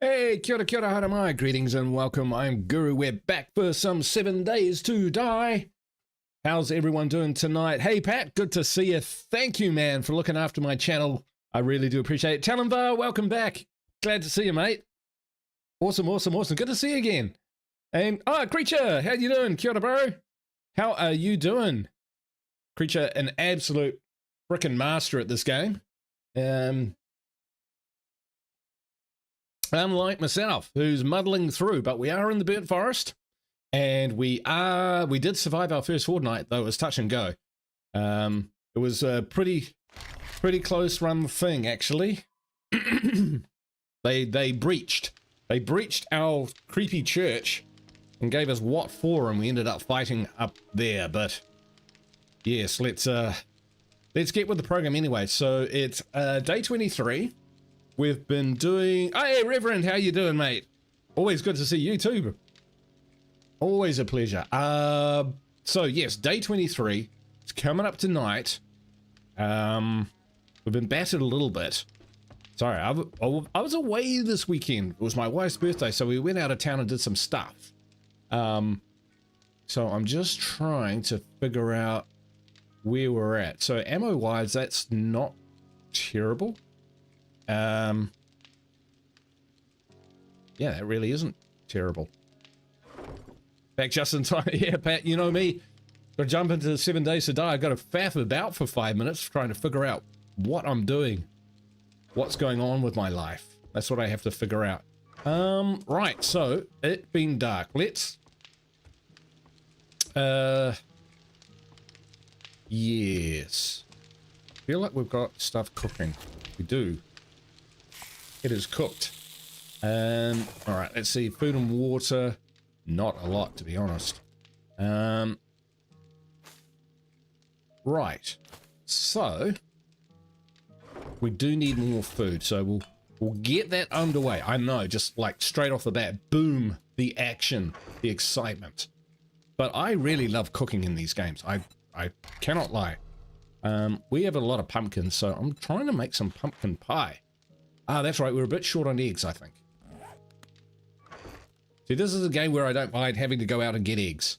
Hey, kia ora, haramai, greetings and welcome. I'm Guru. We're back for some 7 days to die. How's everyone doing tonight? Hey, Pat, good to see you. Thank you, man, for looking after my channel. I really do appreciate it. Talenvar, welcome back. Glad to see you, mate. Awesome. Good to see you again. And, Creature, how you doing? Kia ora, bro. How are you doing? Creature, an absolute frickin' master at this game. Unlike myself, who's muddling through, but we are in the burnt forest, and we did survive our first fortnight, though it was touch and go. It was a pretty close run thing, actually. they breached our creepy church and gave us what for, and we ended up fighting up there. But yes, let's get with the program anyway. So it's day 23. We've been doing... Oh, hey, Reverend, how you doing, mate? Always good to see you too. Always a pleasure. So, yes, day 23. It's coming up tonight. We've been battered a little bit. Sorry, I was away this weekend. It was my wife's birthday, so we went out of town and did some stuff. So I'm just trying to figure out where we're at. So ammo-wise, that's not terrible. Yeah, that really isn't terrible. Back just in time. Yeah, Pat, you know me. Gotta jump into 7 days to die. I gotta faff about for 5 minutes trying to figure out what I'm doing. What's going on with my life. That's what I have to figure out. Right, so it being dark. Let's yes. Feel like we've got stuff cooking. We do. It is cooked. All right, let's see. Food and water. Not a lot, to be honest. Right. So we do need more food. So we'll get that underway. I know, just like straight off the bat, boom, the action, the excitement. But I really love cooking in these games. I cannot lie. We have a lot of pumpkins, so I'm trying to make some pumpkin pie. Ah, that's right. We're a bit short on eggs, I think. See, this is a game where I don't mind having to go out and get eggs.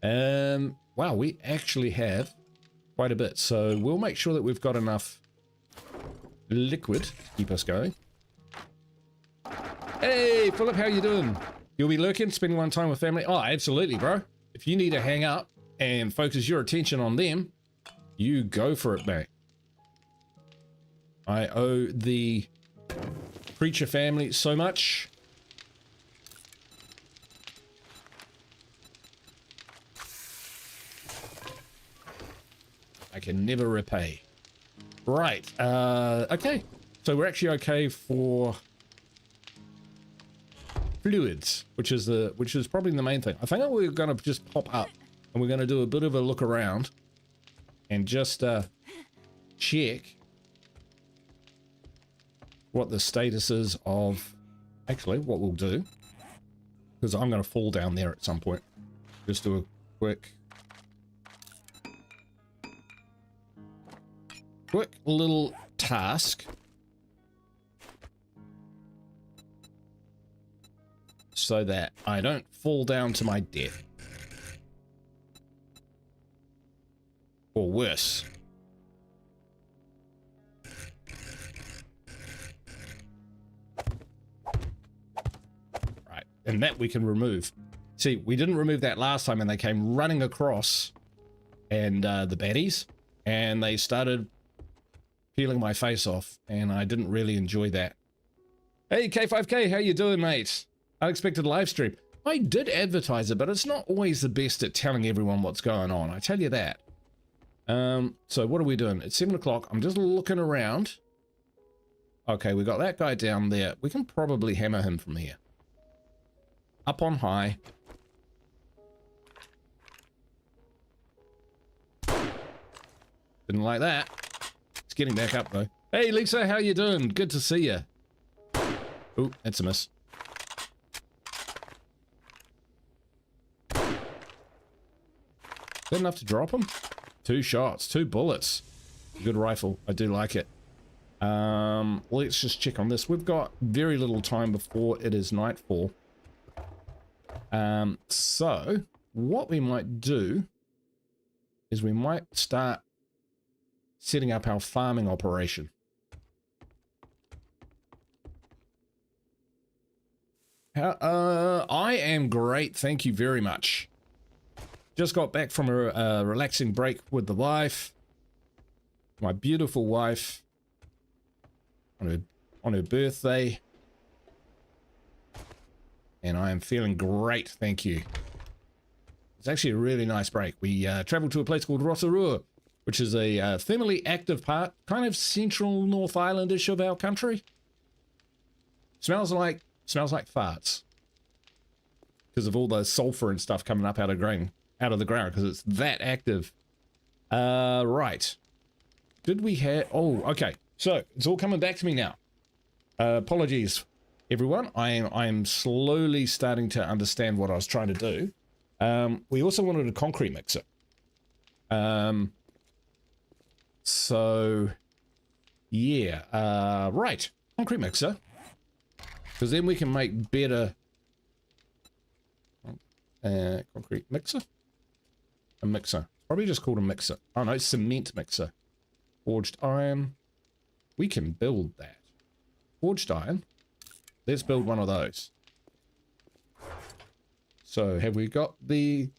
Wow, we actually have quite a bit. So we'll make sure that we've got enough liquid to keep us going. Hey, Philip, how you doing? You'll be lurking, spending one time with family? Oh, absolutely, bro. If you need to hang up and focus your attention on them, you go for it, mate. I owe the Creature family so much. I can never repay. Right. Okay. So we're actually okay for fluids, which is probably the main thing. I think we're going to just pop up and we're going to do a bit of a look around and just check what the status is of actually what we'll do, because I'm going to fall down there at some point. Just do a quick little task so that I don't fall down to my death or worse. And that we can remove. See, we didn't remove that last time and they came running across and the baddies and they started peeling my face off and I didn't really enjoy that. Hey K5K, how you doing, mate? Unexpected live stream. I did advertise it, but it's not always the best at telling everyone what's going on. I tell you that. So what are we doing? It's 7 o'clock. I'm just looking around. Okay, we got that guy down there. We can probably hammer him from here. Up on high. Didn't like that. It's getting back up though. Hey Lisa, how you doing? Good to see you. Oh, that's a miss. Is that enough to drop him? 2 shots, 2 bullets. Good rifle. I do like it. Let's just check on this. We've got very little time before it is nightfall. So what we might do is we might start setting up our farming operation. I am great, thank you very much. Just got back from a relaxing break with the wife, my beautiful wife, on her birthday, and I am feeling great, thank you. It's actually a really nice break. We traveled to a place called Rotorua, which is a thermally active part, kind of central North Islandish of our country. Smells like farts because of all the sulfur and stuff coming up out of the ground because it's that active. Right. Did we have... Oh, okay. So it's all coming back to me now. Apologies, everyone. I am slowly starting to understand what I was trying to do. We also wanted a concrete mixer. So yeah. Right. Concrete mixer. Because then we can make better... concrete mixer? A mixer. Probably just called a mixer. Oh no, cement mixer. Forged iron. We can build that. Forged iron. Let's build one of those. So, have we got the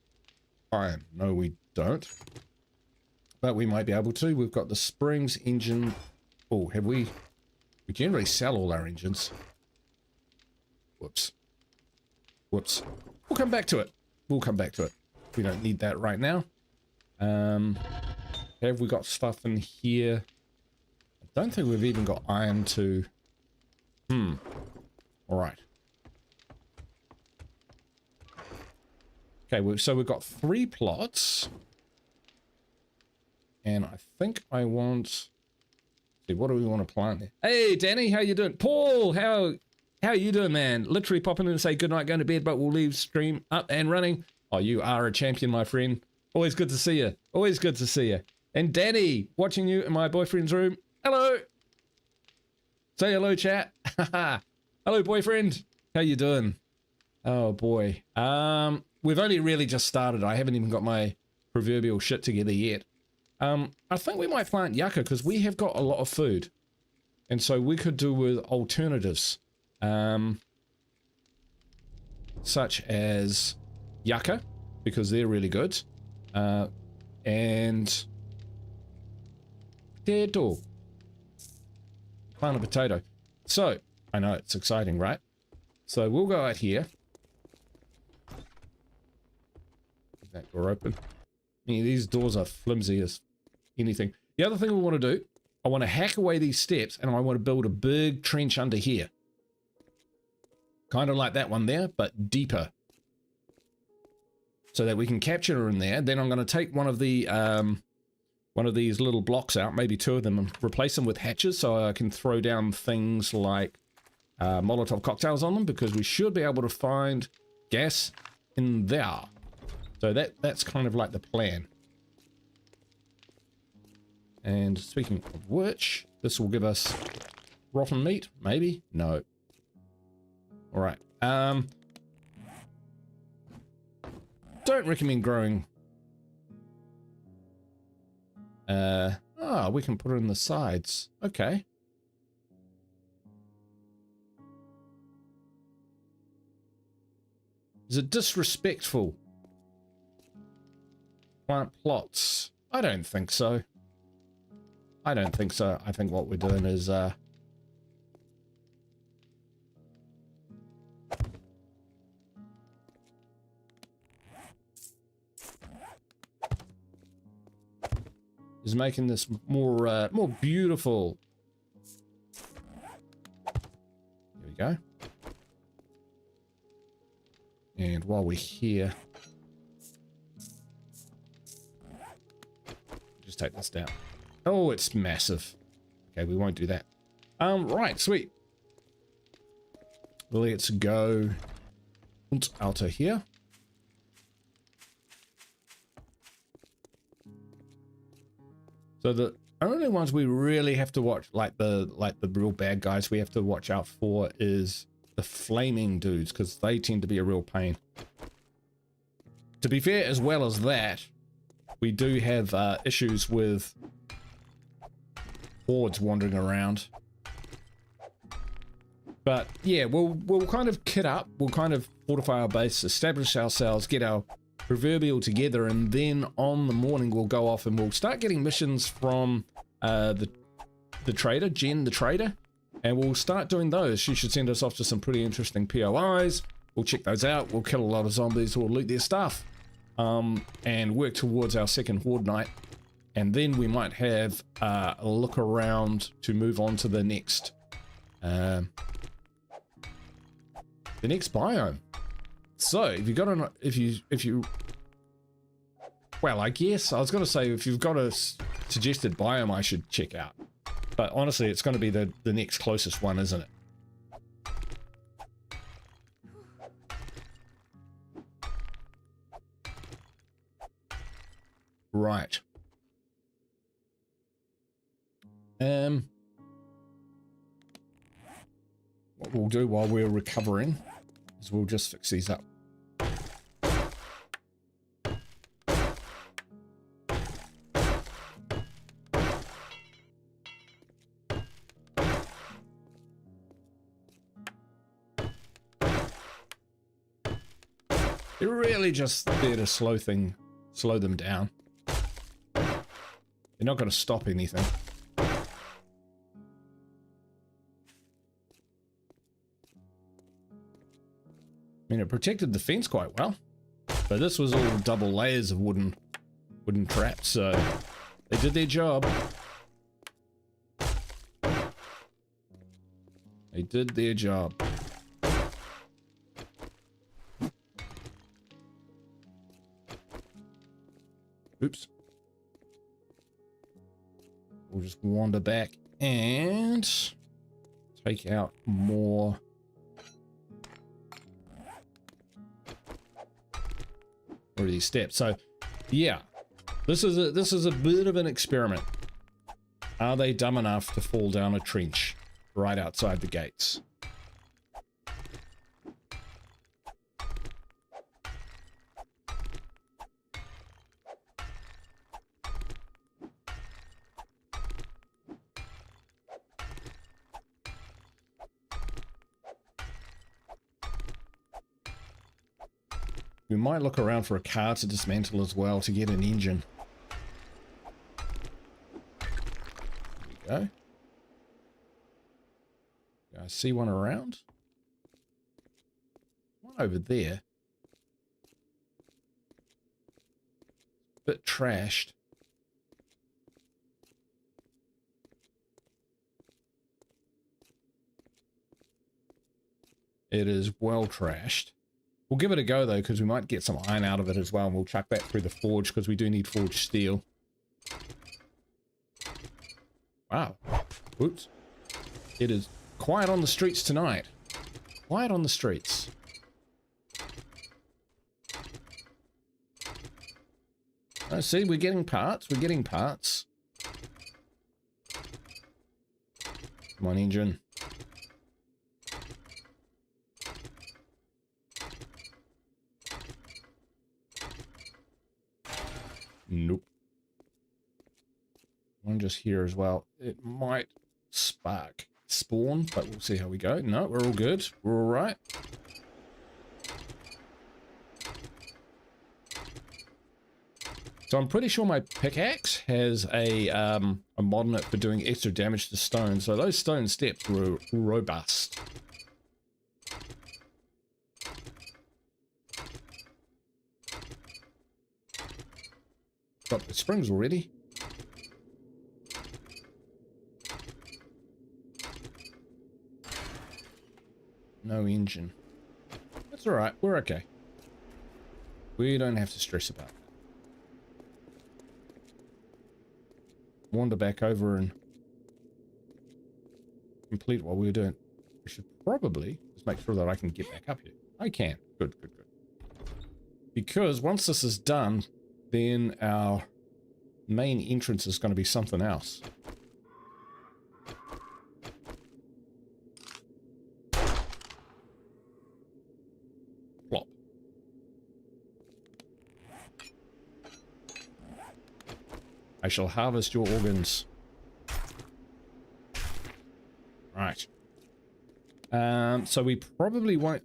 iron? No, we don't. But we might be able to. We've got the springs, engine. Oh, have we... We generally sell all our engines. Whoops. Whoops. We'll come back to it. We'll come back to it. We don't need that right now. Have we got stuff in here? I don't think we've even got iron to... Alright. Okay, so we've got 3 plots. And I think I want... See, what do we want to plant there? Hey, Danny, how you doing? Paul, how you doing, man? Literally popping in and say goodnight, going to bed, but we'll leave stream up and running. Oh, you are a champion, my friend. Always good to see you. Always good to see you. And Danny, watching you in my boyfriend's room. Hello. Say hello, chat. Hello, boyfriend. How you doing? Oh, boy. We've only really just started. I haven't even got my proverbial shit together yet. I think we might plant yucca because we have got a lot of food. And so we could do with alternatives. Such as yucca, because they're really good. And potato. Plant a potato. So, I know it's exciting, right? So we'll go out here. Is that door open? I mean, these doors are flimsy as anything. The other thing we want to do, I want to hack away these steps and I want to build a big trench under here. Kind of like that one there, but deeper. So that we can capture her in there. Then I'm going to take one of these little blocks out, maybe 2 of them, and replace them with hatches so I can throw down things like Molotov cocktails on them, because we should be able to find gas in there. So that's kind of like the plan. And speaking of which, this will give us rotten meat, maybe? No. All right. Don't recommend growing. We can put it in the sides. Okay. Is it disrespectful? Plant plots? I don't think so. I don't think so. I think what we're doing is making this more more beautiful. There we go. And while we're here, just take this down. Oh, it's massive. Okay, we won't do that. Right, sweet. Let's go out of here. So only ones we really have to watch, like the real bad guys we have to watch out for is the flaming dudes, because they tend to be a real pain. To be fair, as well as that, we do have issues with hordes wandering around. But yeah, we'll kind of kit up, we'll kind of fortify our base, establish ourselves, get our proverbial together, and then on the morning we'll go off and we'll start getting missions from the trader, Jen the trader, and we'll start doing those. She should send us off to some pretty interesting POIs. We'll check those out, we'll kill a lot of zombies, we'll loot their stuff, and work towards our second horde night, and then we might have a look around to move on to the next biome. So if you got an, if you well, I guess I was going to say if you've got a suggested biome I should check out, but honestly it's going to be the next closest one, isn't it? Right. What we'll do while we're recovering is we'll just fix these up. They're really just there to slow them down. They're not going to stop anything. I mean, it protected the fence quite well, but this was all double layers of wooden traps, so they did their job. They did their job. Oops. We'll just wander back and take out more of these steps. So yeah, this is a bit of an experiment. Are they dumb enough to fall down a trench right outside the gates? We might look around for a car to dismantle as well to get an engine. There we go. I see one around. One over there. Bit trashed. It is well trashed. We'll give it a go though, because we might get some iron out of it as well, and we'll chuck that through the forge because we do need forged steel. Wow. Oops. It is quiet on the streets tonight. Quiet on the streets. Oh, see, we're getting parts. We're getting parts. Come on, engine. Nope. One just here as well. It might spawn, but we'll see how we go. No, we're all good. We're all right. So I'm pretty sure my pickaxe has a mod in it for doing extra damage to stone. So those stone steps were robust. Got the springs already. No engine. That's all right. We're okay. We don't have to stress about that. Wander back over and complete what we were doing. We should probably just make sure that I can get back up here. I can. Good, good, good. Because once this is done, then our main entrance is going to be something else. I shall harvest your organs. Right. So we probably won't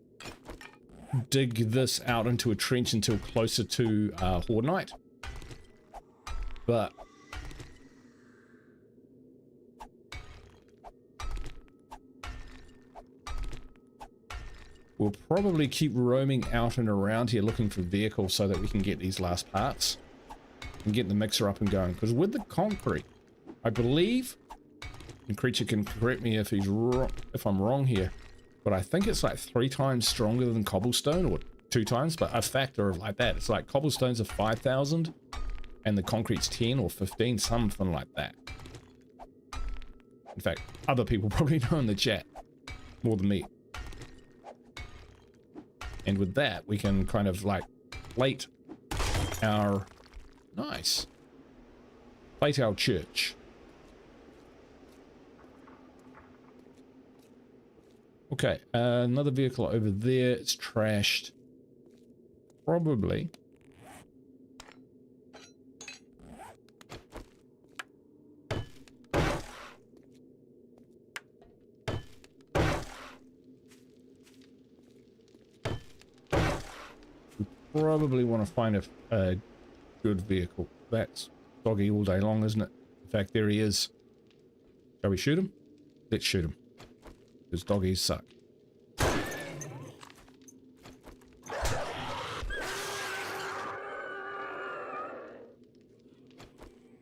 dig this out into a trench until closer to Horde Night. But we'll probably keep roaming out and around here looking for vehicles so that we can get these last parts and get the mixer up and going. Because with the concrete, I believe, and Creature can correct me if he's wrong, if I'm wrong here, but I think it's like 3 times stronger than cobblestone, or 2 times, but a factor of like that. It's like cobblestones are 5,000 and the concrete's 10 or 15, something like that. In fact, other people probably know in the chat more than me. And with that, we can kind of like plate our, nice, plate our church. Okay, another vehicle over there. It's trashed. Probably. We probably want to find a good vehicle. That's doggy all day long, isn't it? In fact, there he is. Shall we shoot him? Let's shoot him. Because doggies suck.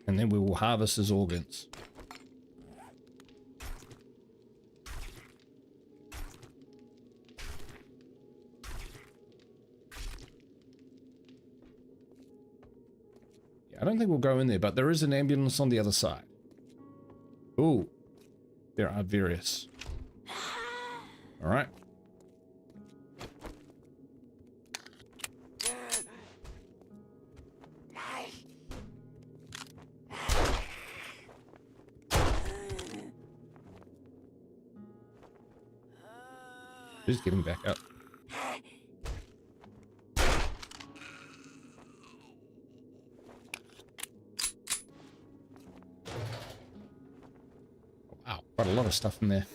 And then we will harvest his organs. Yeah, I don't think we'll go in there, but there is an ambulance on the other side. Ooh, there are various. All right. Just getting back up. Wow, quite a lot of stuff in there.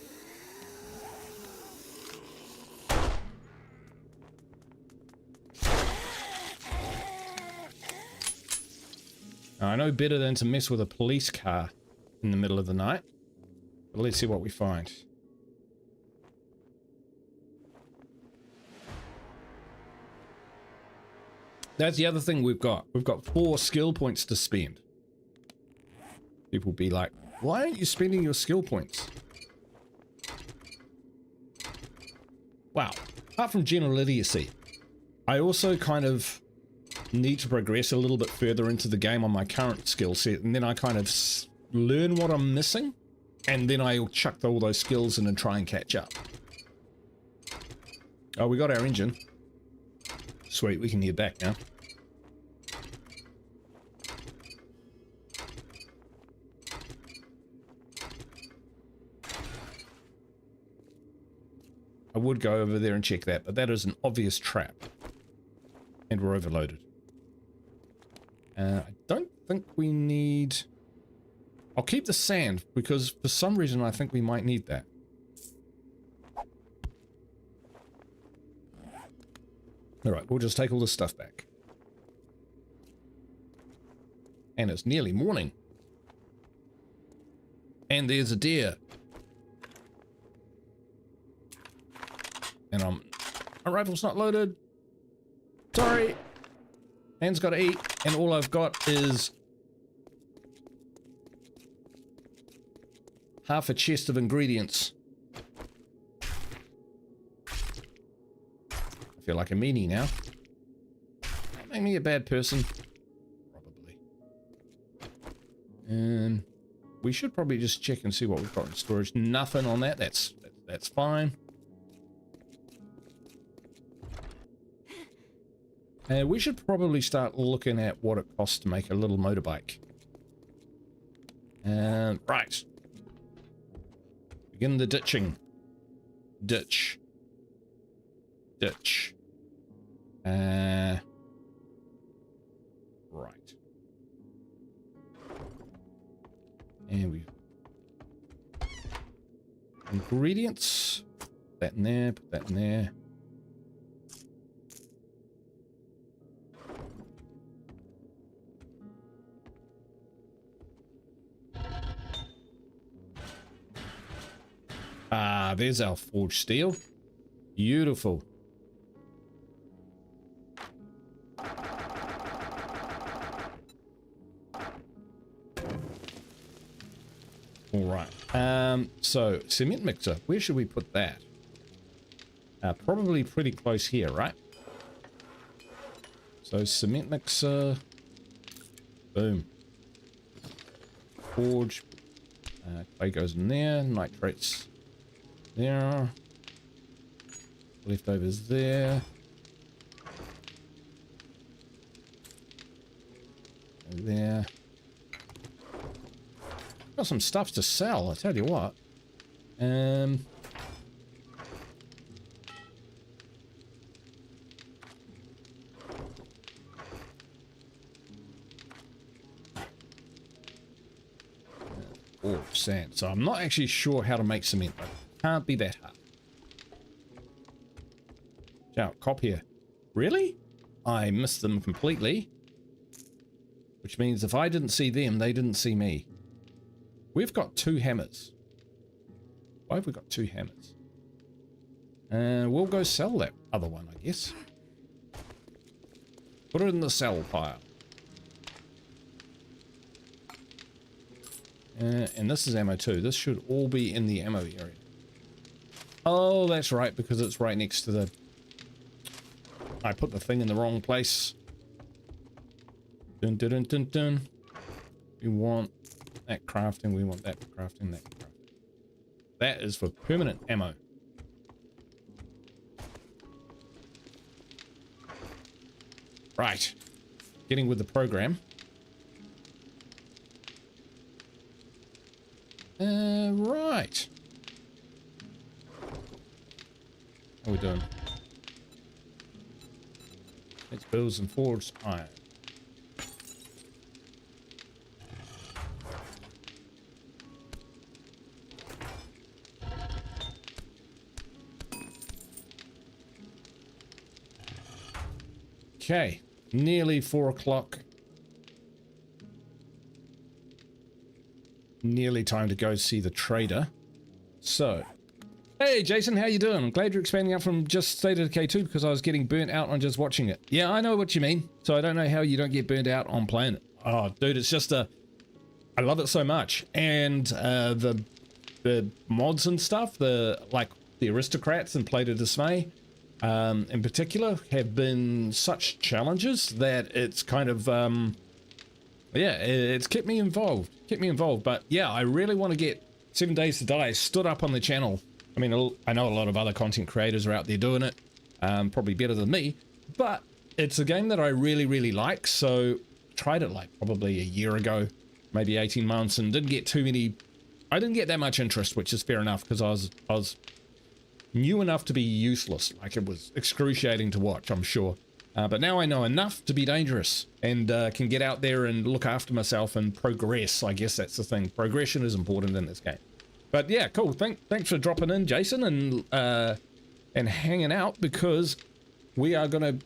Now, I know better than to mess with a police car in the middle of the night, but let's see what we find. That's the other thing we've got. We've got 4 skill points to spend. People be like, why aren't you spending your skill points? Wow. Apart from general idiocy, I also kind of need to progress a little bit further into the game on my current skill set, and then I kind of learn what I'm missing, and then I'll chuck all those skills in and try and catch up. Oh, we got our engine. Sweet, we can head back now. I would go over there and check that, but that is an obvious trap. And we're overloaded. I don't think we need... I'll keep the sand, because for some reason I think we might need that. Alright, we'll just take all this stuff back. And it's nearly morning. And there's a deer. And my rifle's not loaded. Sorry. Man's got to eat, and all I've got is half a chest of ingredients. I feel like a meanie now. That make me a bad person. Probably. And we should probably just check and see what we've got in storage. Nothing on that. That's fine. We should probably start looking at what it costs to make a little motorbike. Right. Begin the ditching. Ditch. Ditch. Right. And we ingredients. Put that in there. Put that in there. Ah, there's our forged steel. Beautiful. All right. So cement mixer, where should we put that? Probably pretty close here, right? So cement mixer, boom. Forge, clay goes in there, nitrates there, leftovers there. There. Got some stuff to sell, I tell you what. Oh, sand. So I'm not actually sure how to make cement, but it can't be that hard. Ciao, cop here. Really? I missed them completely. Which means if I didn't see them, they didn't see me. We've got 2 hammers. Why have we got 2 hammers? We'll go sell that other one, I guess. Put it in the sell pile. And this is ammo too. This should all be in the ammo area. Oh, that's right, because it's right next to the... I put the thing in the wrong place. Dun, dun, dun, dun, dun. We want that crafting, we want that crafting, that crafting. That is for permanent ammo. Right. Getting with the program. Right. How are we doing? Let's build some forged iron. Okay, nearly 4 o'clock. Nearly time to go see the trader. So, hey Jason, how you doing? I'm glad you're expanding out from just State of Decay 2 because I was getting burnt out on just watching it. Yeah, I know what you mean. So I don't know how you don't get burnt out on playing it. Oh, dude, it's just I love it so much. And the mods and stuff, the aristocrats and Plate of Dismay, in particular, have been such challenges that it's kind of yeah, it's kept me involved. But yeah, I really want to get 7 Days to Die stood up on the channel. I mean, I know a lot of other content creators are out there doing it, probably better than me, but it's a game that I really like. So tried it like probably a year ago, maybe 18 months, and didn't get too many. I didn't get that much interest, which is fair enough because I was new enough to be useless. Like, it was excruciating to watch, I'm sure. But now I know enough to be dangerous and can get out there and look after myself and progress. I guess that's the thing. Progression is important in this game. But yeah, cool. Thanks for dropping in, Jason, and hanging out, because we are going to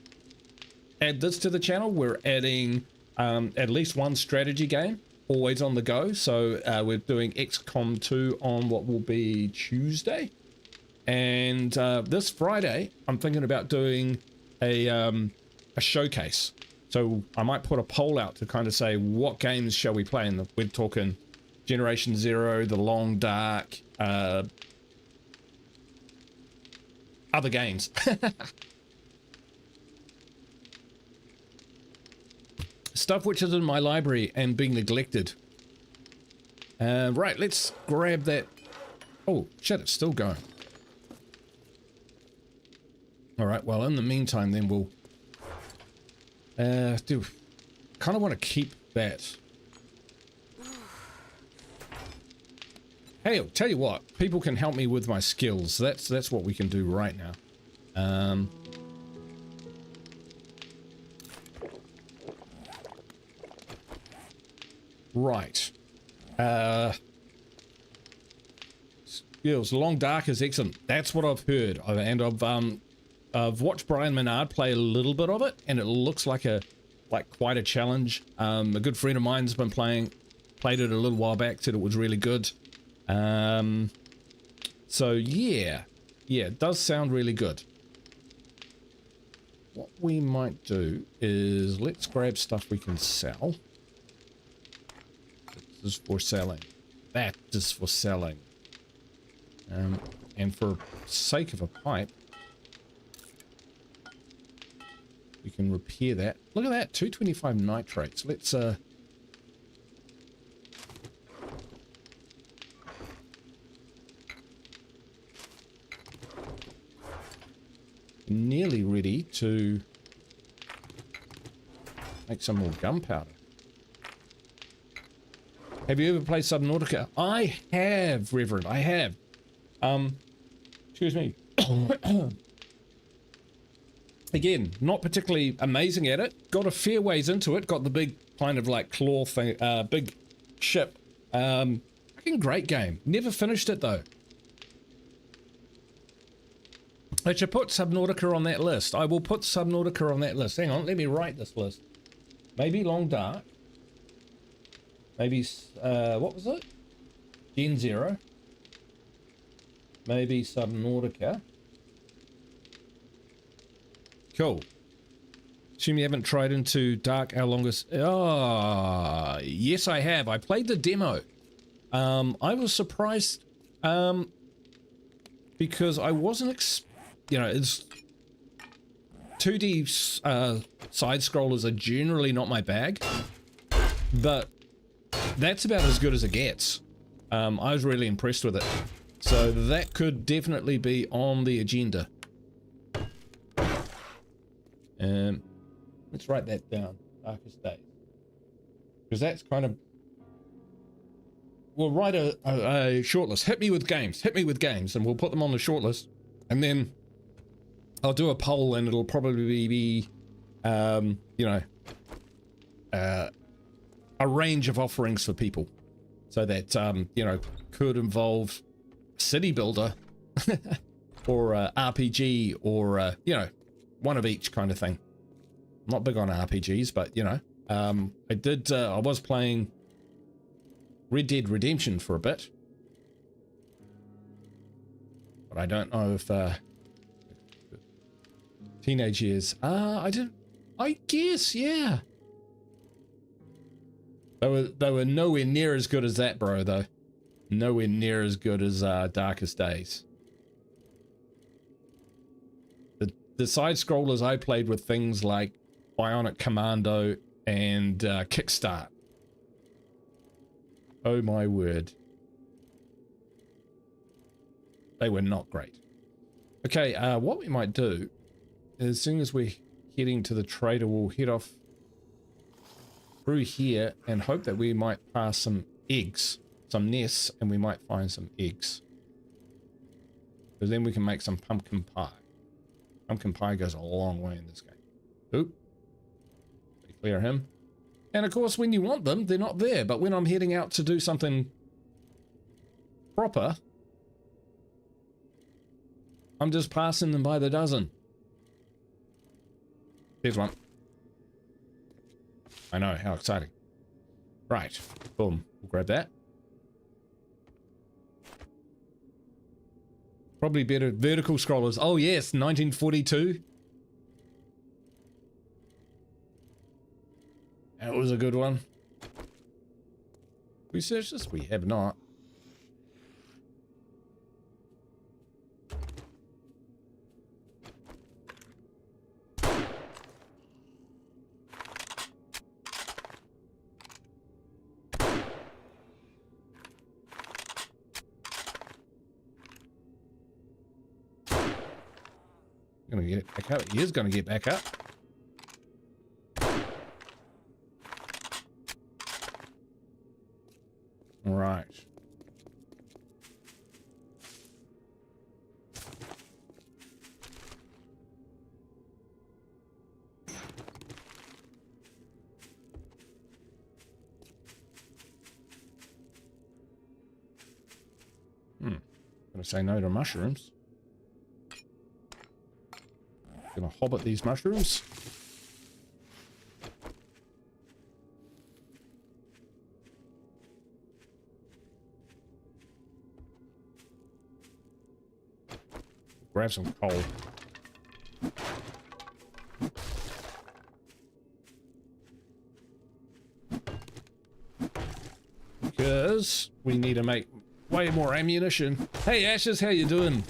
add this to the channel. We're adding at least one strategy game, always on the go. So we're doing XCOM 2 on what will be Tuesday. And this Friday, I'm thinking about doing a showcase. So I might put a poll out to kind of say, what games shall we play? And we're talking Generation Zero, The Long Dark, other games. Stuff which is in my library and being neglected. Right, let's grab that. Oh, shit, it's still going. All right, well, in the meantime, then we'll kind of want to keep that. Hey, I'll tell you what, people can help me with my skills. That's what we can do right now. Right. Skills. Long Dark is excellent. That's what I've heard. And I've watched Brian Menard play a little bit of it, and it looks like quite a challenge. A good friend of mine's been played it a little while back, said it was really good. So yeah, it does sound really good. What we might do is let's grab stuff we can sell. This is for selling. That is for selling. And for sake of a pipe, we can repair that. Look at that, 225 nitrates. Let's nearly ready to make some more gunpowder. Have you ever played Subnautica? I have, Reverend, I have. Excuse me. Again, not particularly amazing at it. Got a fair ways into it. Got the big kind of like claw thing, big ship. Fucking great game. Never finished it though. I should put Subnautica on that list. I will put Subnautica on that list. Hang on, let me write this list. Maybe Long Dark. Maybe, what was it? Gen Zero. Maybe Subnautica. Cool. Assume you haven't tried into Dark Our Longest... Oh, yes I have. I played the demo. I was surprised, because I wasn't you know, it's 2D side scrollers are generally not my bag, but that's about as good as it gets. I was really impressed with it, so that could definitely be on the agenda. Let's write that down. Darkest Days, because that's kind of... We'll write a shortlist. Hit me with games, and we'll put them on the shortlist, and then I'll do a poll, and it'll probably be, you know, a range of offerings for people, so that, you know, could involve city builder, or RPG, or, you know, one of each kind of thing. I'm not big on RPGs, but, you know, I was playing Red Dead Redemption for a bit, but I don't know if, teenage years. I guess, yeah. They were nowhere near as good as that, bro, though. Nowhere near as good as Darkest Days. The side scrollers I played with things like Bionic Commando and Kickstart. Oh my word. They were not great. Okay, what we might do, as soon as we're heading to the trader, we'll head off through here and hope that we might pass some eggs, some nests, and we might find some eggs. Because then we can make some pumpkin pie. Pumpkin pie goes a long way in this game. Oop. Clear him. And of course, when you want them, they're not there. But when I'm heading out to do something proper, I'm just passing them by the dozen. Here's one. I know, how exciting. Right, boom, we'll grab that. Probably better vertical scrollers. Oh yes, 1942. That was a good one. We searched this? We have not. Gonna get it back up. He is gonna get back up. All right. say no to mushrooms. Gonna hobbit these mushrooms. Grab some coal. Because we need to make way more ammunition. Hey Ashes, how you doing?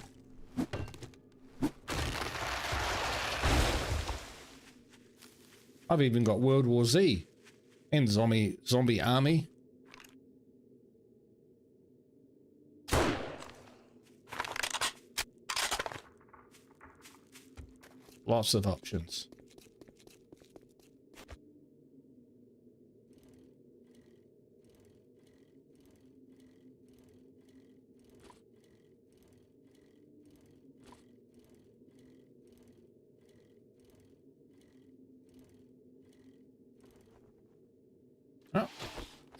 I've even got World War Z and zombie army. Lots of options. Oh,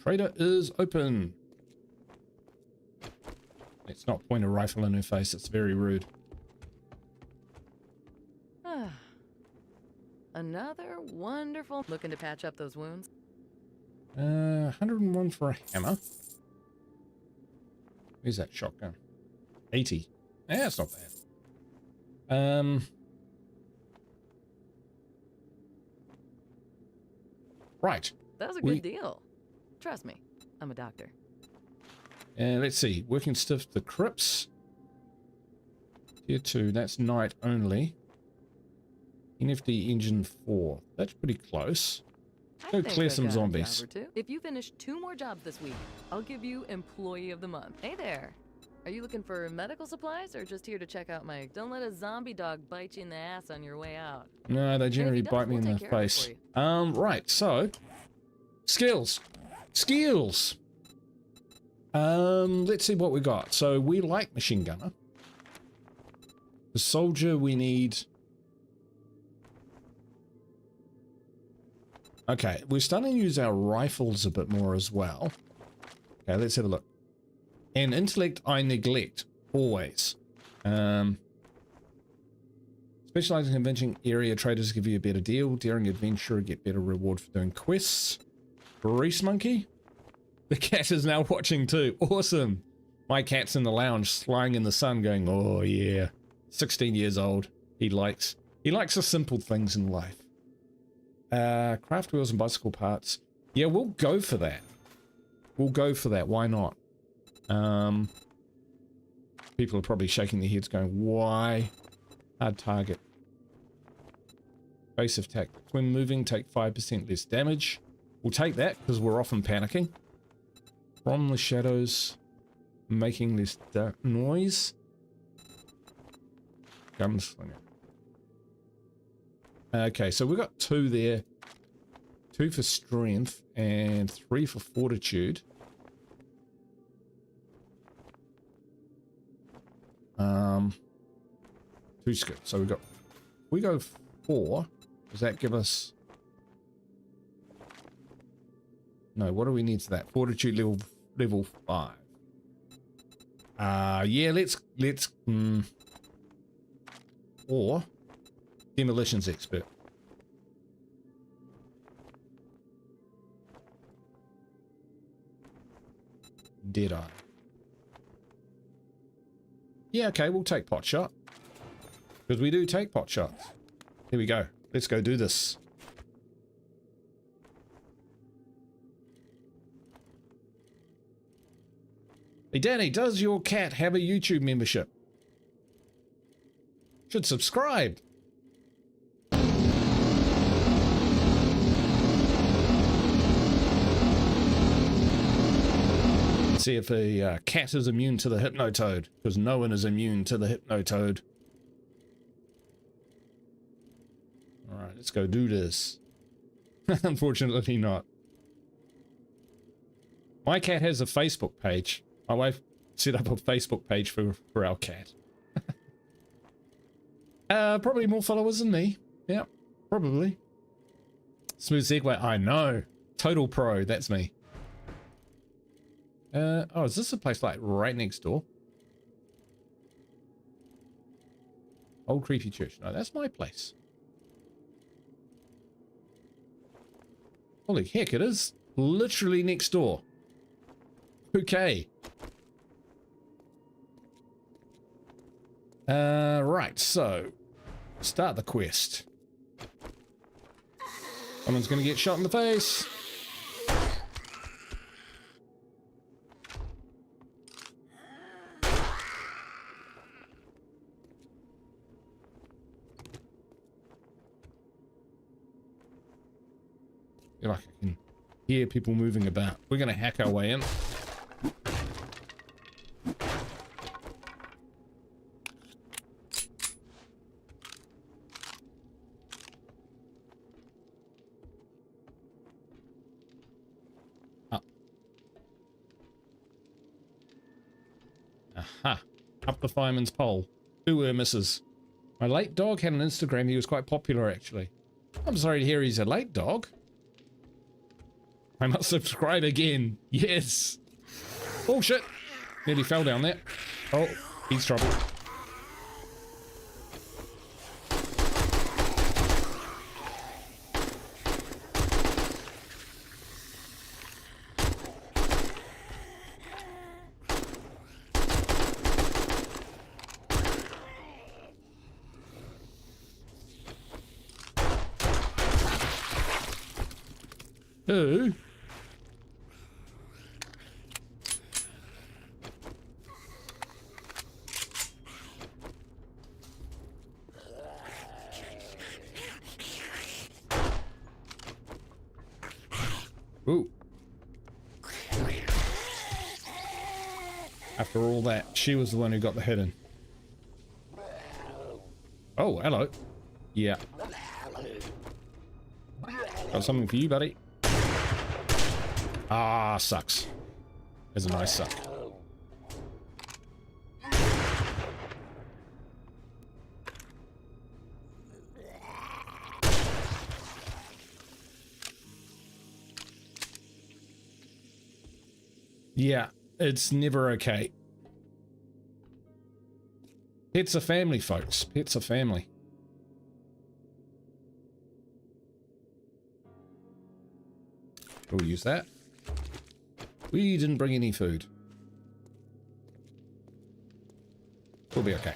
trader is open. Let's not point a rifle in her face. It's very rude. Another wonderful. Looking to patch up those wounds? 101 for a hammer. Where's that shotgun? 80. Yeah, that's not bad. Right. That was a good deal. Trust me, I'm a doctor. And let's see. Working stiff the crypts. Tier 2, that's night only. NFT engine 4. That's pretty close. Go clear some zombies. If you finish 2 more jobs this week, I'll give you Employee of the Month. Hey there. Are you looking for medical supplies or just here to check out my... Don't let a zombie dog bite you in the ass on your way out. No, they generally bite me in the face. Right, so... Skills. Skills! Let's see what we got. So we like machine gunner. The soldier we need... Okay, we're starting to use our rifles a bit more as well. Okay, let's have a look. And intellect I neglect, always. Specializing in convincing area traders give you a better deal. Daring adventurer get better reward for doing quests. Grease monkey? The cat is now watching too. Awesome. My cat's in the lounge, lying in the sun going, oh yeah. 16 years old. He likes the simple things in life. Craft wheels and bicycle parts. Yeah, we'll go for that. We'll go for that. Why not? People are probably shaking their heads going, why? Hard target. Base of attack. When moving, take 5% less damage. We'll take that because we're often panicking. From the shadows, making less noise. Gunslinger. Okay, so we've got 2 there. 2 for strength and 3 for fortitude. 2 skills. So we go 4. Does that give us... No, what do we need for that? Fortitude level 5. Yeah, let's or demolitions expert. Deadeye. Yeah, okay, we'll take pot shot. Because we do take pot shots. Here we go. Let's go do this. Hey Danny, does your cat have a YouTube membership? Should subscribe. See if a cat is immune to the Hypnotoad, because no one is immune to the Hypnotoad. Alright, let's go do this. Unfortunately not. My cat has a Facebook page. My wife set up a Facebook page for our cat. Probably more followers than me. Yeah, probably. Smooth segue. I know. Total pro. That's me. Oh, is this a place like right next door? Old creepy church. No, that's my place. Holy heck, it is literally next door. Okay. Right, so start the quest. Someone's gonna get shot in the face. Feel like I can hear people moving about. We're gonna hack our way in. Up. Aha. Up the fireman's pole. 2 misses. My late dog had an Instagram. He was quite popular, actually. I'm sorry to hear he's a late dog. I must subscribe again. Yes. Oh, shit. Nearly fell down there. Oh, he's trouble. Who? Ooh. After all that, she was the one who got the hit in. Oh, hello. Yeah. Got something for you, buddy. Ah, sucks. There's a nice suck. Yeah, it's never okay. Pets are family, folks. Pets are family. We'll use that. We didn't bring any food. We'll be okay.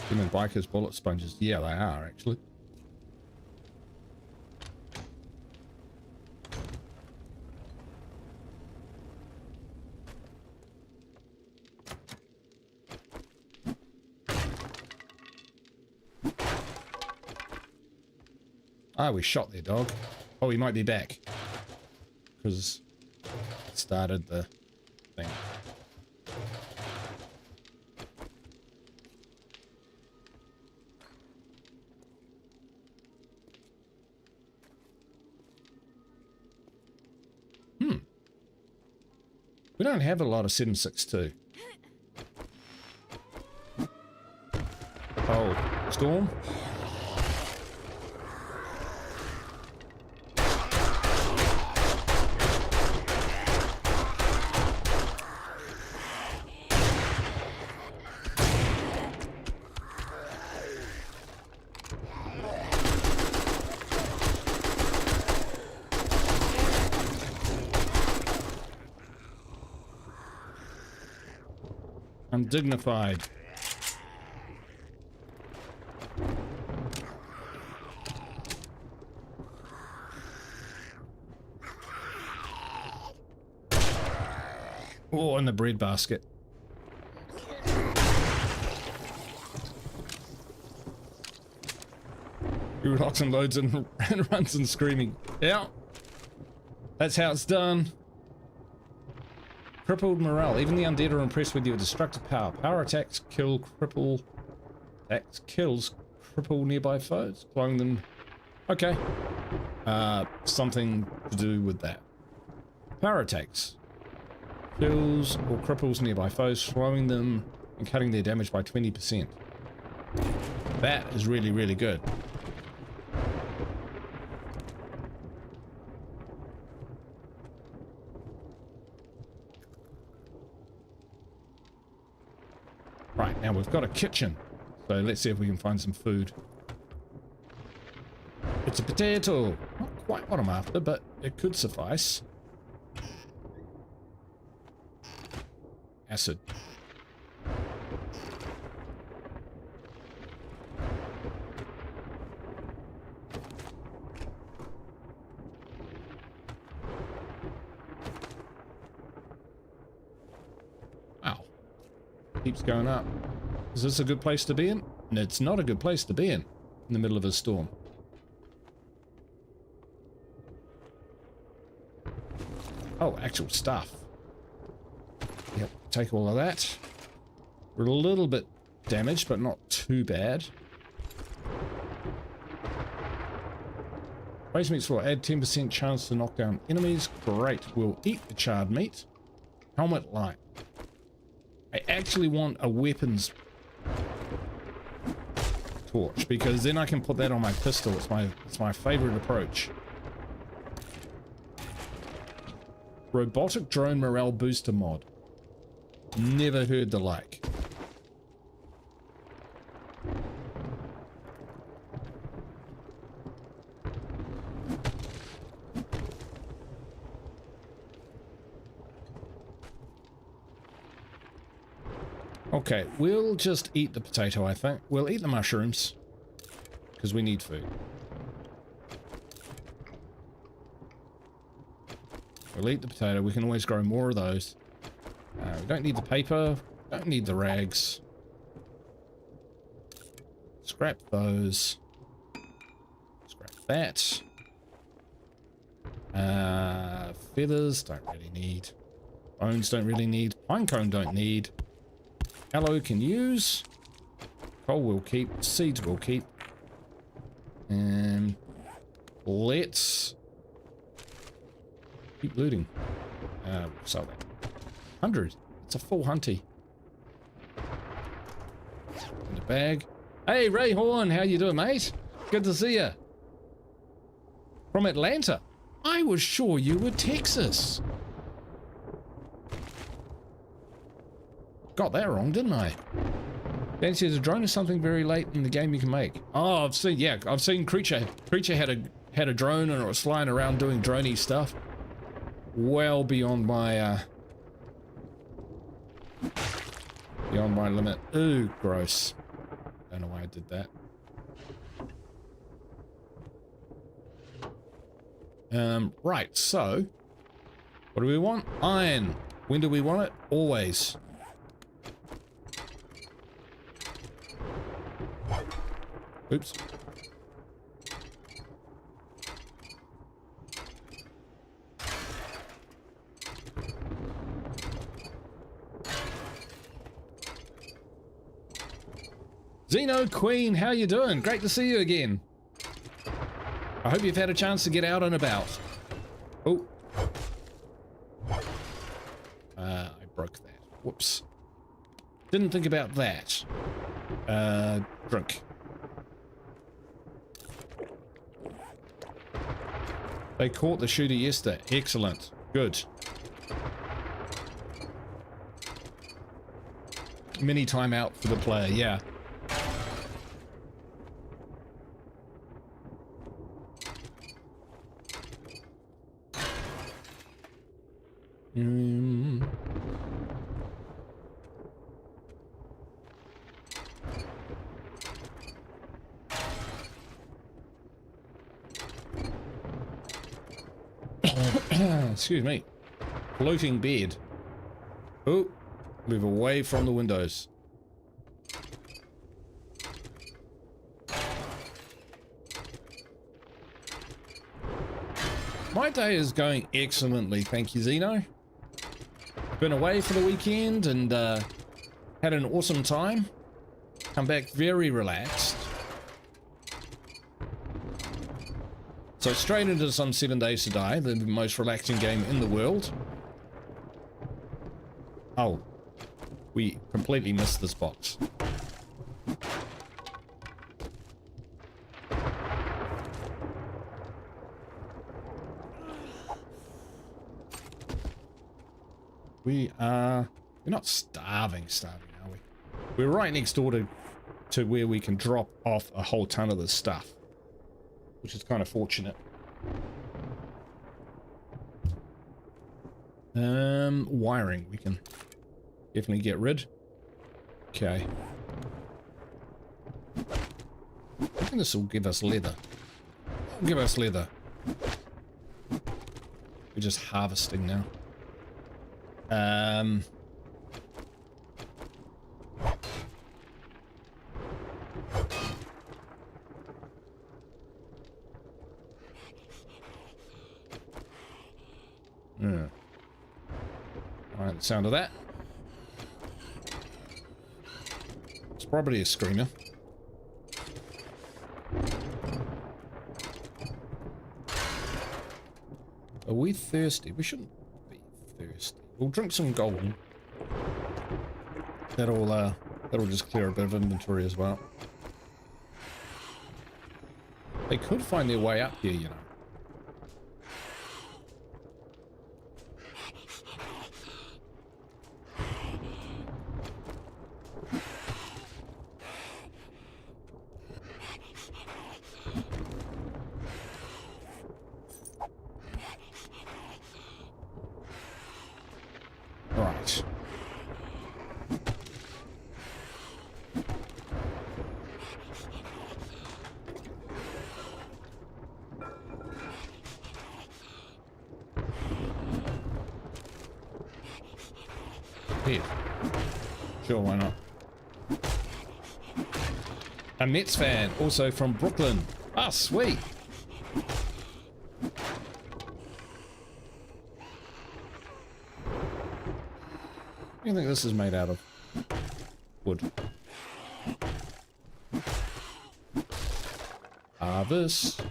Human bikers, bullet sponges. Yeah, they are, actually. Ah, we shot their dog. Oh, he might be back. Because it started the thing. We don't have a lot of 7.62. Oh, storm? Undignified. Oh, in the bread basket. He locks and loads and runs and screaming. Yeah. That's how it's done. Crippled morale. Even the undead are impressed with your destructive power. Power attacks kills cripple nearby foes, blowing them. Okay. Something to do with that. Power attacks kills or cripples nearby foes, slowing them and cutting their damage by 20%. That is really, really good. Now we've got a kitchen. So let's see if we can find some food. It's a potato. Not quite what I'm after, but it could suffice. Acid. Wow. Keeps going up. Is this a good place to be in? And it's not a good place to be in the middle of a storm. Oh, actual stuff. Yep, take all of that. We're a little bit damaged, but not too bad. Race meats will add 10% chance to knock down enemies. Great. We'll eat the charred meat. Helmet light. I actually want a weapons torch because then I can put that on my pistol. It's my favorite approach. Robotic drone morale booster mod. Never heard the like. Okay, we'll just eat the potato, I think. We'll eat the mushrooms because we need food. We'll eat the potato. We can always grow more of those. We don't need the paper. Don't need the rags. Scrap those. Scrap that. Feathers don't really need. Bones don't really need. Pinecone don't need. Aloe can use. Coal will keep. Seeds will keep. And let's keep looting. Sell that. 100. It's a full hunty. In the bag. Hey, Ray Horn, how you doing, mate? Good to see you. From Atlanta. I was sure you were Texas. Got that wrong, didn't I? Dan says a drone is something very late in the game you can make. Oh, I've seen Creature had a drone and it was flying around doing droney stuff. Well beyond my limit. Ooh, gross. Don't know why I did that. Right, so what do we want? Iron. When do we want it? Always. Oops. Xeno Queen, how you doing? Great to see you again. I hope you've had a chance to get out and about. Oh. I broke that. Whoops. Didn't think about that. Drink. They caught the shooter yesterday. Excellent. Good. Mini timeout for the player, yeah. Excuse me. Floating bed. Oh, move away from the windows. My day is going excellently, thank you, Xeno. Been away for the weekend and had an awesome time. Come back very relaxed. So straight into some 7 Days to Die, the most relaxing game in the world. Oh, we completely missed this box. We're not starving, are we? We're right next door to where we can drop off a whole ton of this stuff, which is kind of fortunate. Wiring we can definitely get rid. Okay. I think this will give us leather. Give us leather. We're just harvesting now. Alright, the sound of that. It's probably a screamer. Are we thirsty? We shouldn't be thirsty. We'll drink some gold. That'll just clear a bit of inventory as well. They could find their way up here, you know. Right. Here. Sure, why not? A Mets fan, also from Brooklyn. Ah, sweet. What do you think this is made out of? Wood. Harvest.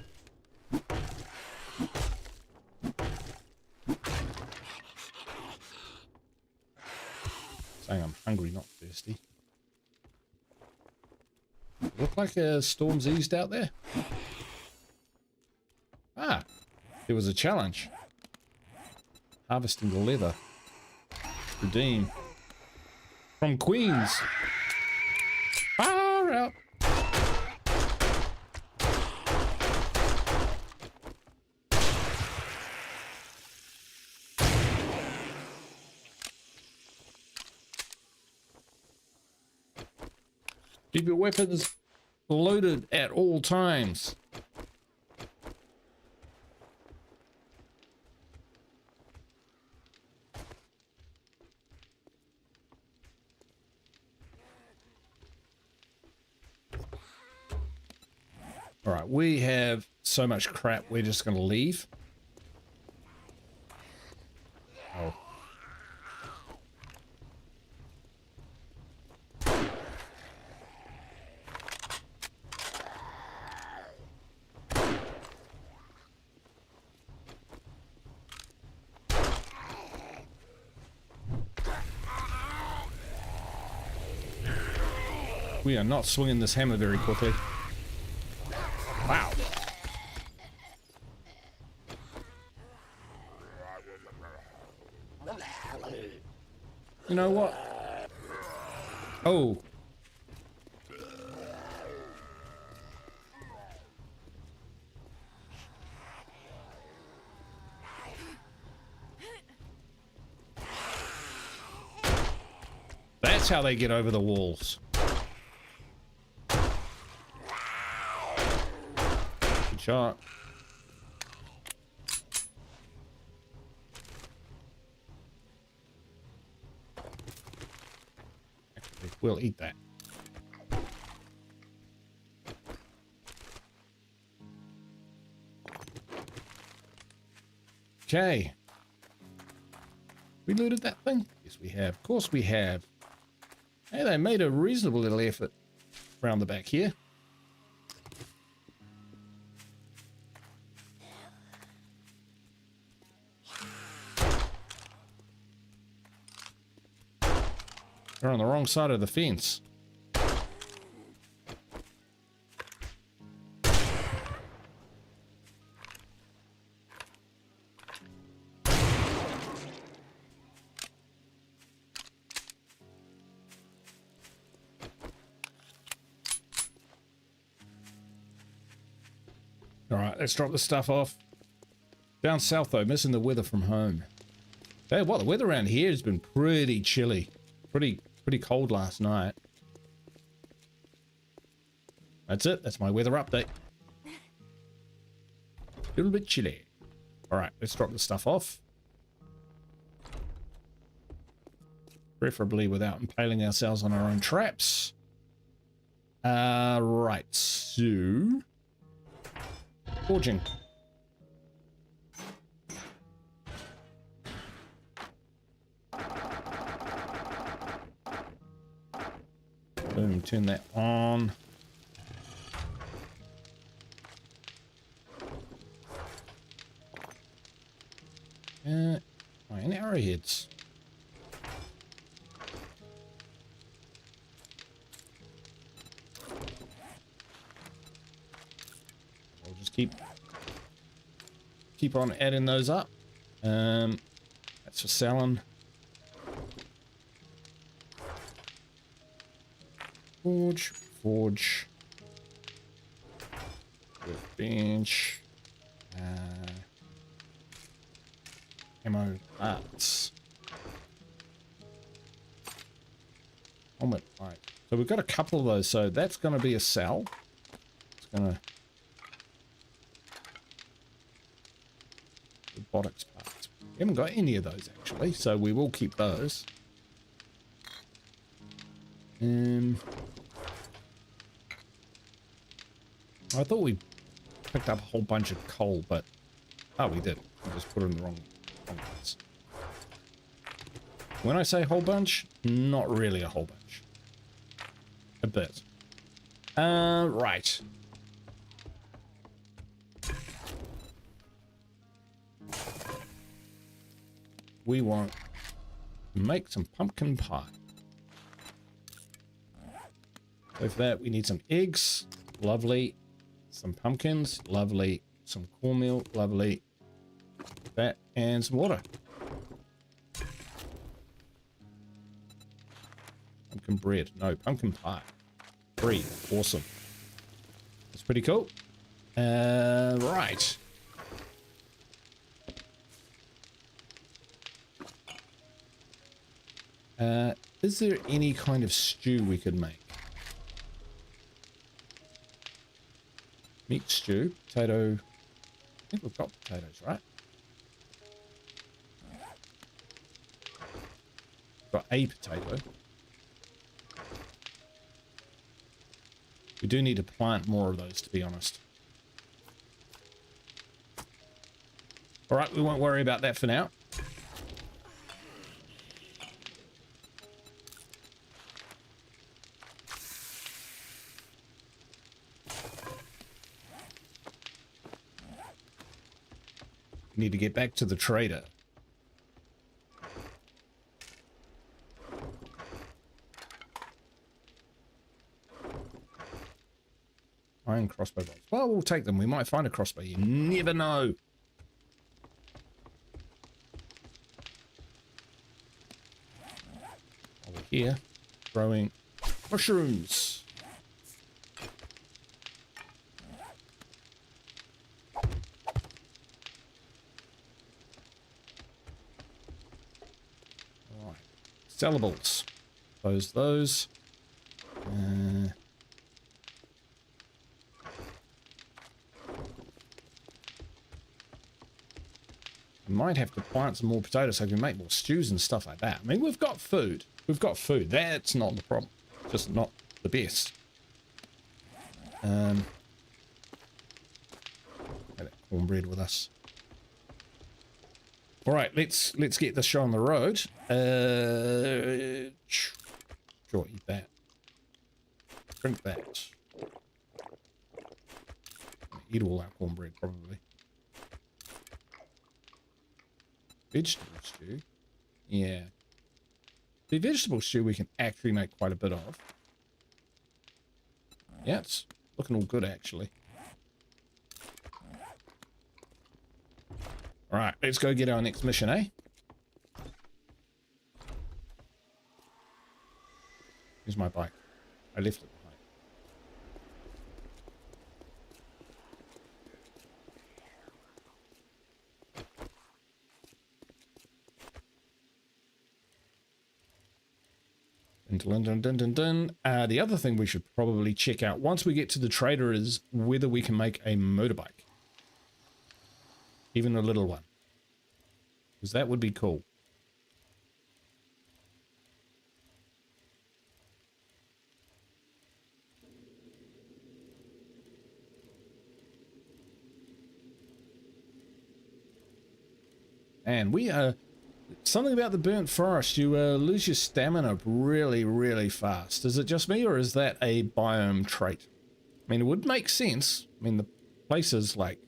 Saying I'm hungry, not thirsty. Look like a storm's eased out there. Ah, there was a challenge. Harvesting the leather. Redeem. From Queens. Far out. Keep your weapons loaded at all times. All right, we have so much crap, we're just going to leave. Oh. We are not swinging this hammer very quickly. Wow. You know what? Oh. That's how they get over the walls. Good shot. Actually, we'll eat that. Okay. We looted that thing? Yes, we have. Of course we have. Hey, they made a reasonable little effort around the back here. They're on the wrong side of the fence. All right, let's drop the stuff off. Down south, though, missing the weather from home. Hey, well, the weather around here has been pretty chilly. Pretty cold last night. That's it. That's my weather update. A little bit chilly. All right, let's drop the stuff off. Preferably without impaling ourselves on our own traps. Right, so... forging. Boom, turn that on. And arrowheads. We'll just keep on adding those up. That's for selling. Forge. Workbench. Ammo parts. Helmet pipe. So we've got a couple of those. So that's going to be a cell. It's going to... robotics parts. We haven't got any of those actually, so we will keep those. I thought we picked up a whole bunch of coal, but oh, we did. We just put it in the wrong place. When I say whole bunch, not really a whole bunch. A bit. Right. We want to make some pumpkin pie. So for that, we need some eggs. Lovely. Some pumpkins. Lovely. Some cornmeal. Lovely. That and some water. Pumpkin bread. No, pumpkin pie. 3. Awesome. That's pretty cool. Right. Is there any kind of stew we could make? Meat stew, potato. I think we've got potatoes, right? Got a potato. We do need to plant more of those, to be honest. All right, we won't worry about that for now. Need to get back to the trader. Iron crossbow bolts. Well, we'll take them. We might find a crossbow. You never know. Over here, throwing mushrooms. Sellables. Close those. We might have to plant some more potatoes so we can make more stews and stuff like that. I mean, we've got food. We've got food. That's not the problem. Just not the best. Have that cornbread with us. All right, let's get this show on the road. Sure, eat that. Drink that. Eat all our cornbread, probably. Vegetable stew. Yeah. The vegetable stew we can actually make quite a bit of. Yeah, it's looking all good, actually. All right, let's go get our next mission, eh? Here's my bike. I left it behind. dun, dun, dun, dun, dun. The other thing we should probably check out once we get to the trader is whether we can make a motorbike. Even a little one. Because that would be cool. And we are... Something about the burnt forest, you lose your stamina really, really fast. Is it just me, or is that a biome trait? I mean, it would make sense. I mean, the place is like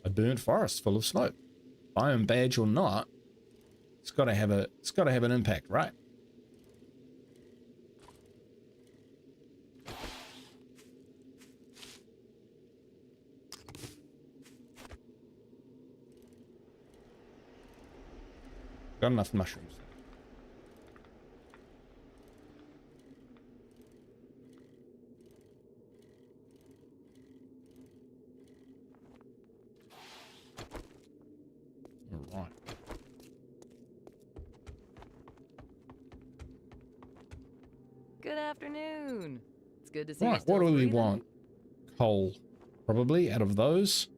a burnt forest full of smoke. Biome badge or not, it's got to have an impact, right? Got enough mushrooms. All right. Good afternoon. It's good to see you. Right, Still what do we breathing. want? Coal, probably, out of those.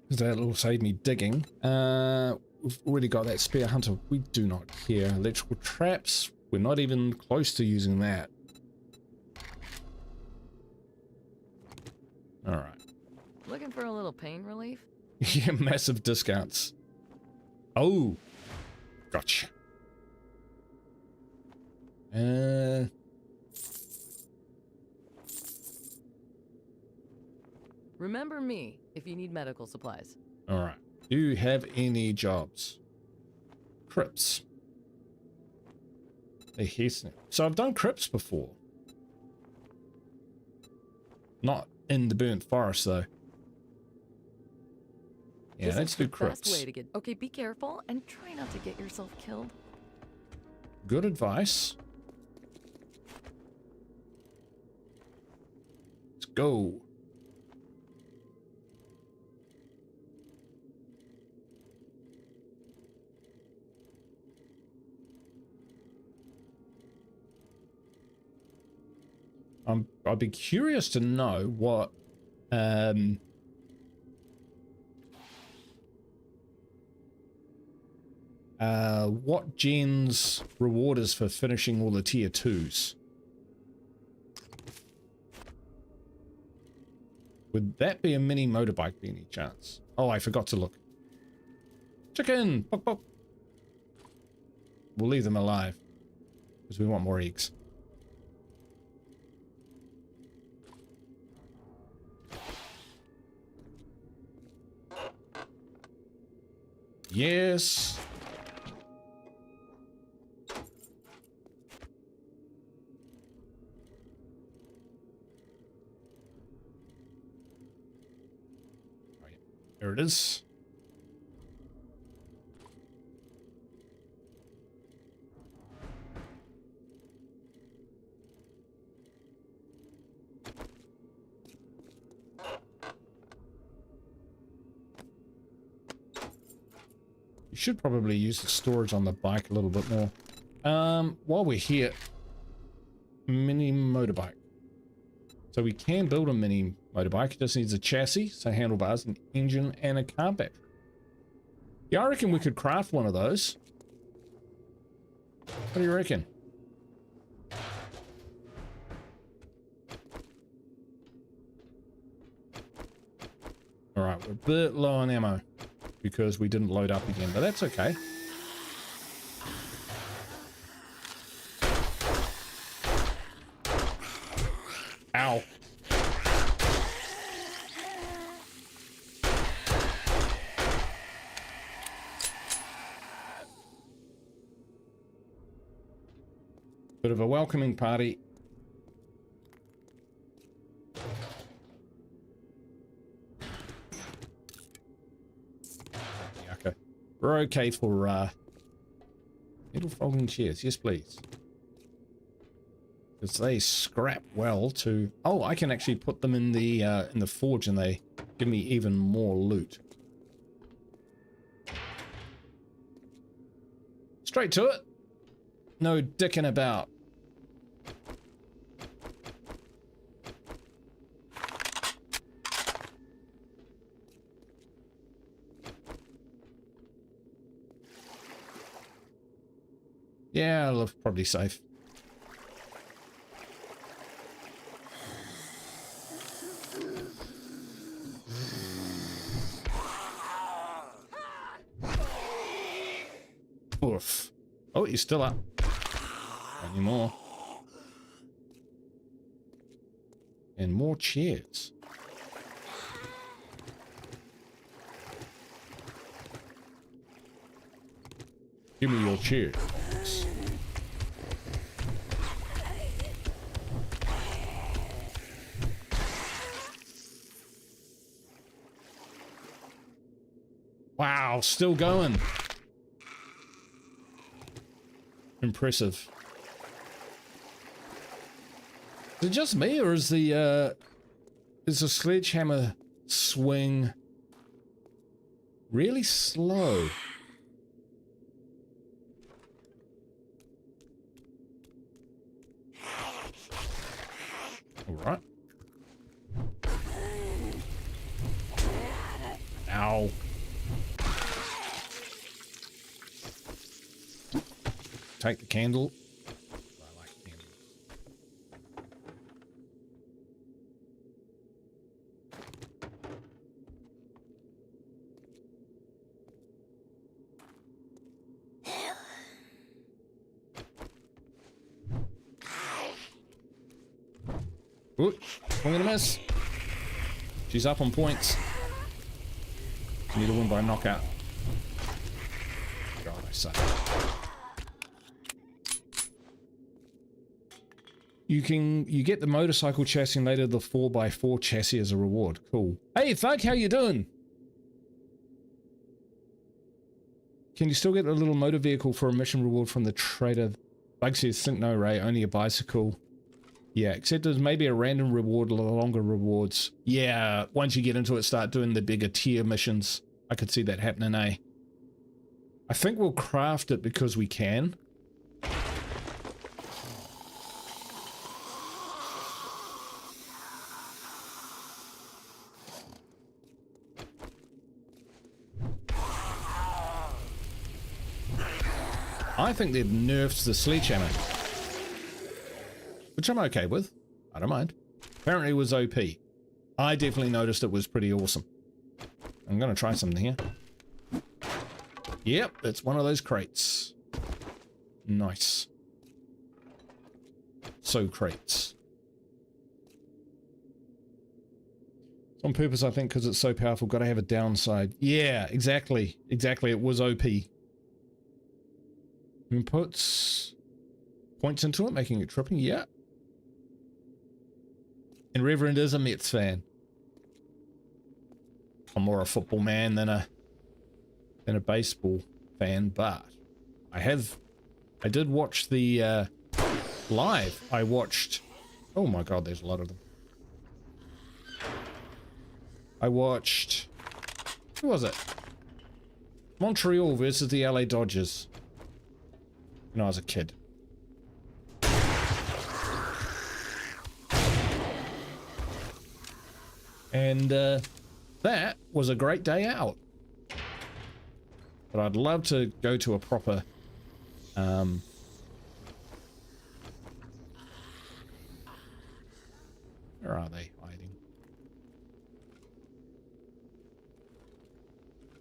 Because that'll save me digging. We've already got that spare hunter. We do not care. Electrical traps. We're not even close to using that. Alright. Looking for a little pain relief? Yeah, massive discounts. Oh. Gotcha. Remember me if you need medical supplies. Alright. Do you have any jobs? Crypts. A hasten. So I've done crypts before. Not in the burnt forest though. Yeah, This let's is do the best way crypts. to get. Okay, be careful and try not to get yourself killed. Good advice. Let's go. I'd be curious to know what Jen's reward is for finishing all the tier 2s. Would that be a mini motorbike by any chance? Oh, I forgot to look. Chicken! Pop, pop. We'll leave them alive because we want more eggs. Yes. Oh, yeah. There it is. You should probably use the storage on the bike a little bit more. While we're here, mini motorbike. So we can build a mini motorbike. It just needs a chassis, so handlebars, an engine, and a car battery. Yeah, I reckon we could craft one of those. What do you reckon? Alright, we're a bit low on ammo because we didn't load up again, but that's okay. Ow. Bit of a welcoming party. Okay. We're okay for metal folding chairs. Yes, please. Because they scrap well to... Oh, I can actually put them in the forge and they give me even more loot. Straight to it. No dicking about. Yeah, I look probably safe. Oof. Oh, he's still up. Not anymore. And more chairs. Give me your chairs. Wow, still going. Impressive. Is it just me, or is the sledgehammer swing really slow? All right. Ow. Take the candle. I like candles. Ooh, I'm gonna miss. She's up on points. Need to win by knockout. God, I suck. You get the motorcycle chassis and later the 4x4 chassis as a reward. Cool. Hey, Thug, how you doing? Can you still get a little motor vehicle for a mission reward from the trader? Bug says, think no, Ray, only a bicycle. Yeah, except there's maybe a random reward, longer rewards. Yeah, once you get into it, start doing the bigger tier missions. I could see that happening, eh? I think we'll craft it because we can. I think they've nerfed the sledgehammer, which I'm okay with. I don't mind. Apparently it was OP. I definitely noticed it was pretty awesome. I'm gonna try something here. Yep, it's one of those crates. Nice. So crates. It's on purpose, I think, because it's so powerful. Gotta have a downside. Yeah, exactly. Exactly, it was OP. Puts points into it, making it tripping. Yeah. And Reverend is a Mets fan. I'm more a football man than a baseball fan, but I did watch the live. I watched, oh my god, there's a lot of them. I watched, who was it? Montreal versus the LA Dodgers. When I was a kid. And that was a great day out. But I'd love to go to a proper where are they hiding?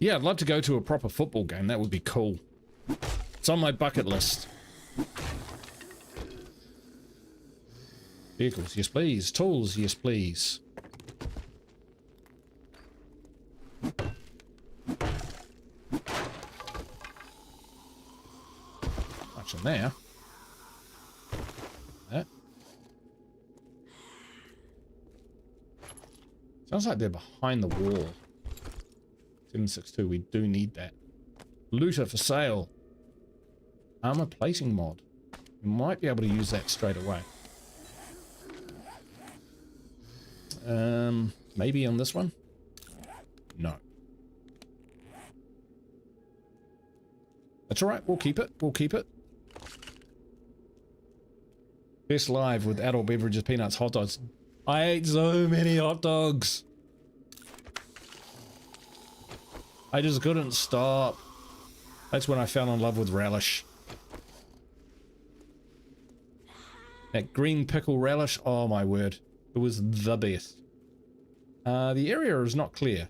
Yeah, I'd love to go to a proper football game. That would be cool. It's on my bucket list. Vehicles, yes please. Tools, yes please. Much in there. That. Sounds like they're behind the wall. 762, we do need that. Looter for sale. Armor plating mod. We might be able to use that straight away. Maybe on this one? No. That's all right. We'll keep it. We'll keep it. Best live with adult beverages, peanuts, hot dogs. I ate so many hot dogs. I just couldn't stop. That's when I fell in love with relish. That green pickle relish. Oh my word. It was the best. The area is not clear.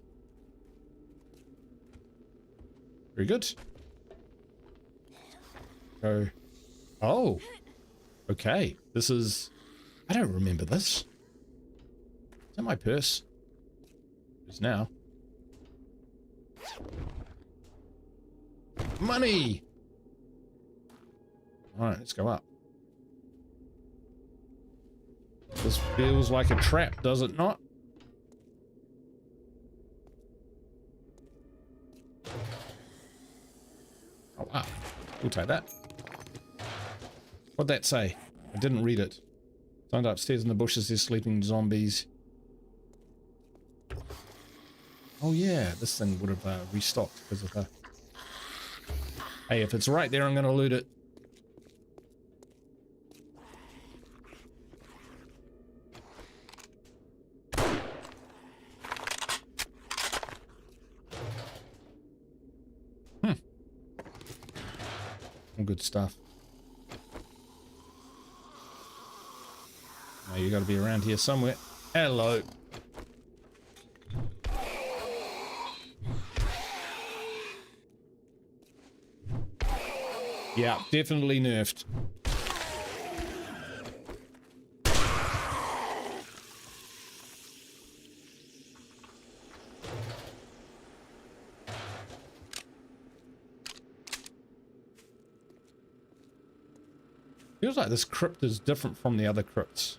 Very good. Go. Oh. Okay. This is... I don't remember this. Is that my purse? It is now. Money! Alright, let's go up. This feels like a trap, does it not? Oh wow. We'll take that. What'd that say? I didn't read it. Found upstairs in the bushes there's sleeping zombies. Oh yeah, this thing would have restocked because of the... Hey, if it's right there, I'm gonna loot it. All good stuff. Now you gotta be around here somewhere. Hello. Yeah, definitely nerfed. Feels like this crypt is different from the other crypts.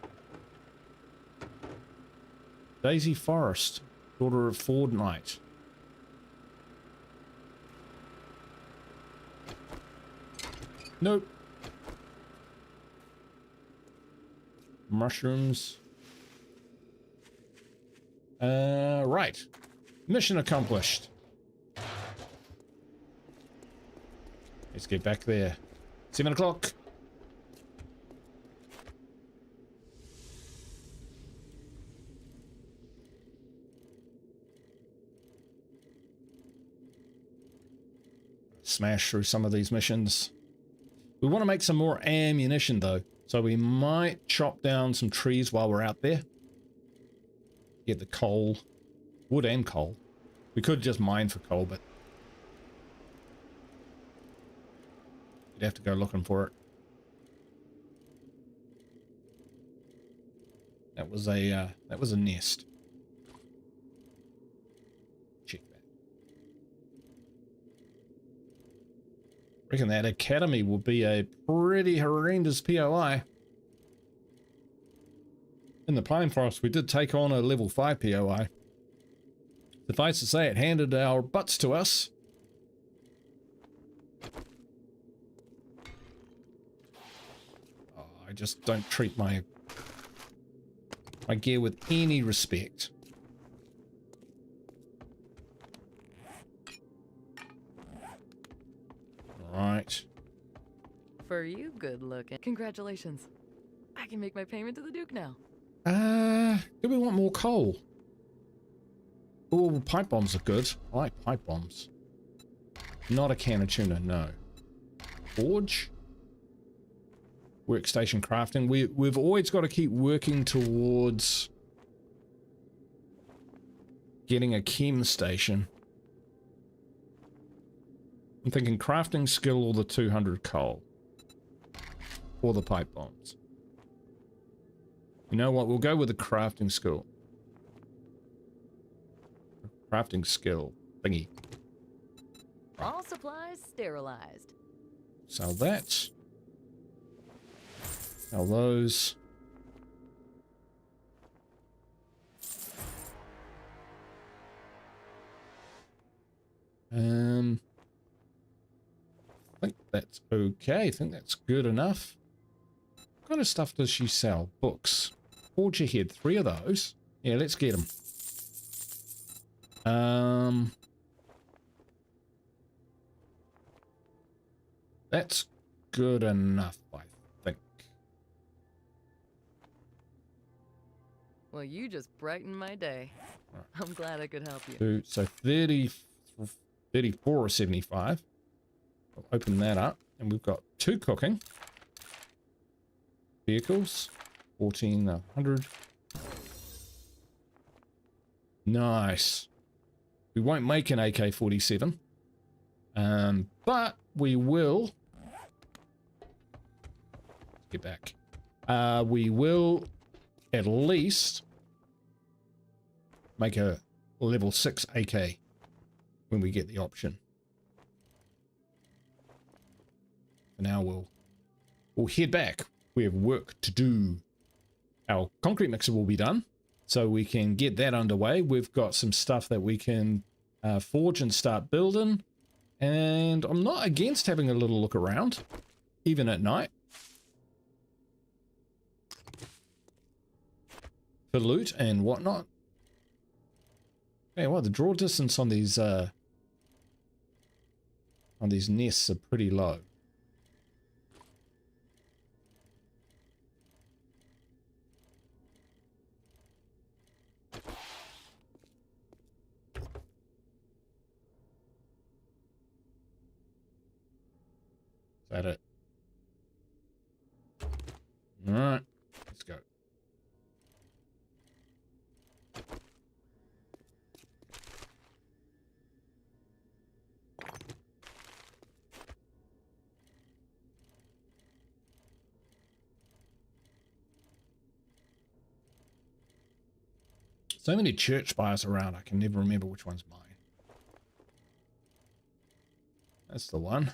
Daisy Forest, daughter of Ford Knight. Nope. Mushrooms. Right. Mission accomplished. Let's get back there. 7 o'clock. Smash through some of these missions. We want to make some more ammunition though, so we might chop down some trees while we're out there. Get the coal, wood and coal. We could just mine for coal, but we'd have to go looking for it. That was a nest. Check that. Reckon that academy will be a pretty horrendous POI. In the Pine Forest, we did take on a level 5 POI. Suffice to say, it handed our butts to us. Oh, I just don't treat my gear with any respect. Right. For you, good looking. Congratulations. I can make my payment to the Duke now. Do we want more coal? Oh, pipe bombs are good. I like pipe bombs. Not a can of tuna, no. Forge? Workstation crafting. We've always got to keep working towards getting a chem station. I'm thinking crafting skill or the 200 coal. Or the pipe bombs. You know what? We'll go with the crafting skill. Crafting skill thingy. All supplies sterilized. Sell that. Sell those. I think that's okay. I think that's good enough. What kind of stuff does she sell? Books. Forge ahead. 3 of those. Yeah, let's get them. That's good enough, I think. Well, you just brightened my day. Right. I'm glad I could help you. So 30, 34 or 75. I'll open that up, and we've got 2 cooking. Vehicles, 1400. Nice. We won't make an AK-47, but we will. Get back. We will at least make a level 6 AK when we get the option. For now, we'll head back. We have work to do. Our concrete mixer will be done, so we can get that underway. We've got some stuff that we can forge and start building, and I'm not against having a little look around, even at night, for loot and whatnot. Hey, well, the draw distance on these nests are pretty low. Is that it? All right, let's go. So many church spires around, I can never remember which one's mine. That's the one.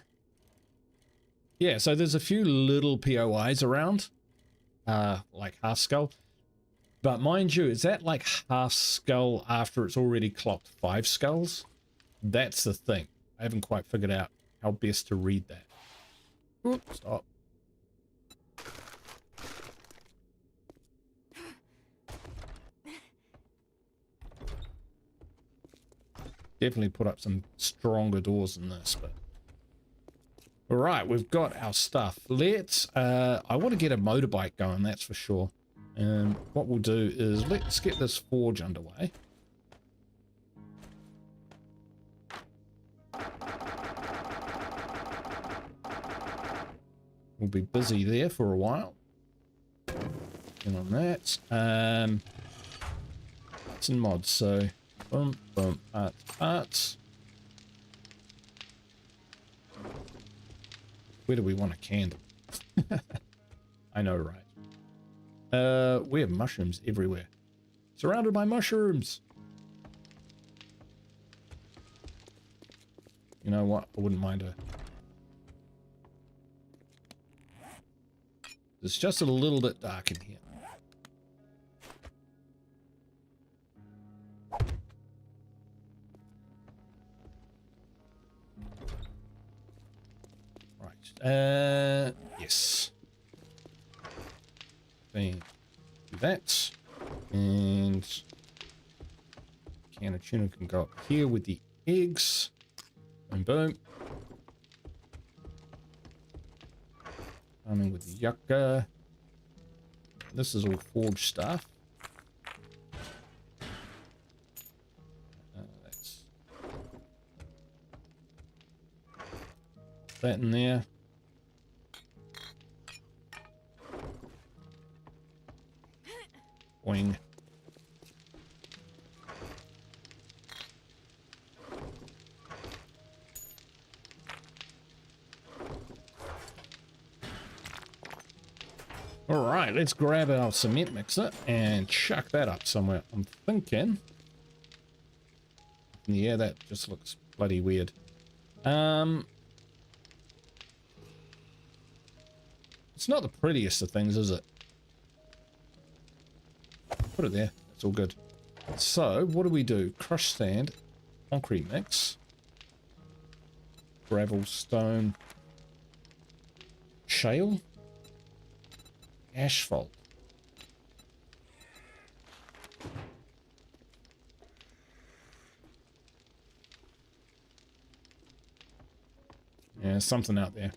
Yeah, so there's a few little POIs around, like half skull. But mind you, is that like half skull after it's already clocked 5 skulls? That's the thing. I haven't quite figured out how best to read that. Oops, stop. Definitely put up some stronger doors than this, but... Alright, we've got our stuff. Let's, I want to get a motorbike going, that's for sure. And what we'll do is, let's get this forge underway. We'll be busy there for a while. And on that. Parts and mods, so... Boom, boom, parts. Where do we want a candle? I know, right? We have mushrooms everywhere. Surrounded by mushrooms. You know what? I wouldn't mind a... It's just a little bit dark in here. Yes. Then do that. And can of tuna can go up here with the eggs. Boom, boom. Farming with the yucca. This is all forged stuff. That's that in there. Boing. All right, let's grab our cement mixer and chuck that up somewhere. I'm thinking. Yeah, that just looks bloody weird. It's not the prettiest of things, is it? Put it there. It's all good. So, what do we do? Crushed sand, concrete mix, gravel, stone, shale, asphalt. Yeah, something out there.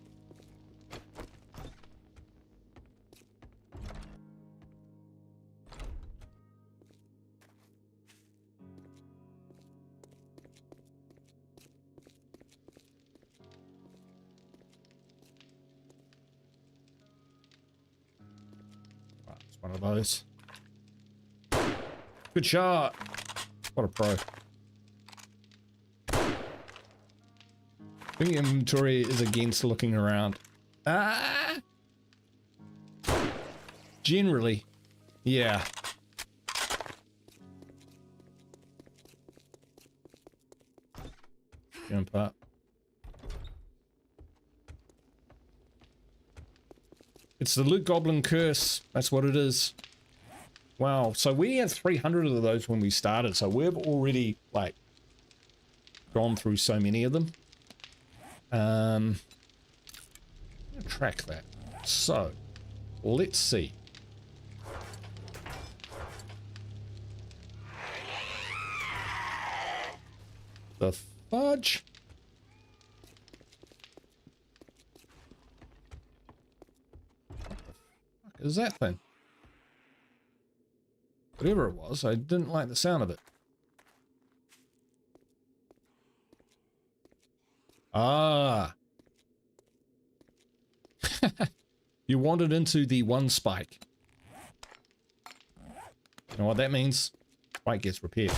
One of those. Good shot. What a pro. I think inventory is against looking around. Ah! Generally, yeah. Jump up. It's the loot goblin curse. That's what it is. Wow. So we had 300 of those when we started. So we've already like gone through so many of them. Track that. So let's see. The fudge. What the fuck is that thing? Whatever it was, I didn't like the sound of it. Ah. You wandered into the one spike. You know what that means? Spike gets repaired.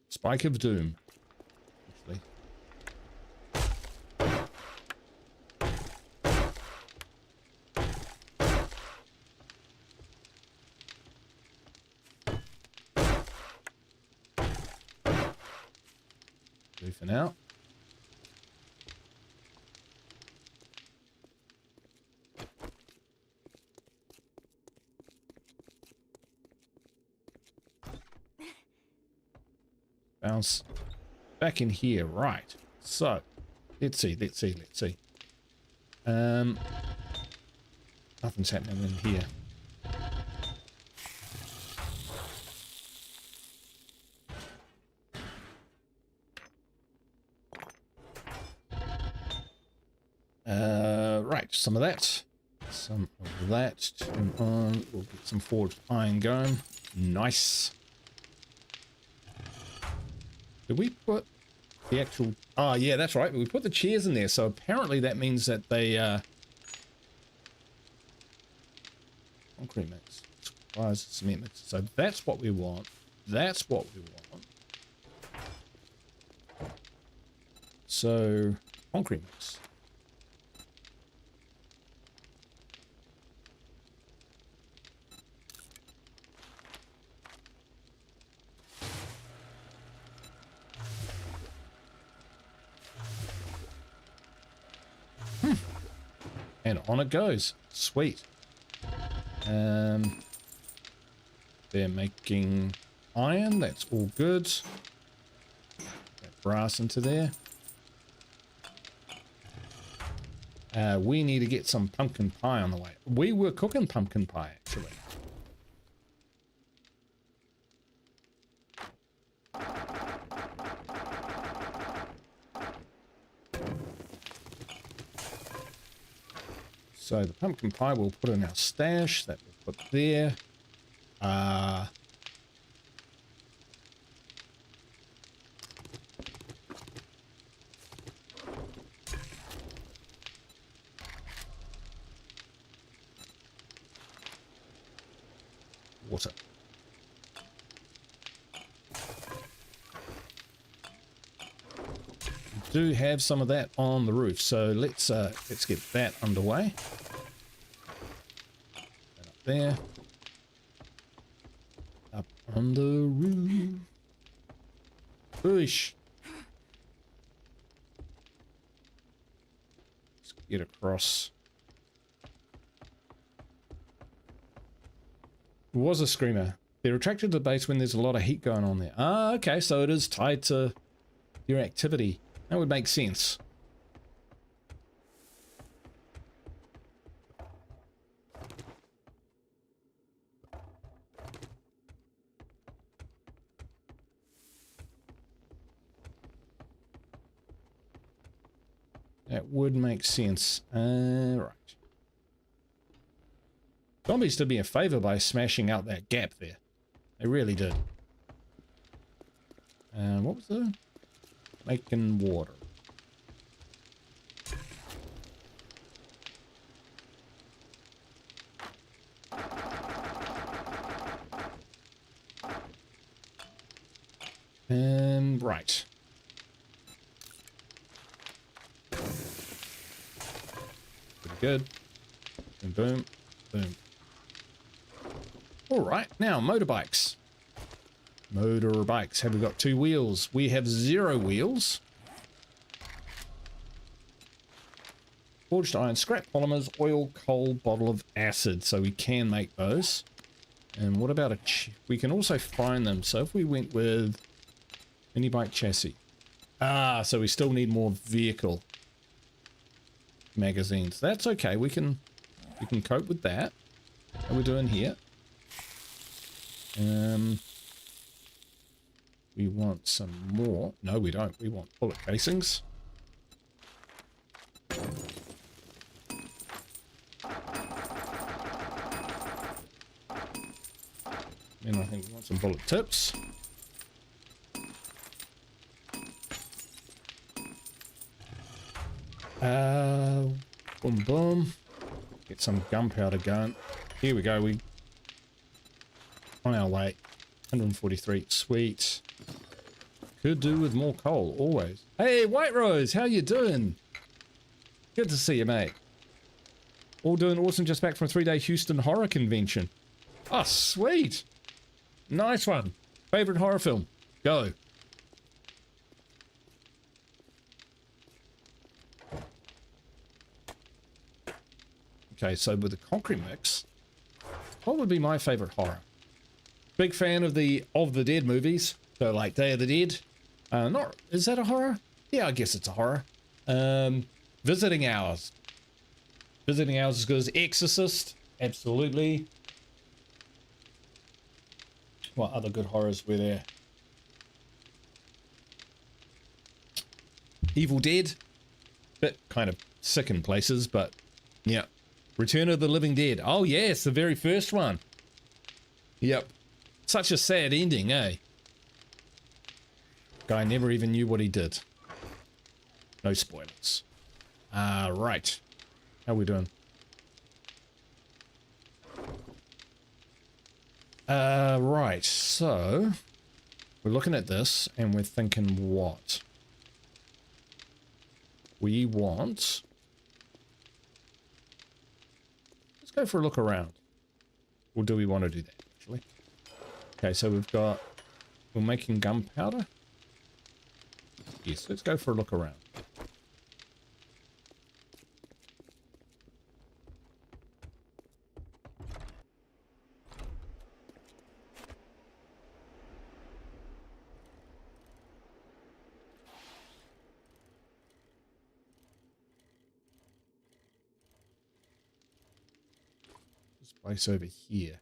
Spike of Doom. Actually. Do for now. Bounce back in here, right? So, let's see. Nothing's happening in here. Right, some of that. Some of that. Turn on. We'll get some forged iron going. Nice. Did we put the actual... Oh, yeah, that's right. We put the chairs in there. So apparently that means that they... concrete mix. Supplies, cement mix. So that's what we want. That's what we want. So, concrete mix. And on it goes. Sweet. They're making iron. That's all good. That brass into there. We need to get some pumpkin pie on the way. We were cooking pumpkin pie, actually. So the pumpkin pie we'll put in our stash. That we'll put there. Water. We do have some of that on the roof, so let's get that underway. That up there. Up on the roof. Push. Let's get across. It was a screamer. They're attracted to the base when there's a lot of heat going on there. Ah, okay, so it is tied to your activity. That would make sense. That would make sense. Right. Zombies did me a favor by smashing out that gap there. They really did. What was the... Making water. Right. Pretty good. Boom, boom, boom. All right, now motorbikes. Motorbikes. Have we got 2 wheels? We have 0 wheels. Forged iron, scrap polymers, oil, coal, bottle of acid. So we can make those. And what about we can also find them. So if we went with mini bike chassis. Ah, so we still need more vehicle magazines. That's okay. We can cope with that. How are we doing here? We want some more. No, we don't. We want bullet casings. And I think we want some bullet tips. Boom, boom. Get some gunpowder going. Here we go. We on our way. 143. Sweet. Could do with more coal, always. Hey, White Rose, how you doing? Good to see you, mate. All doing awesome. Just back from a 3-day Houston horror convention. Oh, sweet. Nice one. Favorite horror film? Go. Okay, so with the concrete mix, what would be my favorite horror? Big fan of the Dead movies. So like Day of the Dead. Is that a horror? Yeah, I guess it's a horror. Visiting Hours. Visiting Hours is good as Exorcist. Absolutely. What other good horrors were there? Evil Dead. Bit kind of sick in places, but yeah. Return of the Living Dead. Oh yes, the very first one. Yep. Such a sad ending, eh? Guy never even knew what he did. No spoilers. Right. How we doing? Right. So, we're looking at this and we're thinking what? We want... Let's go for a look around. Or do we want to do that, actually? Okay, so we're making gunpowder. Yes, let's go for a look around. This place over here.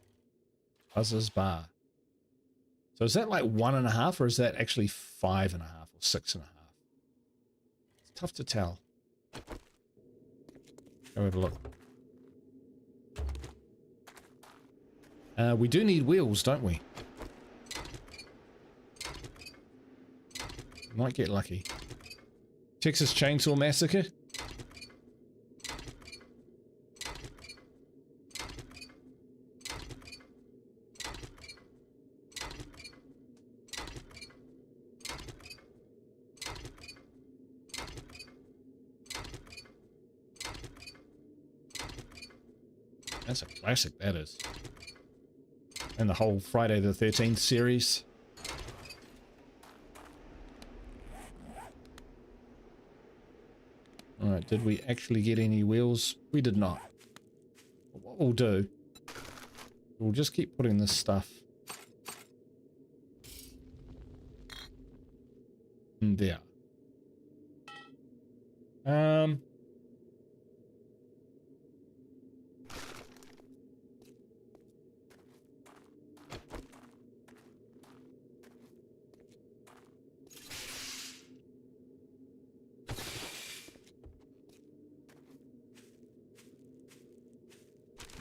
Buzzer's Bar. So is that like 1.5 or is that actually 5.5 or 6.5? It's tough to tell. Go have a look. We do need wheels, don't we? Might get lucky. Texas Chainsaw Massacre. That's a classic, that is. And the whole Friday the 13th series. Alright, did we actually get any wheels? We did not. But what we'll do, we'll just keep putting this stuff in there.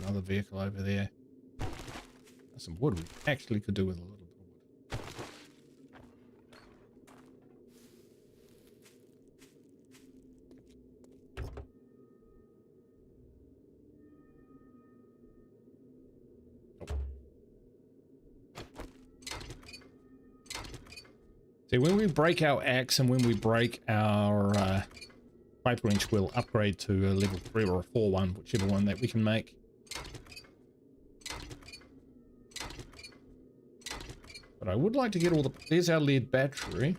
Another vehicle over there. That's some wood. We actually could do with a little bit of wood. See, when we break our axe and when we break our pipe wrench, we'll upgrade to a level 3 or a 4 one, whichever one that we can make. But I would like to get all the... There's our lead battery.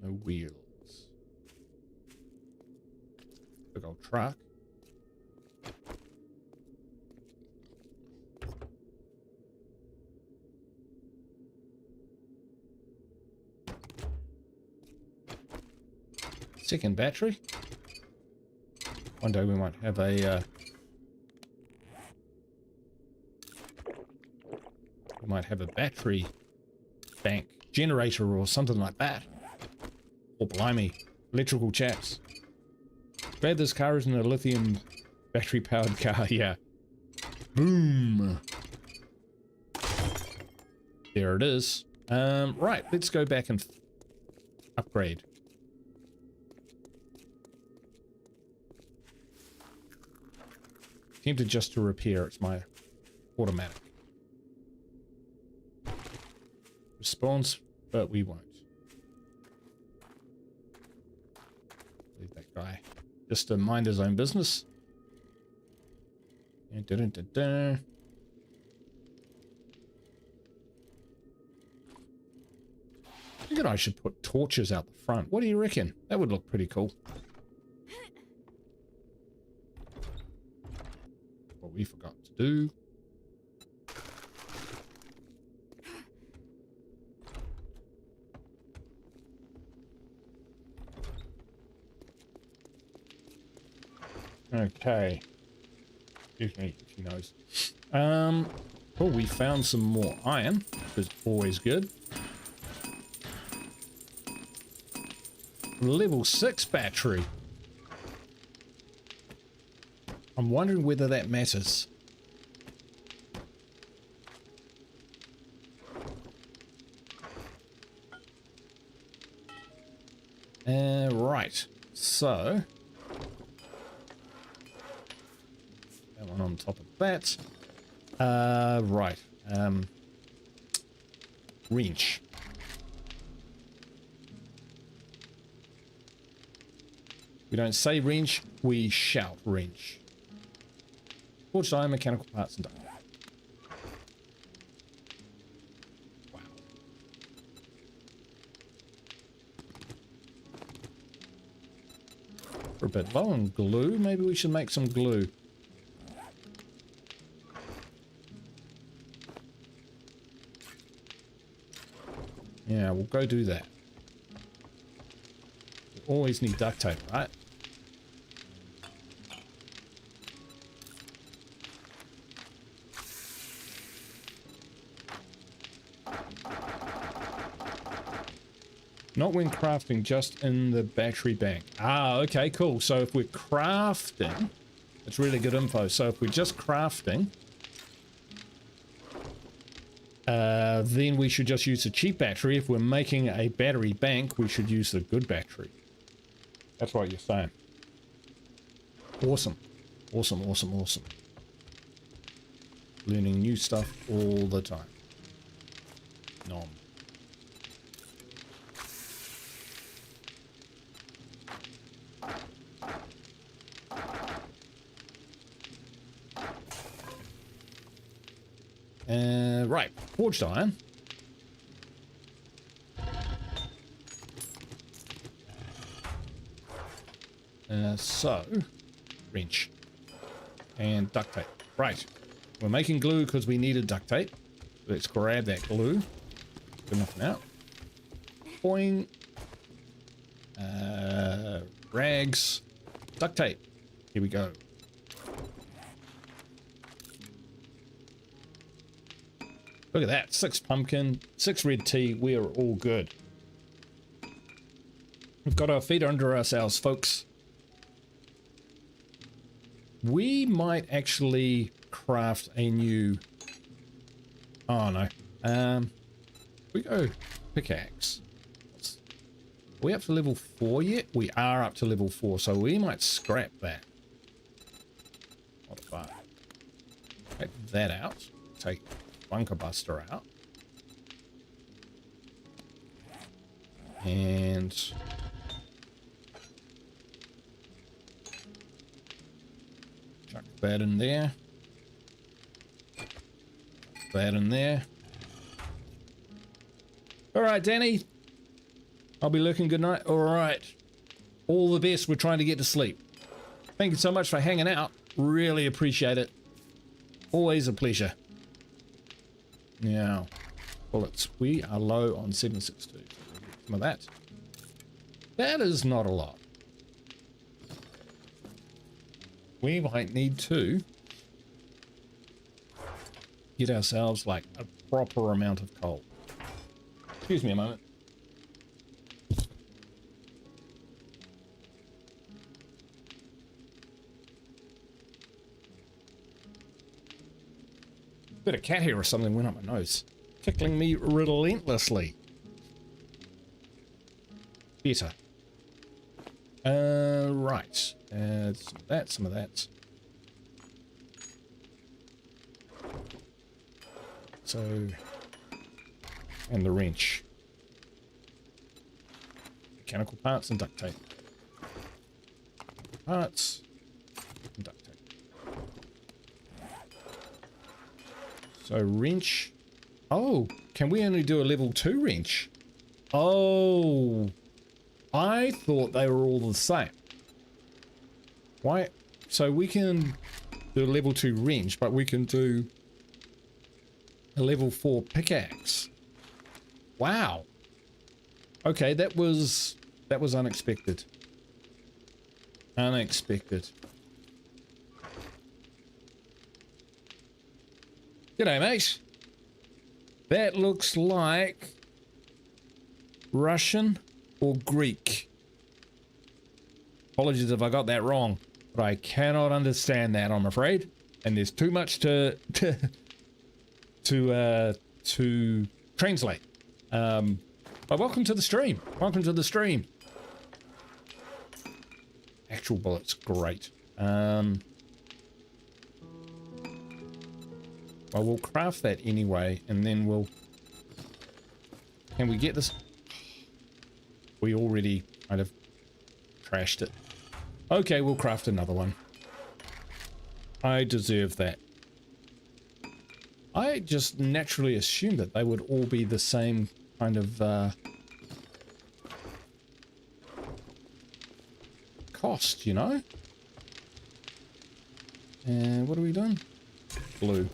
No wheels. Big old truck. Second battery. One day we might have a battery bank generator or something like that. Oh blimey, electrical chaps. Glad this car isn't a lithium battery powered car. Yeah. Boom. There it is. Right, let's go back and upgrade. Tempted just to repair, it's my automatic response, but we won't. Leave that guy just to mind his own business. And I think I should put torches out the front. What do you reckon? That would look pretty cool. What we forgot to do. Okay. Excuse me, she knows. Oh, we found some more iron, which is always good. Level 6 battery. I'm wondering whether that matters. Right. So that one on top of that. Right. Wrench. We don't say wrench, we shout wrench. Forged iron, mechanical parts, and duct. Wow. We're a bit low on glue. Maybe we should make some glue. Yeah, we'll go do that. We always need duct tape, right? Not when crafting, just in the battery bank. Ah, okay, cool. So if we're crafting, it's really good info. So if we're just crafting, then we should just use the cheap battery. If we're making a battery bank, we should use the good battery. That's what you're saying. Awesome. Awesome, awesome, awesome. Learning new stuff all the time. Nom. Right, forged iron. So, wrench. And duct tape. Right, we're making glue because we needed duct tape. Let's grab that glue. Good enough now. Boing. Rags. Duct tape. Here we go. Look at that, 6 pumpkin, 6 red tea, we are all good. We've got our feet under ourselves, folks. We might actually craft a new... Oh no. We go pickaxe. Are we up to level 4 yet? We are up to level 4, so we might scrap that. What a bar. Take that out. Take Bunker Buster out. And chuck that in there. That in there. All right, Danny. I'll be looking good night. All right. All the best. We're trying to get to sleep. Thank you so much for hanging out. Really appreciate it. Always a pleasure. Now, bullets. We are low on 762. Some of that. That is not a lot. We might need to get ourselves like a proper amount of coal. Excuse me a moment. Bit of cat hair or something went up my nose, tickling me relentlessly. Better. Right. Some of that. So, and the wrench. Mechanical parts and duct tape. Parts and duct tape. So wrench. Oh, can we only do a level 2 wrench? Oh, I thought they were all the same. Why? So we can do a level 2 wrench, but we can do a level 4 pickaxe. Wow. Okay, that was unexpected. Unexpected. G'day, mate. That looks like Russian or Greek. Apologies if I got that wrong, but I cannot understand that, I'm afraid. And there's too much to translate. But welcome to the stream. Welcome to the stream. Actual bullets, great. Well, we'll craft that anyway, and then we'll... Can we get this? We already kind of trashed it. Okay, we'll craft another one. I deserve that. I just naturally assumed that they would all be the same kind of cost, you know? And what are we doing? Blue.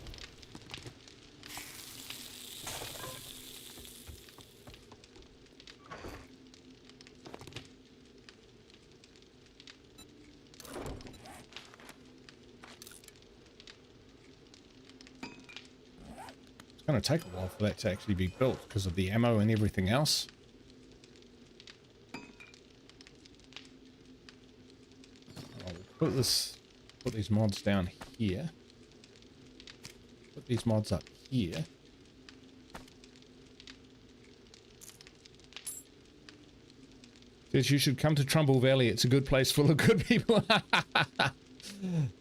It's going to take a while for that to actually be built because of the ammo and everything else. I'll put these mods down here. Put these mods up here. Says you should come to Trumbull Valley. It's a good place full of good people.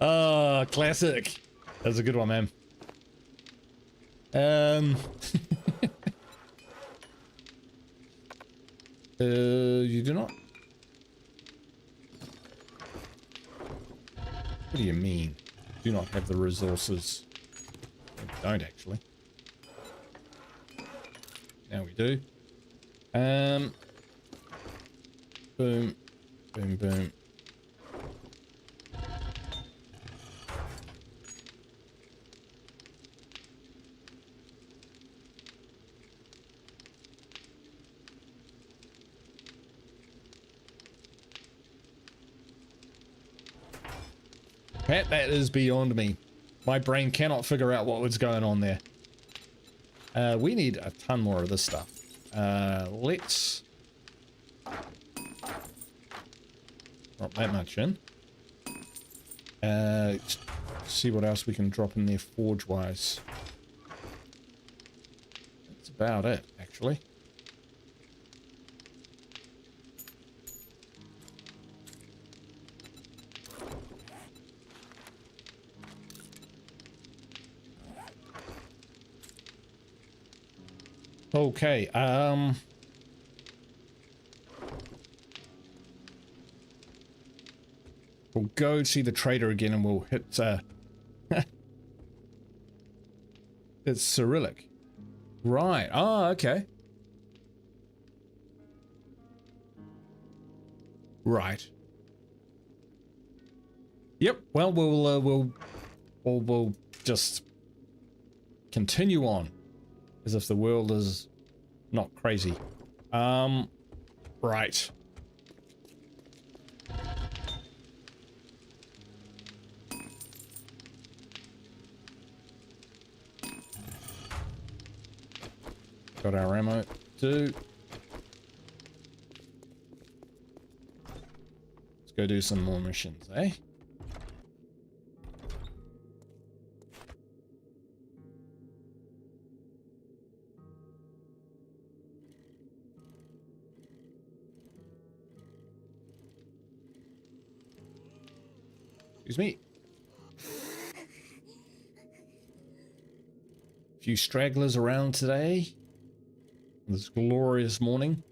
Oh, classic. That's a good one, man. You do not? What do you mean? Do not have the resources? We don't actually. Now we do. Boom, boom, boom. Pat, that is beyond me. My brain cannot figure out what was going on there. We need a ton more of this stuff. Let's drop that much in. Let's see what else we can drop in there forge-wise. That's about it, actually. Okay, we'll go see the trader again and we'll hit, it's Cyrillic. Right, oh, okay. Right. Yep, well, we'll just continue on as if the world is not crazy. Right. Got our ammo too. Let's go do some more missions, eh? Excuse me. A few stragglers around today. This glorious morning.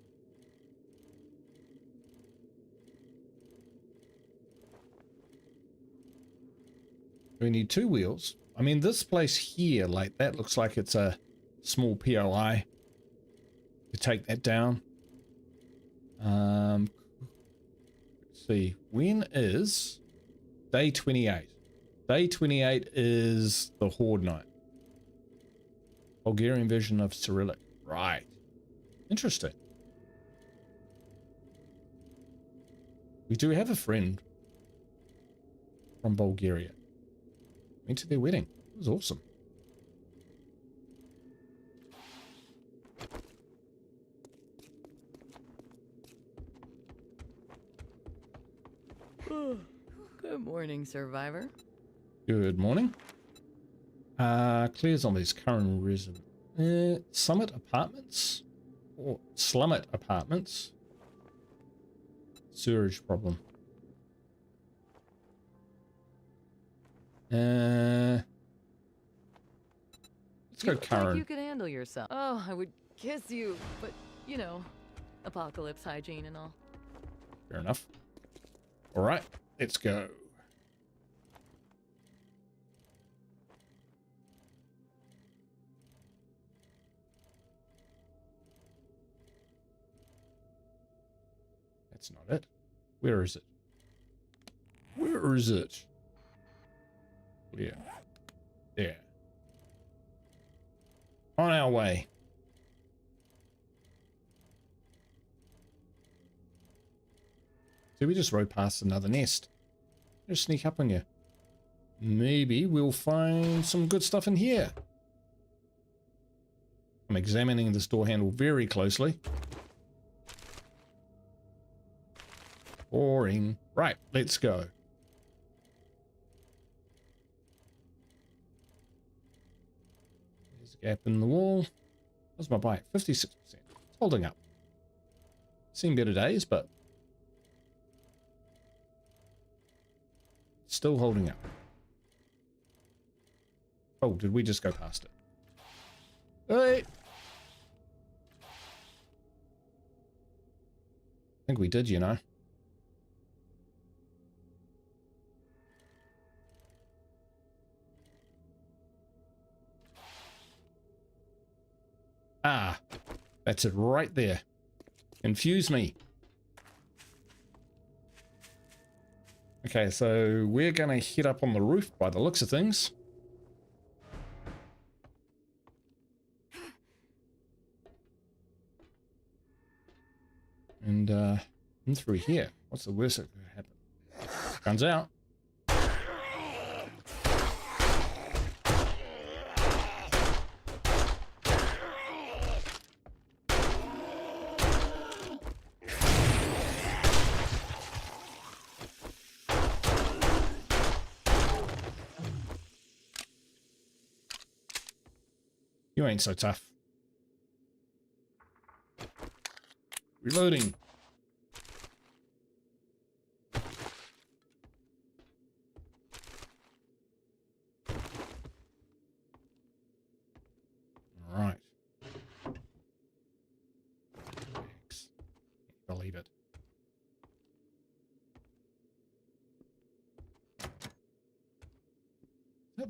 We need 2 wheels. I mean, this place here, like, that looks like it's a small POI. To take that down. Let's see. When is day 28? Day 28 is the Horde Night. Bulgarian version of Cyrillic. Right. Interesting. We do have a friend from Bulgaria. Went to their wedding. It was awesome. Good morning, survivor. Good morning. Clear zombies, current resident. Summit Apartments? Or Slummet Apartments? Sewerage problem. Let's go Look current. like you could handle yourself. Oh, I would kiss you, but you know, apocalypse hygiene and all. Fair enough. All right, let's go. That's not it. Where is it? Where is it? Yeah. There. On our way. So we just rode past another nest. Just sneak up on you. Maybe we'll find some good stuff in here. I'm examining this door handle very closely. Boring. Right, let's go. There's a gap in the wall. How's my bike? 56%. It's holding up. Seen better days, but still holding up. Oh, did we just go past it? Hey! I think we did, you know. Ah, that's it right there. Confuse me. Okay, so we're gonna hit up on the roof by the looks of things. And in through here. What's the worst that could happen? Guns out. You ain't so tough. Reloading. All right.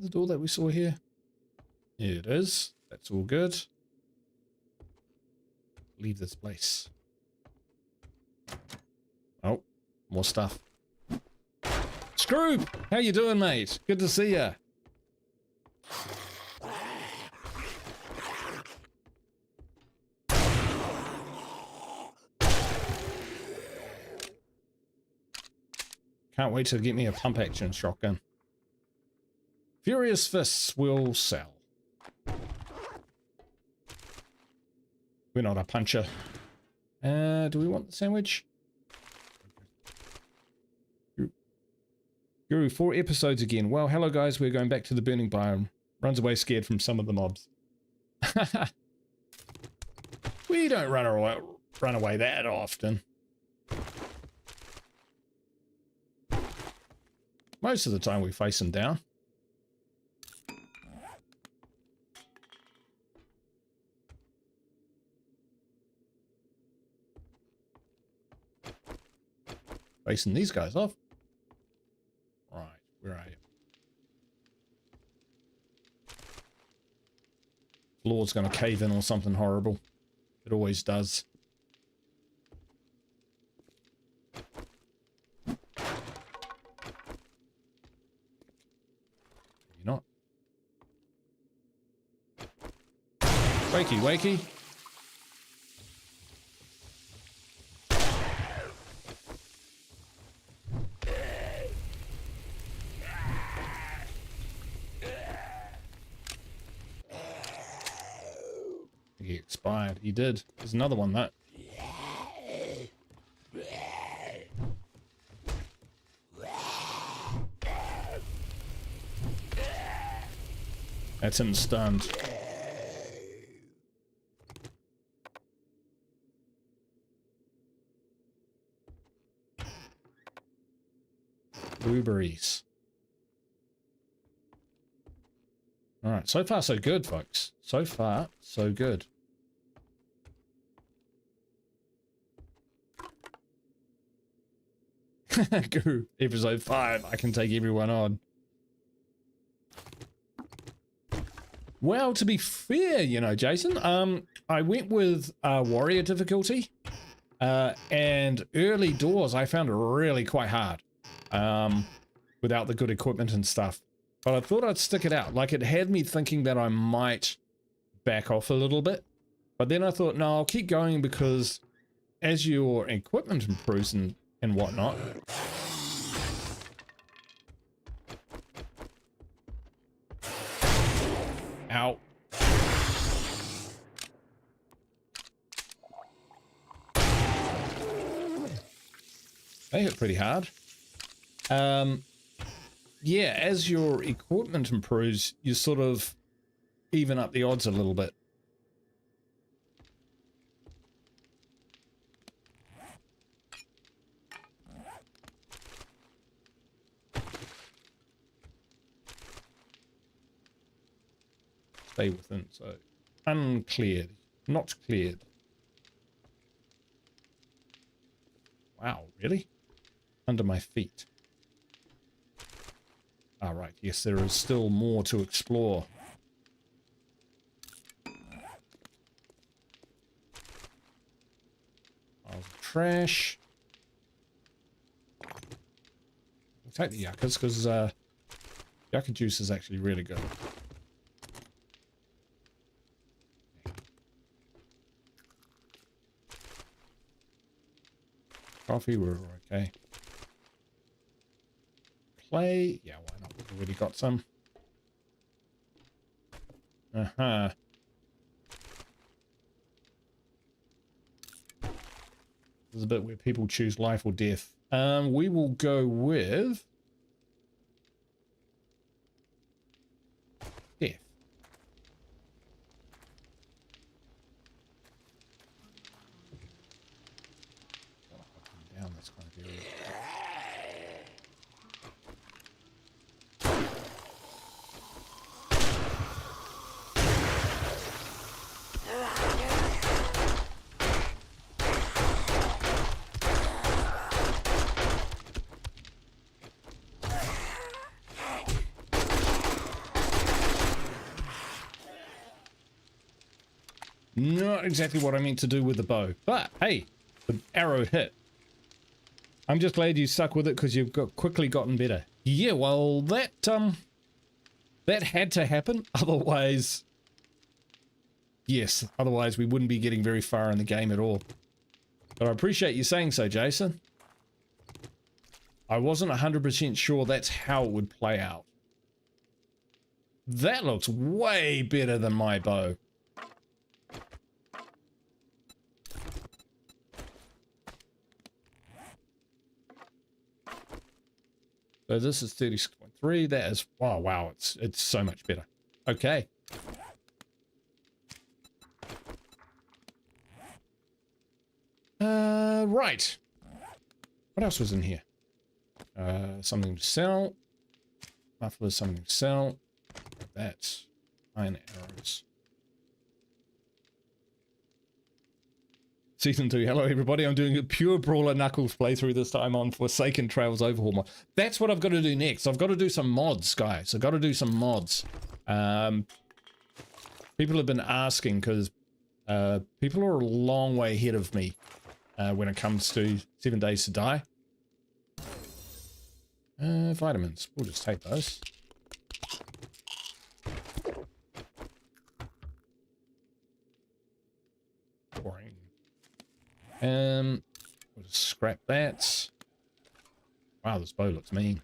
the door that we saw here? It is. That's all good. Leave this place. Oh, more stuff. Scroob! How you doing, mate? Good to see ya. Can't wait to get me a pump action shotgun. Furious Fists will sell. We're not a puncher. Do we want the sandwich? Guru, 4 episodes again. Well, hello guys, we're going back to the burning biome. Runs away scared from some of the mobs. We don't run away that often. Most of the time we face them down. Facing these guys off. Right, where are you? Floor's gonna cave in or something horrible. It always does. You're not. Wakey, wakey. He expired. He did. There's another one that. That's him stunned. Blueberries. Alright, so far so good, folks. So far, so good. Guru, episode 5, I can take everyone on. Well, to be fair, you know, Jason, I went with warrior difficulty, and early doors I found really quite hard, without the good equipment and stuff. But I thought I'd stick it out. Like, it had me thinking that I might back off a little bit, but then I thought, no, I'll keep going, because as your equipment improves and whatnot. Ow. They hit pretty hard. Yeah, as your equipment improves, you sort of even up the odds a little bit. Stay within, so uncleared, not cleared. Wow, really? Under my feet. Ah, right, yes, there is still more to explore. Piles of trash. I'll take the yuccas, because yucca juice is actually really good. Coffee, we're okay. Clay, yeah, why not? We've already got some. Uh-huh. This is a bit where people choose life or death. We will go with death. Down this kind of area. Not exactly what I meant to do with the bow. But, hey, the arrow hit. I'm just glad you stuck with it because you've quickly gotten better. Yeah, well, that had to happen. Otherwise, yes, otherwise we wouldn't be getting very far in the game at all. But I appreciate you saying so, Jason. I wasn't 100% sure that's how it would play out. That looks way better than my bow. So this is 36.3. That is, oh wow, it's so much better. Okay. Right. What else was in here? Something to sell. Mufflers, something to sell. That's iron arrows. Season 2. Hello everybody, I'm doing a pure Brawler Knuckles playthrough this time on Forsaken Trails Overhaul mod. That's what I've got to do next. I've got to do some mods, guys. I've got to do some mods. People have been asking because people are a long way ahead of me when it comes to 7 Days to Die. Vitamins. We'll just take those. Boring. We'll just scrap that. Wow, this bow looks mean.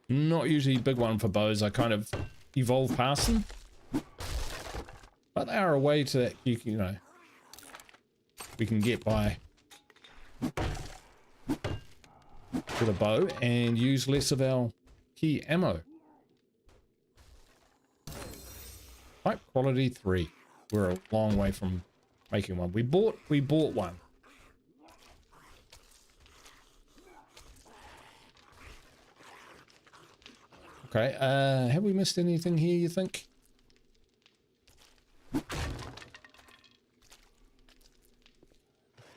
Not usually a big one for bows. I kind of evolve past them. But they are a way to, you know, we can get by with a bow and use less of our key ammo. Type quality 3. We're a long way from making one. We bought one. Okay, have we missed anything here, you think?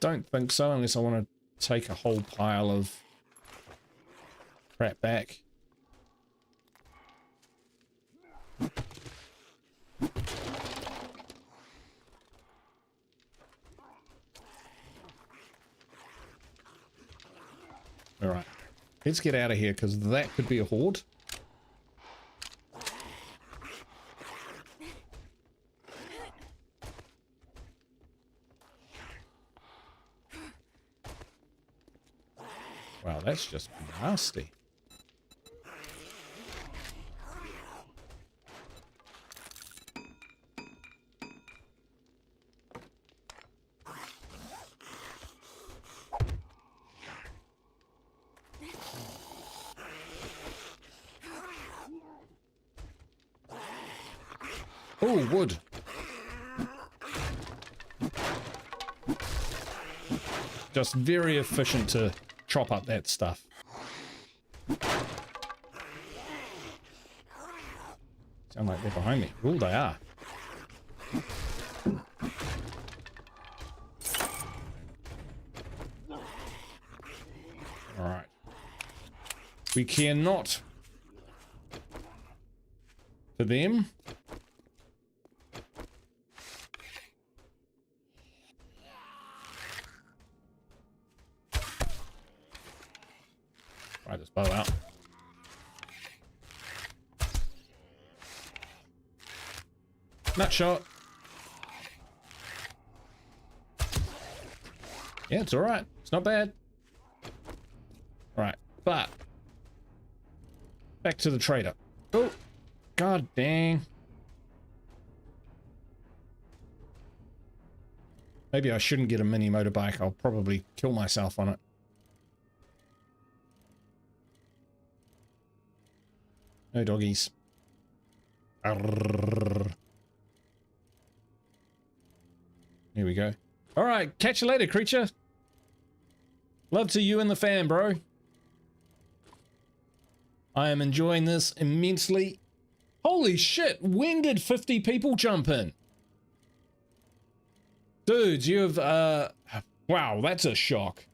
Don't think so, unless I want to take a whole pile of crap back. All right, let's get out of here because that could be a horde. Wow, that's just nasty. Oh, wood. Just very efficient to chop up that stuff. Sound like they're behind me. Oh, they are. All right. We care not for them. Try this bow out. Nut shot. Yeah, it's alright. It's not bad. Alright, but back to the trader. Oh, god dang. Maybe I shouldn't get a mini motorbike. I'll probably kill myself on it. No doggies. Arrrr. Here we go. All right, catch you later, creature. Love to you and the fam, bro. I am enjoying this immensely. Holy shit, when did 50 people jump in? Dudes, you've, wow, that's a shock.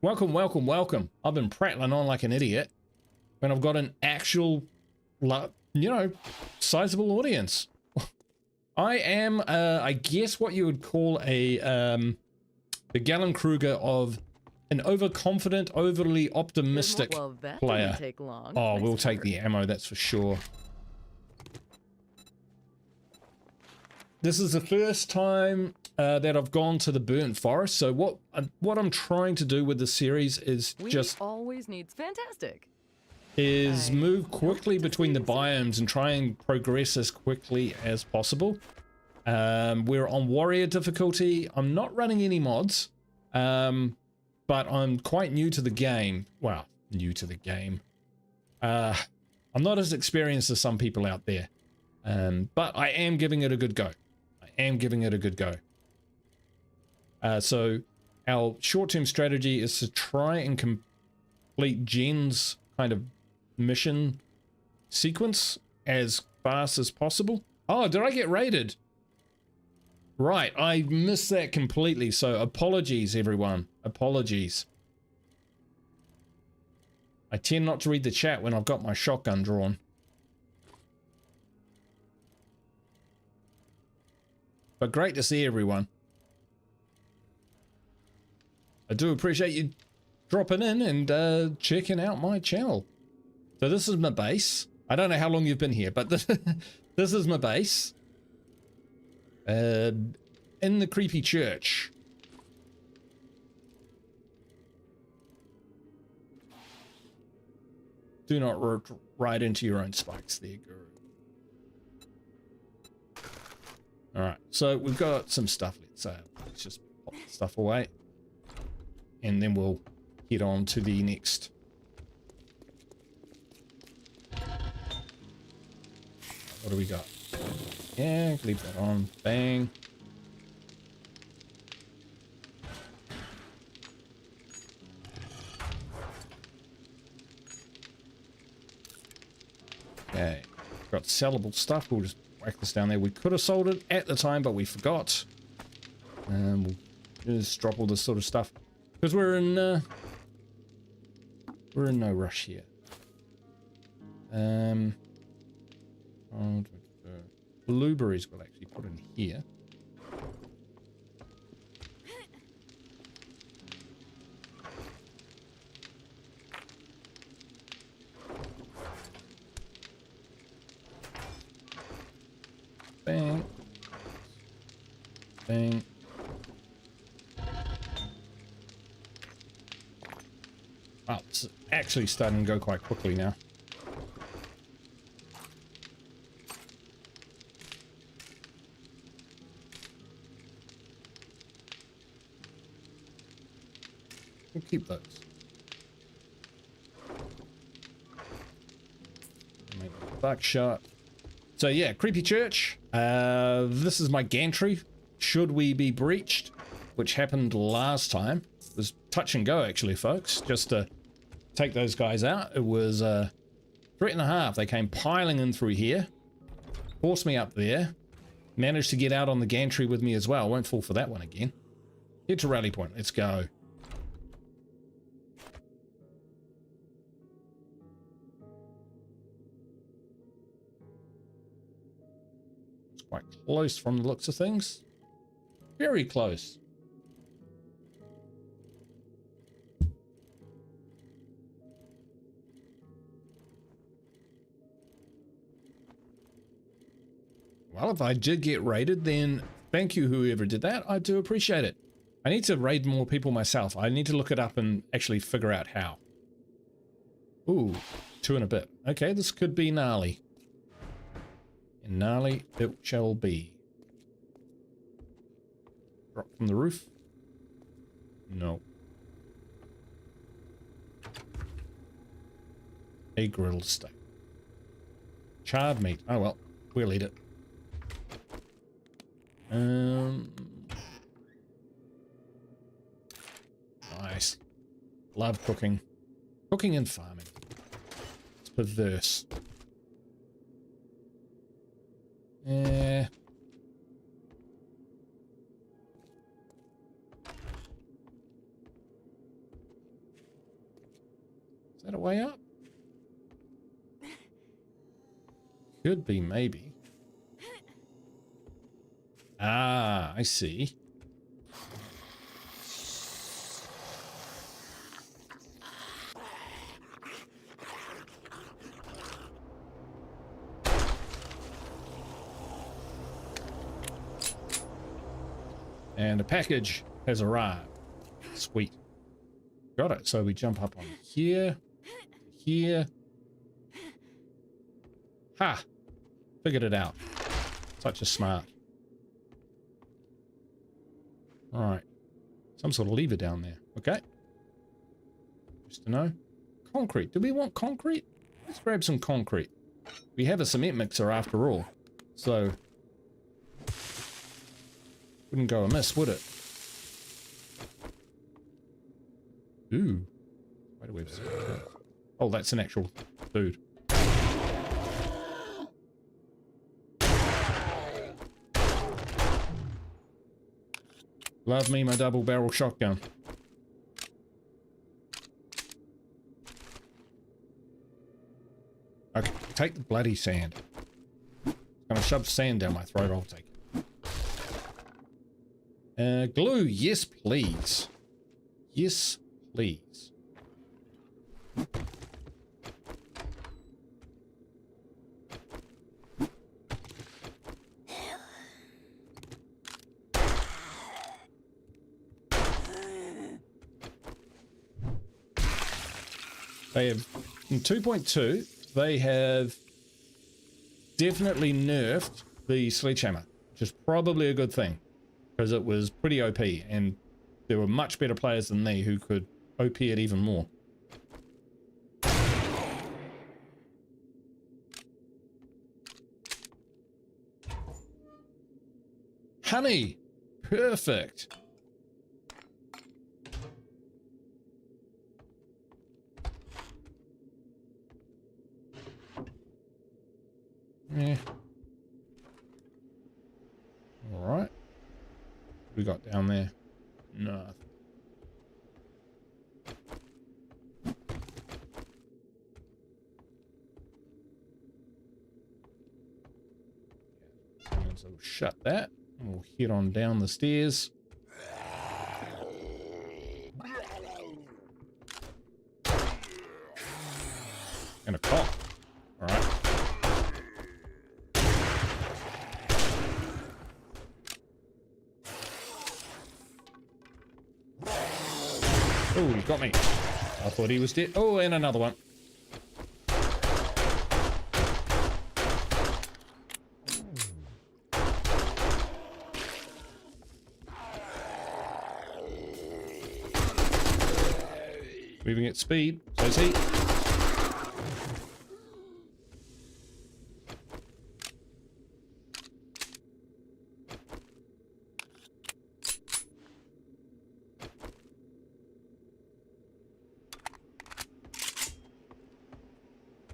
Welcome, welcome, welcome. I've been prattling on like an idiot when I've got an actual, you know, sizable audience. I am, I guess what you would call the Gallon-Kruger of an overconfident, overly optimistic Well, that player. didn't take long. Oh, Nice we'll take work. the ammo, that's for sure. This is the first time that I've gone to the burnt forest. So what I'm trying to do with the series is We just always needs fantastic. is I move quickly hope to between the see you soon. biomes and try and progress as quickly as possible. We're on warrior difficulty. I'm not running any mods, but I'm quite new to the game. Well, new to the game. I'm not as experienced as some people out there, but I am giving it a good go. So our short-term strategy is to try and complete Jen's kind of mission sequence as fast as possible. Oh, did I get raided? Right, I missed that completely, so apologies everyone, apologies. I tend not to read the chat when I've got my shotgun drawn. But great to see everyone. I do appreciate you dropping in and checking out my channel. So this is my base. I don't know how long you've been here, but this is my base. In the creepy church. Do not ride into your own spikes there, Guru. Alright, so we've got some stuff. Let's just pop the stuff away. And then we'll head on to the next. What do we got? Yeah, leave that on. Bang. Okay, got sellable stuff. We'll just whack this down there. We could have sold it at the time, but we forgot. We'll just drop all this sort of stuff because we're in no rush here. Blueberries we'll actually put in here. Bang. Bang. Oh, it's actually starting to go quite quickly now. We'll keep those. Make buckshot. So yeah, creepy church. This is my gantry. Should we be breached, which happened last time. It was touch and go actually, folks. Just to take those guys out. It was 3.5. They came piling in through here, forced me up there. Managed to get out on the gantry with me as well. Won't fall for that one again. Head to rally point. Let's go. Quite close from the looks of things. Very close. Well, if I did get raided, then thank you whoever did that. I do appreciate it. I need to raid more people myself. I need to look it up and actually figure out how. Ooh, 2 and a bit. Okay, this could be gnarly. And gnarly it shall be. Drop from the roof? No. A grilled steak. Charred meat. Oh well, we'll eat it. Nice. Love cooking. Cooking and farming. It's perverse. Yeah. Is that a way up? Could be, maybe. Ah, I see. And a package has arrived. Sweet. Got it. So we jump up on here, here. Ha! Figured it out. Such a smart. Alright. Some sort of lever down there. Okay. Just to know. Concrete. Do we want concrete? Let's grab some concrete. We have a cement mixer after all. So wouldn't go amiss, would it? Ooh. Wait a minute. Oh, that's an actual dude. Love me my double barrel shotgun. Okay, take the bloody sand. It's gonna shove sand down my throat, I'll take it. Glue, yes please. Yes, please. They have, in 2.2, they have definitely nerfed the sledgehammer, which is probably a good thing, because it was pretty OP, and there were much better players than me who could OP it even more. Honey! Perfect! Yeah. Alright. What we got down there? Nothing. So we'll shut that. And we'll head on down the stairs. And a cop. Alright. Oh, he got me. I thought he was dead. Oh, and another one. Moving at speed. So is he.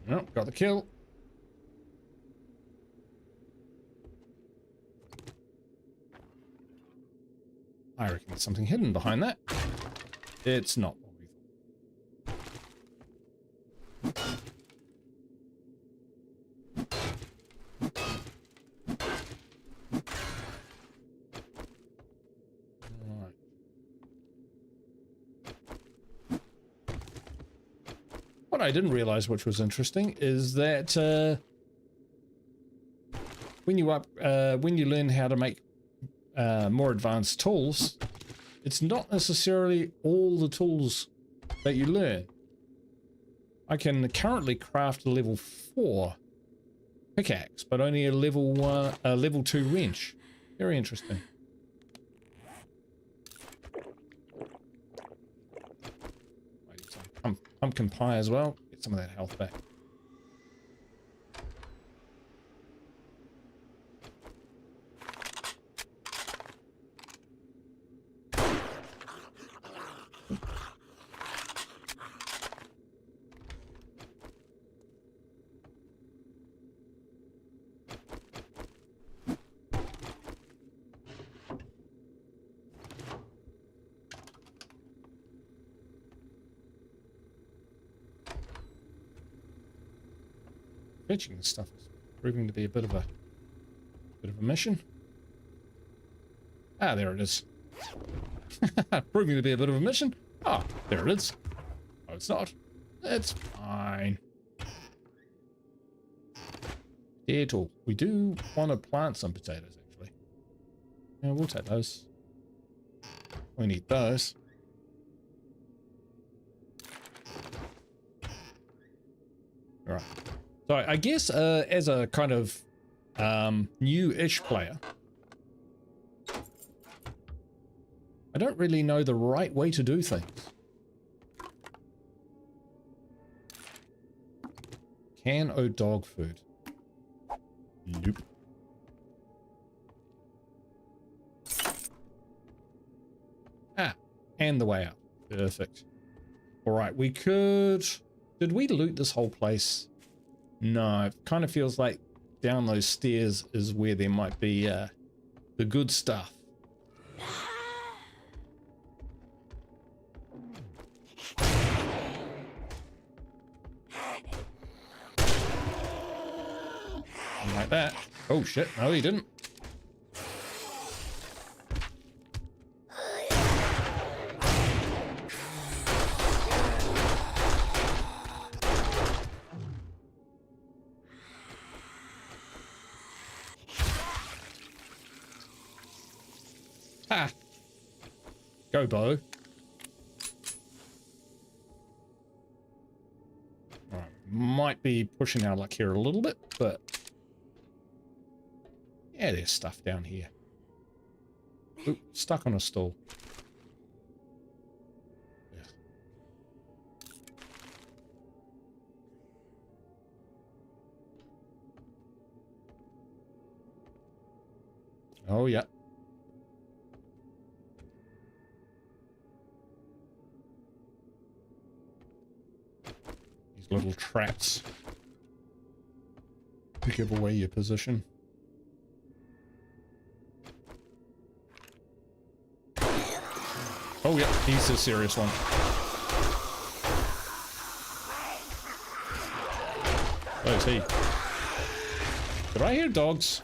Nope, got the kill. I reckon there's something hidden behind that. It's not what we thought. What I didn't realize, which was interesting, is that when you learn how to make more advanced tools, it's not necessarily all the tools that you learn. I can currently craft a level 4 pickaxe, but only a level 2 wrench. Very interesting. Some pumpkin pie as well. Get some of that health back. Fetching this stuff is proving to be a bit of a mission. Ah, there it is. Proving to be a bit of a mission. Ah, there it is. Oh, it's not. It's fine. At all. We do want to plant some potatoes, actually. Yeah, we'll take those. We need those. All right. So I guess as a kind of new-ish player, I don't really know the right way to do things. Can o dog food. Nope. Ah, and the way out. Perfect. All right, we could... Did we loot this whole place? No, it kind of feels like down those stairs is where there might be the good stuff. Like that. Oh shit, no he didn't. Ha! Go, bow. Alright, might be pushing our luck here a little bit, but yeah, there's stuff down here. Oop, stuck on a stool. Yeah. Oh, yeah. These little traps to give away your position. Oh yeah, he's a serious one. Oh, is he? Did I hear dogs?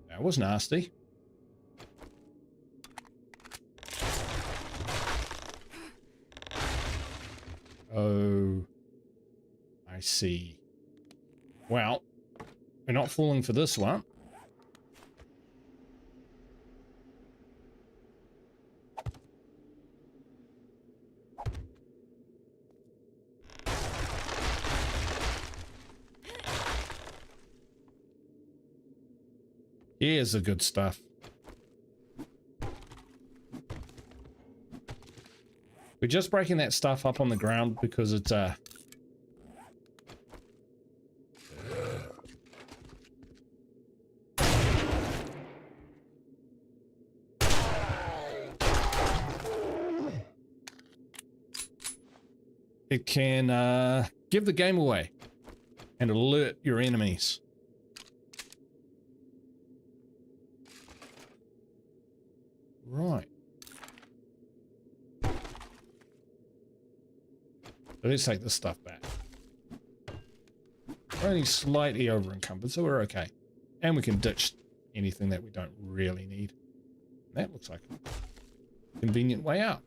That was nasty. Oh, I see. Well, we're not falling for this one. Here's the good stuff. We're just breaking that stuff up on the ground because it's it can give the game away and alert your enemies. Right. So let's take this stuff back. We're only slightly over encumbered, so we're okay. And we can ditch anything that we don't really need. That looks like a convenient way out.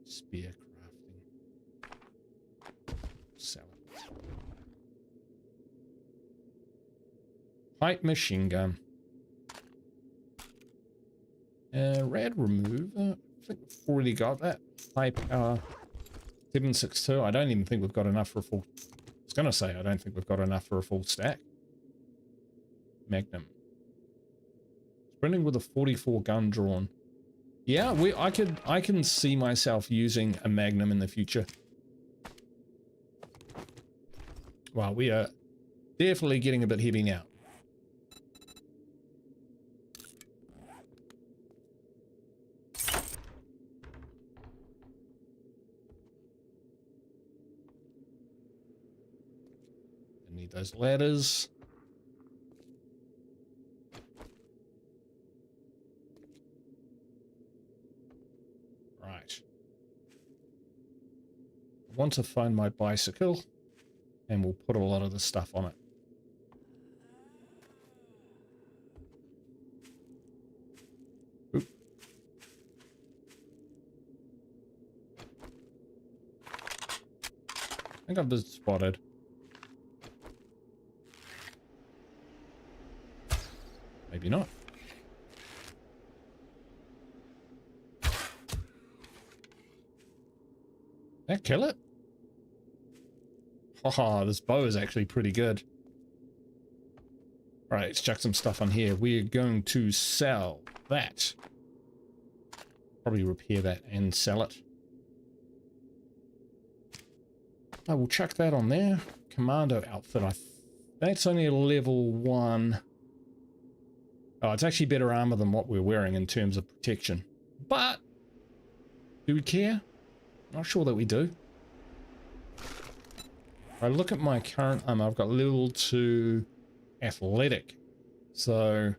Spear crafting. Sell it. Light machine gun. Rad remover. I think we've already got that. High power 762. I don't even think we've got enough for a full... I was gonna say I don't think we've got enough for a full stack. Magnum. Sprinting with a 44 gun drawn. Yeah, I can see myself using a Magnum in the future. Well, we are definitely getting a bit heavy now. I need those ladders. Right. I want to find my bicycle, and we'll put a lot of the stuff on it. Oop. I think I've been spotted. Maybe not. That kill it? Haha, this bow is actually pretty good. Right, let's chuck some stuff on here. We're going to sell that. Probably repair that and sell it. I will chuck that on there. Commando outfit. That's only a level 1. Oh, it's actually better armor than what we're wearing in terms of protection. But, do we care? Not sure that we do. If I look at my current armor, I've got level 2 athletic. So,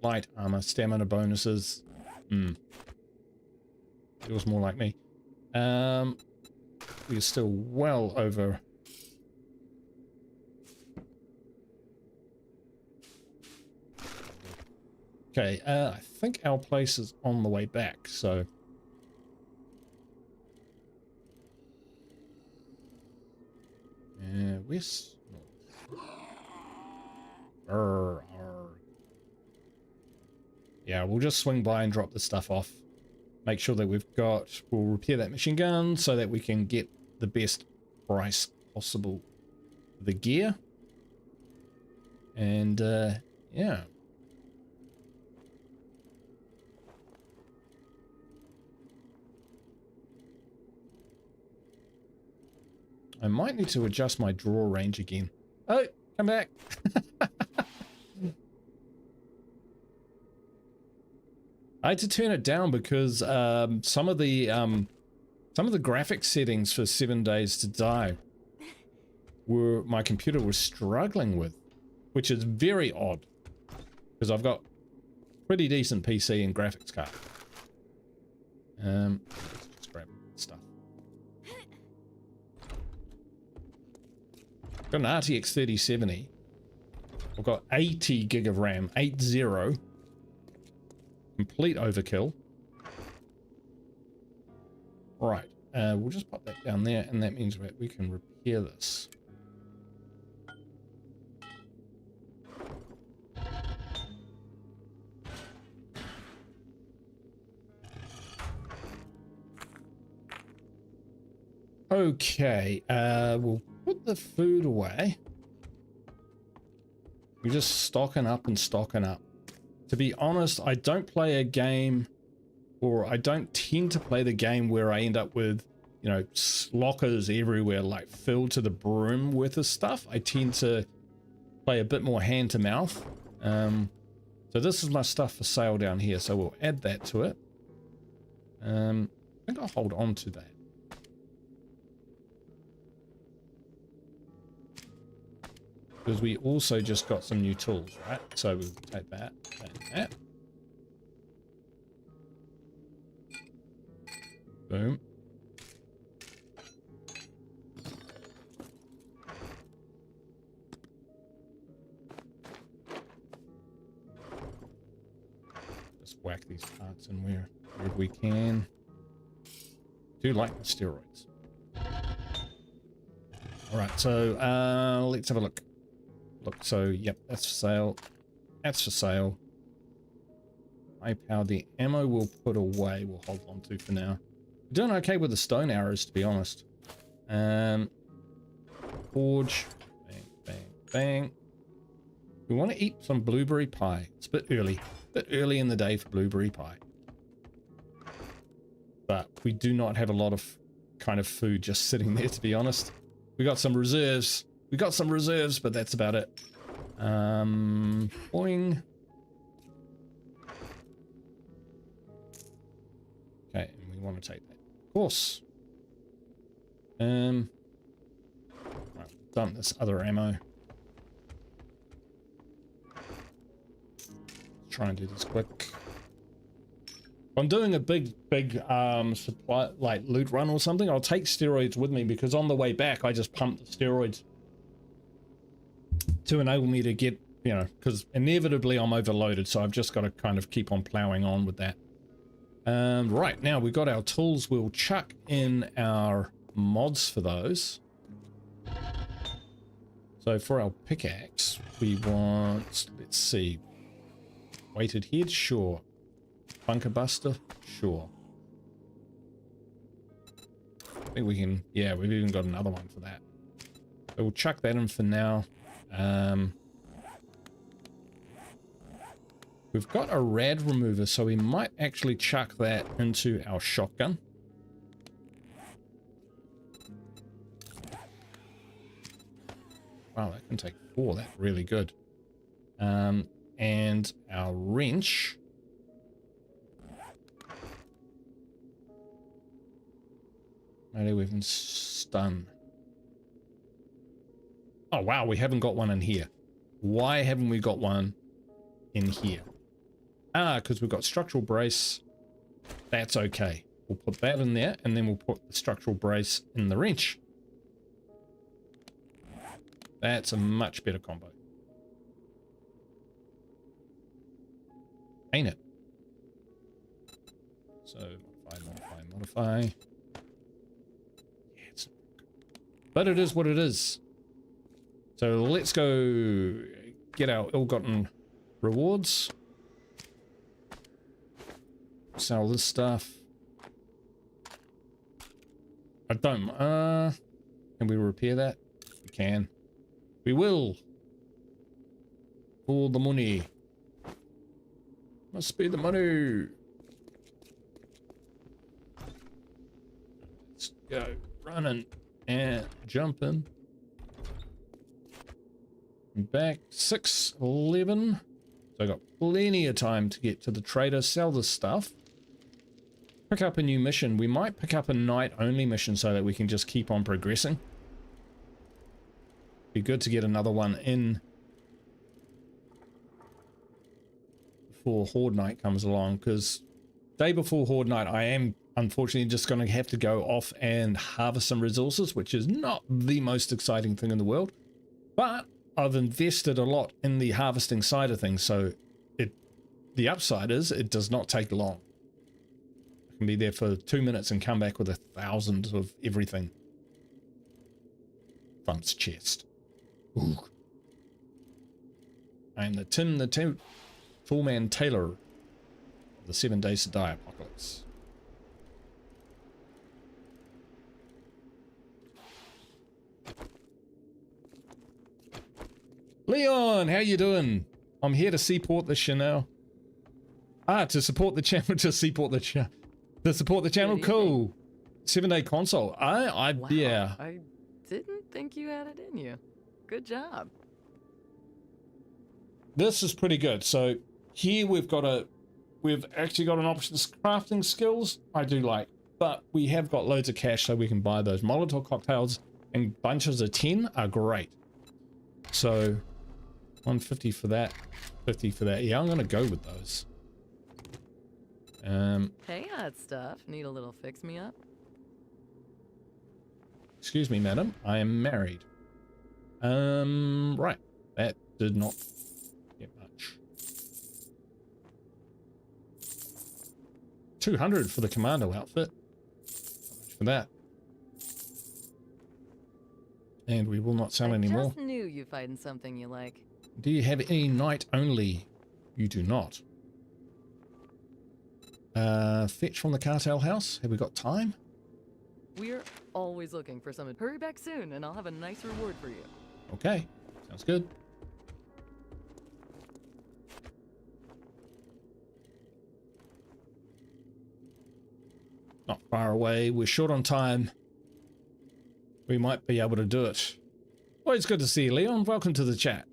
light armor, stamina bonuses. Feels more like me. We're still well over. Okay, I think our place is on the way back, so. West. Yeah, we'll just swing by and drop the stuff off. Make sure that we'll repair that machine gun so that we can get the best price possible for the gear. And, yeah. I might need to adjust my draw range again. Oh, come back. I had to turn it down because some of the graphics settings for 7 Days to Die my computer was struggling with, which is very odd because I've got pretty decent PC and graphics card. Let's just grab stuff. Got an RTX 3070. I've got 80 gig of RAM, 80. Complete overkill. Right, we'll just pop that down there, and that means we can repair this. Okay, we'll put the food away. We're just stocking up and stocking up. To be honest, I don't play a game, or I don't tend to play the game where I end up with, you know, lockers everywhere, like filled to the brim with the stuff. I tend to play a bit more hand to mouth. So this is my stuff for sale down here, so we'll add that to it. I think I'll hold on to that. Because we also just got some new tools, right? So we'll take that, and that. Boom. Just whack these parts in where we can. Do like the steroids. All right, so let's have a look. Look, so yep, that's for sale. That's for sale. High power, the ammo we'll put away, we'll hold on to for now. We're doing okay with the stone arrows, to be honest. Forge. Bang, bang, bang. We want to eat some blueberry pie. It's a bit early. A bit early in the day for blueberry pie. But we do not have a lot of kind of food just sitting there, to be honest. We got some reserves. We got some reserves, but that's about it. Boing. Okay, and we want to take that course. Right, dump this other ammo. Try and do this quick. I'm doing a big supply, like loot run or something. I'll take steroids with me because on the way back I just pumped the steroids to enable me to get, you know, because inevitably I'm overloaded, so I've just got to kind of keep on plowing on with that. Right, now we've got our tools. We'll chuck in our mods for those. So for our pickaxe, we want, let's see, weighted head, sure. Bunker buster, sure. I think we can, yeah, we've even got another one for that. So we'll chuck that in for now. We've got a rad remover, so we might actually chuck that into our shotgun. Wow, that can take 4. That's really good. And our wrench. Maybe we can stun. Oh, wow, we haven't got one in here. Why haven't we got one in here? Ah, because we've got structural brace. That's okay. We'll put that in there, and then we'll put the structural brace in the wrench. That's a much better combo. Ain't it? So, modify. Yeah, it's... But it is what it is. So let's go get our ill-gotten rewards. Sell this stuff. I don't... can we repair that? We can. We will. For the money. Must be the money. Let's go running and jumping. Back 6:11. So I got plenty of time to get to the trader, sell this stuff. Pick up a new mission. We might pick up a night only mission so that we can just keep on progressing. Be good to get another one in before Horde Night comes along, because day before Horde Night I am unfortunately just going to have to go off and harvest some resources, which is not the most exciting thing in the world, but I've invested a lot in the harvesting side of things, so the upside is it does not take long. I can be there for 2 minutes and come back with 1,000 of everything. Thump's chest. Ooh. I am the Toolman Taylor of the 7 Days to Die apocalypse. Leon, how you doing? I'm here to support the channel. Ah, to support the channel, to support the channel. To support the channel, cool. 7-day console. Wow, yeah. I didn't think you had it in you. Good job. This is pretty good. So here we've actually got an option crafting skills. I do like, but we have got loads of cash so we can buy those Molotov cocktails, and bunches of 10 are great. So 150 for that, 50 for that. Yeah, I'm gonna go with those. Hey, hot stuff. Need a little fix me up? Excuse me, madam. I am married. Right. That did not get much. 200 for the commando outfit. Not much for that. And we will not sell anymore. I just knew you'd find something you like. Do you have any night only? You do not. Fetch from the cartel house. Have we got time? We're always looking for someone. Hurry back soon and I'll have a nice reward for you. Okay. Sounds good. Not far away. We're short on time. We might be able to do it. Always good to see you, Leon. Welcome to the chat.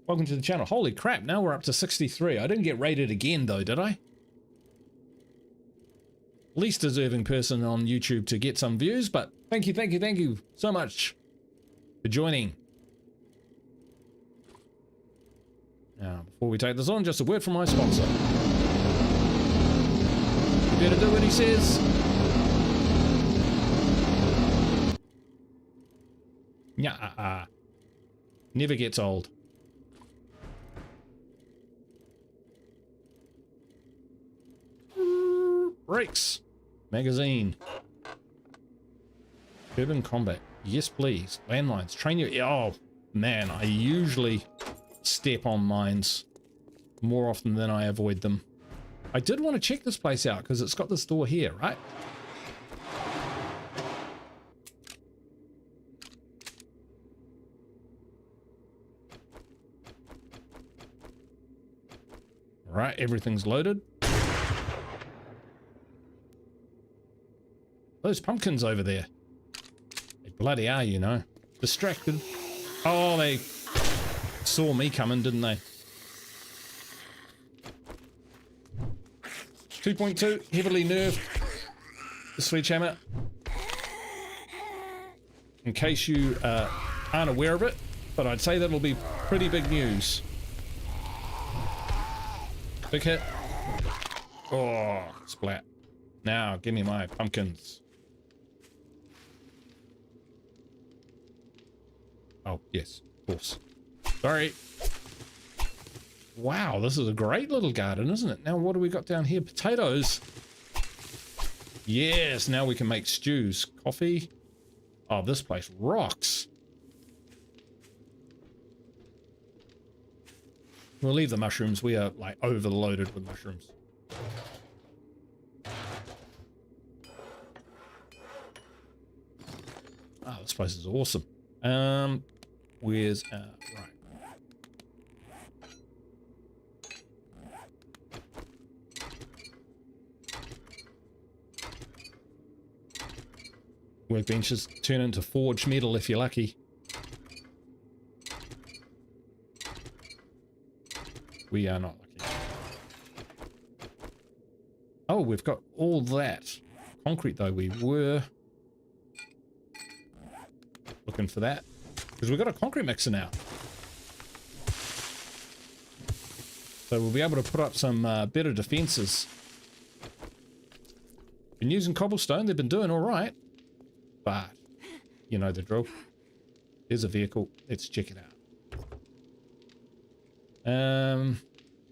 Welcome to the channel. Holy crap, now we're up to 63. I didn't get rated again though, did I? Least deserving person on YouTube to get some views, but thank you so much for joining. Now, before we take this on, just a word from my sponsor. You better do what he says. Yeah, never gets old. Brakes. Magazine. Urban combat. Yes, please. Landmines. Train your... Oh, man. I usually step on mines more often than I avoid them. I did want to check this place out because it's got this door here, right? All right, everything's loaded. Those pumpkins over there. They bloody are, you know. Distracted. Oh, they saw me coming, didn't they? 2.2, heavily nerfed. The sledgehammer. In case you aren't aware of it, but I'd say that'll be pretty big news. Big hit. Oh, splat. Now, give me my pumpkins. Oh, yes, of course. Sorry. Wow, this is a great little garden, isn't it? Now, what do we got down here? Potatoes. Yes, now we can make stews. Coffee. Oh, this place rocks. We'll leave the mushrooms. We are, like, overloaded with mushrooms. Oh, this place is awesome. Where's right. Workbenches turn into forged metal if you're lucky. We are not lucky. Oh, we've got all that. Concrete though, we were looking for that. Because we've got a concrete mixer now. So we'll be able to put up some better defenses. Been using cobblestone, they've been doing alright. But, you know the drill. There's a vehicle, let's check it out.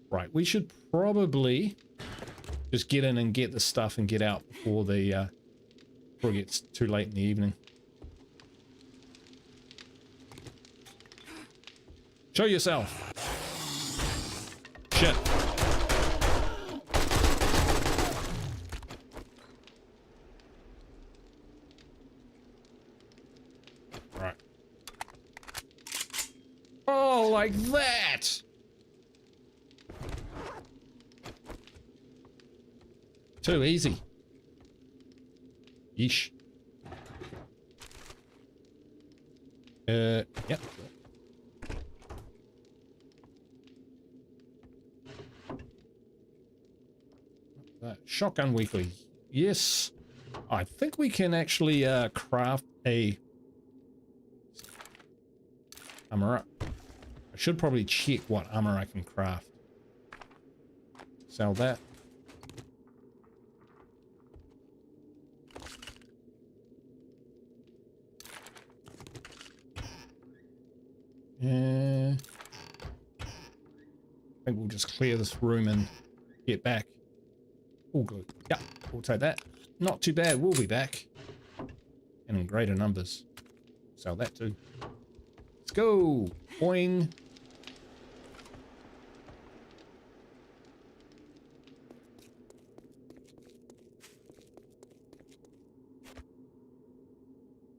Right, we should probably just get in and get the stuff and get out before the before it gets too late in the evening. Show yourself. Shit. Right. Oh, like that. Too easy. Yeesh. Yep. Shotgun weekly. Yes. I think we can actually craft a armor up. I should probably check what armor I can craft. Sell that. I think we'll just clear this room and get back. All good. Yeah, we'll take that. Not too bad. We'll be back. And in greater numbers. Sell that too. Let's go. Boing.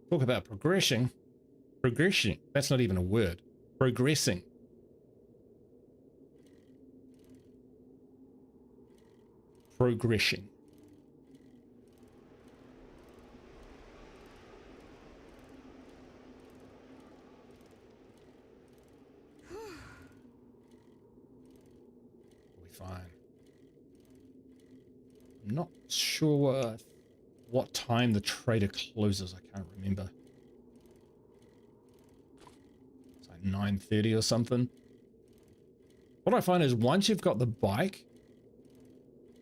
Talk about progression. Progression. That's not even a word. Progressing. Progression. fine. I'm not sure what time the trader closes. I can't remember. It's like 9:30 or something. What I find is once you've got the bike,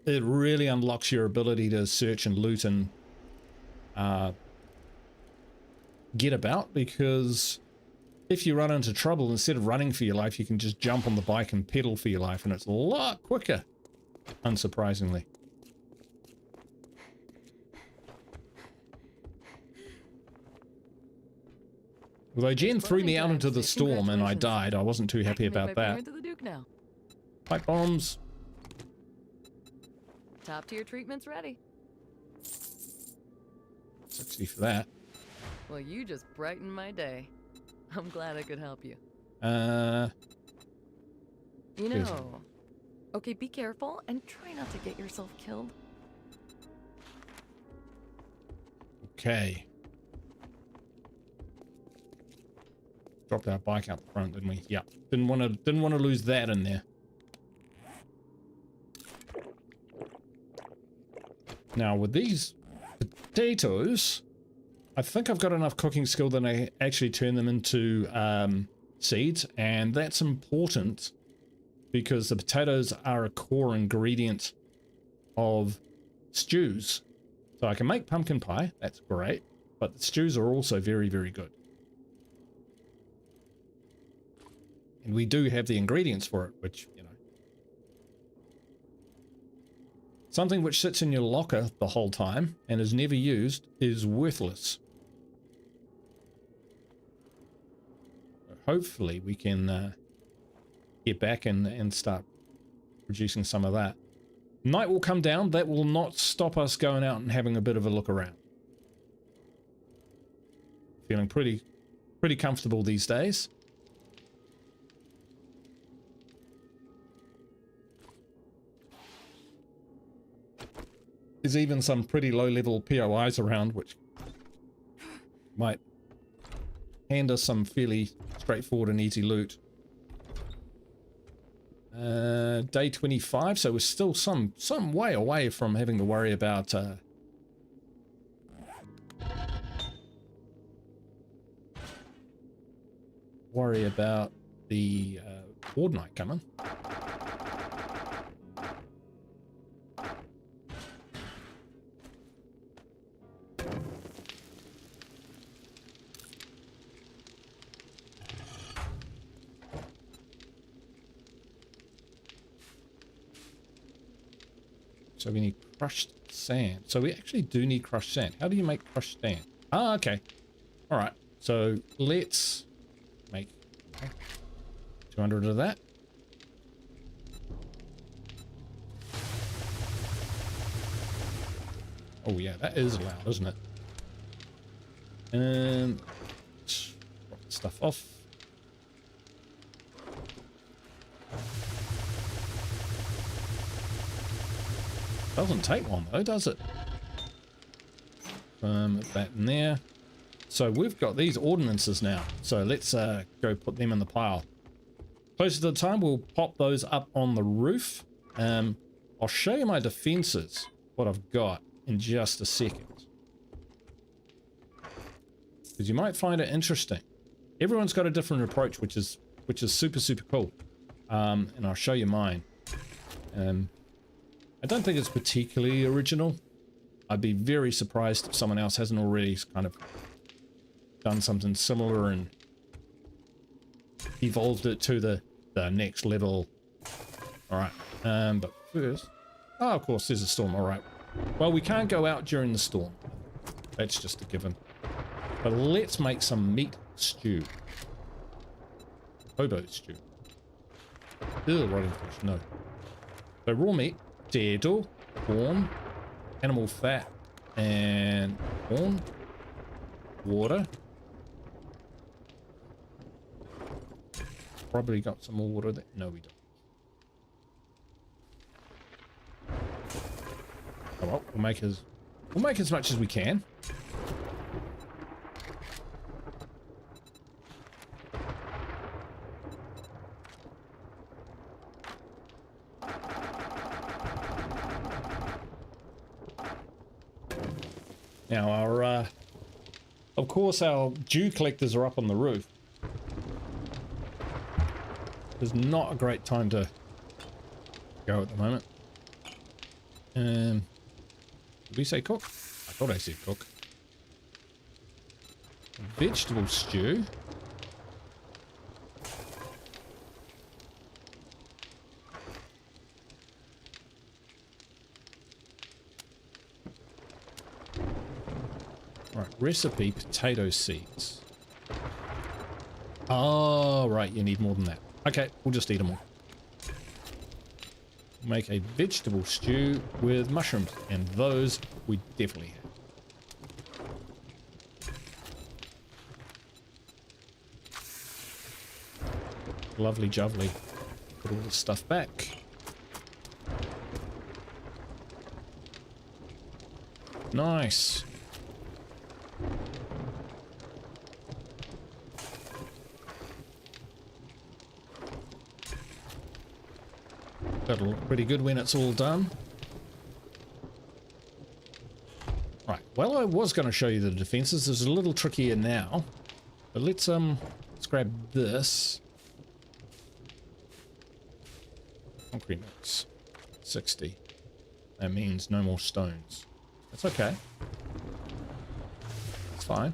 it really unlocks your ability to search and loot and get about, because if you run into trouble, instead of running for your life, you can just jump on the bike and pedal for your life, and it's a lot quicker, unsurprisingly. Although Jen threw me out into the storm and I died, I wasn't too happy about that. To the Duke now. Pipe bombs. Top tier treatments ready. 60 for that. Well, you just brightened my day. I'm glad I could help you. You know. Okay, be careful and try not to get yourself killed. Okay. Dropped our bike out the front, didn't we? Yeah. Didn't want to lose that in there. Now with these potatoes, I think I've got enough cooking skill that I actually turn them into seeds, and that's important because the potatoes are a core ingredient of stews. So I can make pumpkin pie, that's great, but the stews are also very, very good. And we do have the ingredients for it, which, you know. Something which sits in your locker the whole time and is never used is worthless. Hopefully we can get back and start producing some of that. Night will come down. That will not stop us going out and having a bit of a look around. Feeling pretty comfortable these days. There's even some pretty low-level POIs around, which might hand us some fairly straightforward and easy loot. Day 25, so we're still some way away from having to worry about the Horde Night coming. So we need crushed sand. So we actually do need crushed sand. How do you make crushed sand? Ah, okay. All right. So let's make 200 of that. Oh yeah, that is loud, isn't it? And drop the stuff off. Doesn't take one though, does it? That in there. So we've got these ordnances now. So let's go put them in the pile. Closer to the time, we'll pop those up on the roof. I'll show you my defenses, what I've got, in just a second. Because you might find it interesting. Everyone's got a different approach, which is super cool. And I'll show you mine. I don't think it's particularly original. I'd be very surprised if someone else hasn't already kind of done something similar and evolved it to the next level. Alright, but first... Oh, of course, there's a storm, alright. Well, we can't go out during the storm. That's just a given. But let's make some meat stew. Hobo stew. Ew, rotting fish, no. So raw meat. Potato, corn, animal fat, and corn, water. Probably got some more water there. No, we don't. Oh well, we'll make as much as we can. Now our, of course our dew collectors are up on the roof. It's not a great time to go at the moment. Did we say cook? I thought I said cook. Vegetable stew. Right, recipe potato seeds. Oh, right, you need more than that. Okay, we'll just eat them all. Make a vegetable stew with mushrooms, and those we definitely have. Lovely jubbly. Put all this stuff back. Nice. That'll look pretty good when it's all done. Right, well, I was going to show you the defenses. It's a little trickier now. But let's grab this. Concrete mix. 60. That means no more stones. That's okay. It's fine.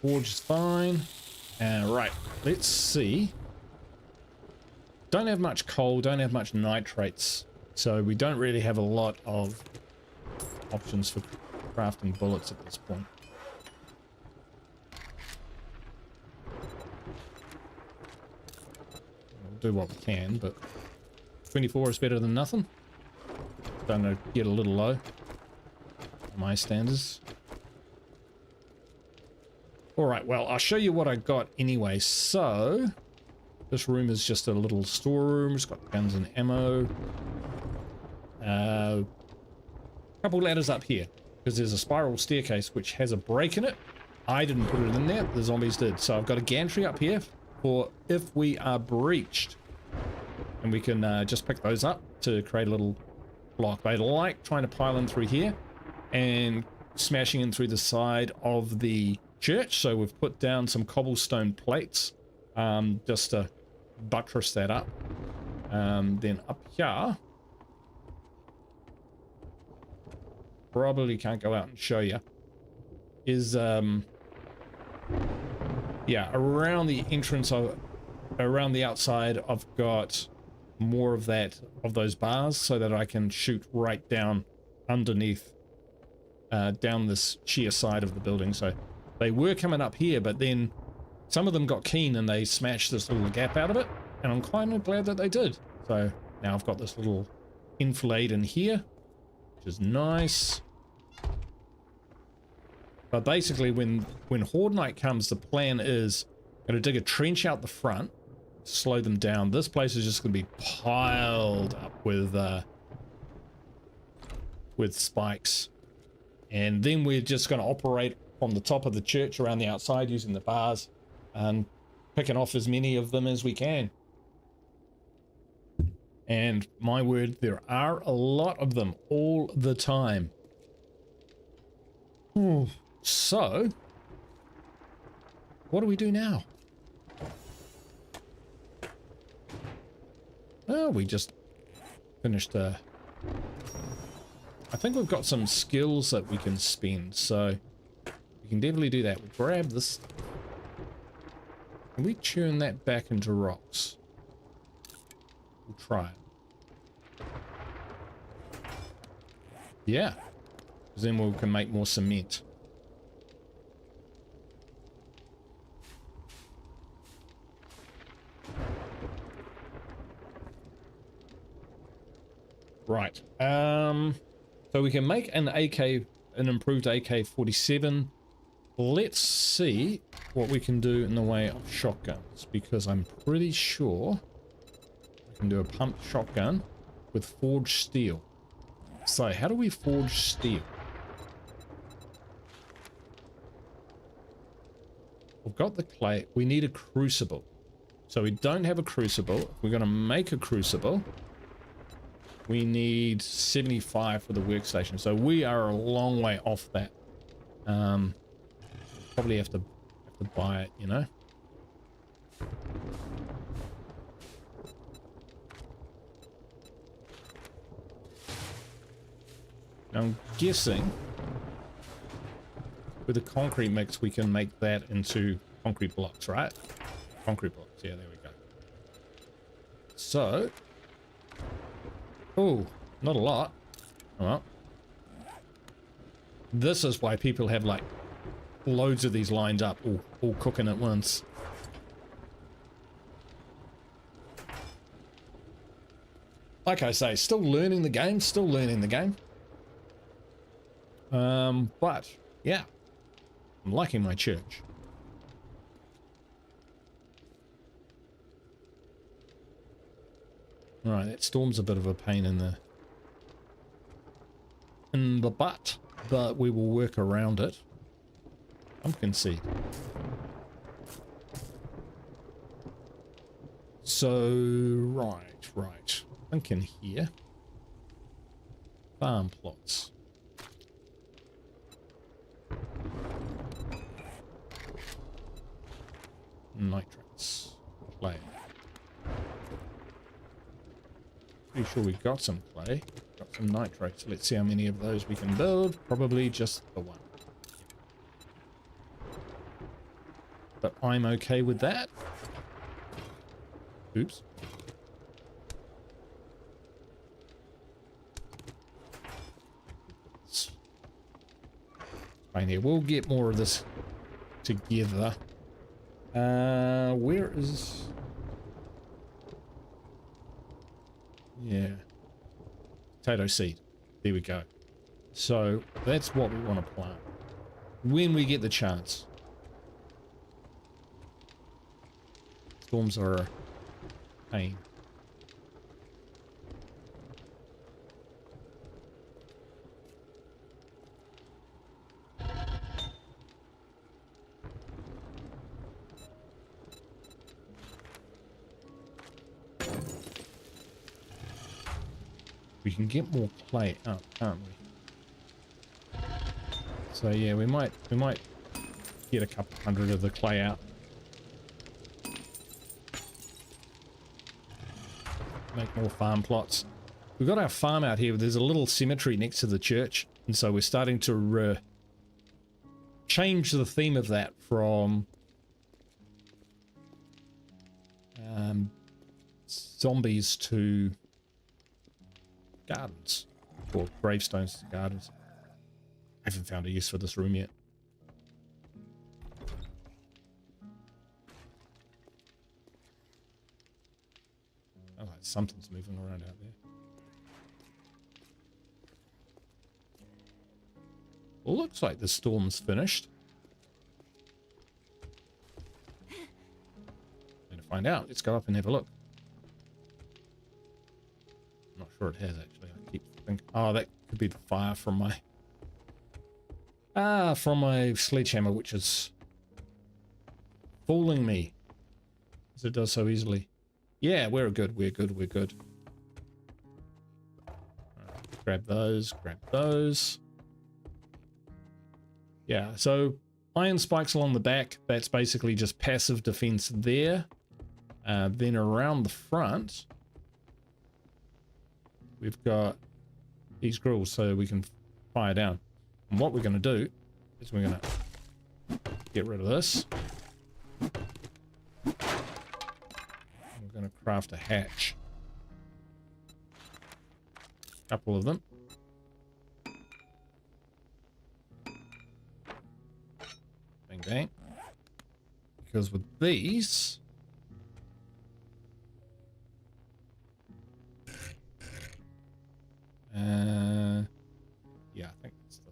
Forge is fine. Right, let's see. Don't have much coal, don't have much nitrates, so we don't really have a lot of options for crafting bullets at this point. We'll do what we can, but 24 is better than nothing. Starting to get a little low on my standards. Alright, well, I'll show you what I got anyway. So, this room is just a little storeroom. It's got guns and ammo. Couple ladders up here, because there's a spiral staircase which has a break in it. I didn't put it in there, the zombies did. So I've got a gantry up here for if we are breached. And we can just pick those up to create a little block. They like trying to pile in through here and smashing in through the side of the church, so we've put down some cobblestone plates just to buttress that up. Then up here, probably can't go out and show you, is yeah, around the entrance of, around the outside, I've got more of those bars so that I can shoot right down underneath, down this sheer side of the building. So they were coming up here, but then some of them got keen and they smashed this little gap out of it, and I'm kind of glad that they did. So now I've got this little enfilade in here, which is nice. But basically when Horde Night comes, the plan is going to dig a trench out the front, slow them down. This place is just going to be piled up with spikes. And then we're just going to operate on the top of the church around the outside using the bars and picking off as many of them as we can. And my word, there are a lot of them all the time. So, what do we do now? Oh, we just finished I think we've got some skills that we can spend, so we can definitely do that. We'll grab this. Can we turn that back into rocks? We'll try it. Yeah, because then we can make more cement. Right. So we can make an improved AK-47. Let's see what we can do in the way of shotguns, because I'm pretty sure I can do a pumped shotgun with forged steel. So how do we forge steel? We've got the clay. We need a crucible. So we don't have a crucible. If we're going to make a crucible, We need 75 for the workstation. So we are a long way off that. Probably have to buy it, you know. Now I'm guessing with a concrete mix we can make that into concrete blocks, right? Concrete blocks, yeah, there we go. So, oh, not a lot. Oh, well. This is why people have like loads of these lined up, all cooking at once. Like I say, still learning the game, but yeah, I'm liking my church. All right, that storm's a bit of a pain in the butt, but we will work around it. Pumpkin seed. So, right. Thinking here. Farm plots. Nitrates. Clay. Pretty sure we got some clay. Got some nitrates. Let's see how many of those we can build. Probably just the one. But I'm okay with that. Oops. Fine here. We'll get more of this together. Where is... Yeah. Potato seed. There we go. So that's what we want to plant. When we get the chance. Storms are a pain. We can get more clay up, can't we? So yeah, we might get a couple hundred of the clay out. Make more farm plots. We've got our farm out here. There's a little cemetery next to the church, and so we're starting to change the theme of that from zombies to gardens, or gravestones to gardens. I haven't found a use for this room yet. Oh, something's moving around out there. Well, looks like the storm's finished. And to find out, let's go up and have a look. I'm not sure it has actually. I keep thinking, oh, that could be the fire from my sledgehammer, which is fooling me, as it does so easily. Yeah, we're good. Right, grab those. Yeah, so iron spikes along the back. That's basically just passive defense there. Then around the front, we've got these grills so we can fire down. And what we're going to do is we're going to get rid of this. We're going to craft a hatch. A couple of them. Bang, bang. Because with these... yeah, I think that's the...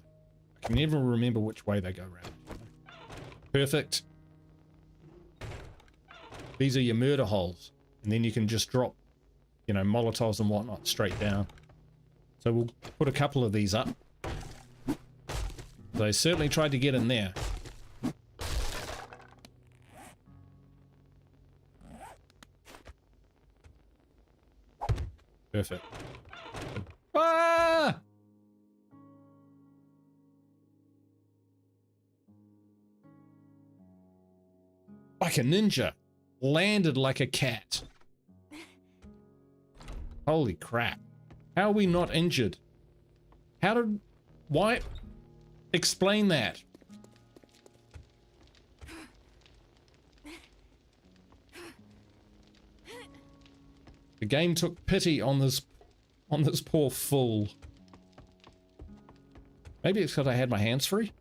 I can never remember which way they go around. Perfect. These are your murder holes. And then you can just drop, you know, Molotovs and whatnot straight down. So we'll put a couple of these up. They certainly tried to get in there. Perfect. Like a ninja. Landed like a cat. Holy crap. How are we not injured? Why? Explain that. The game took pity on this poor fool. Maybe it's because I had my hands free?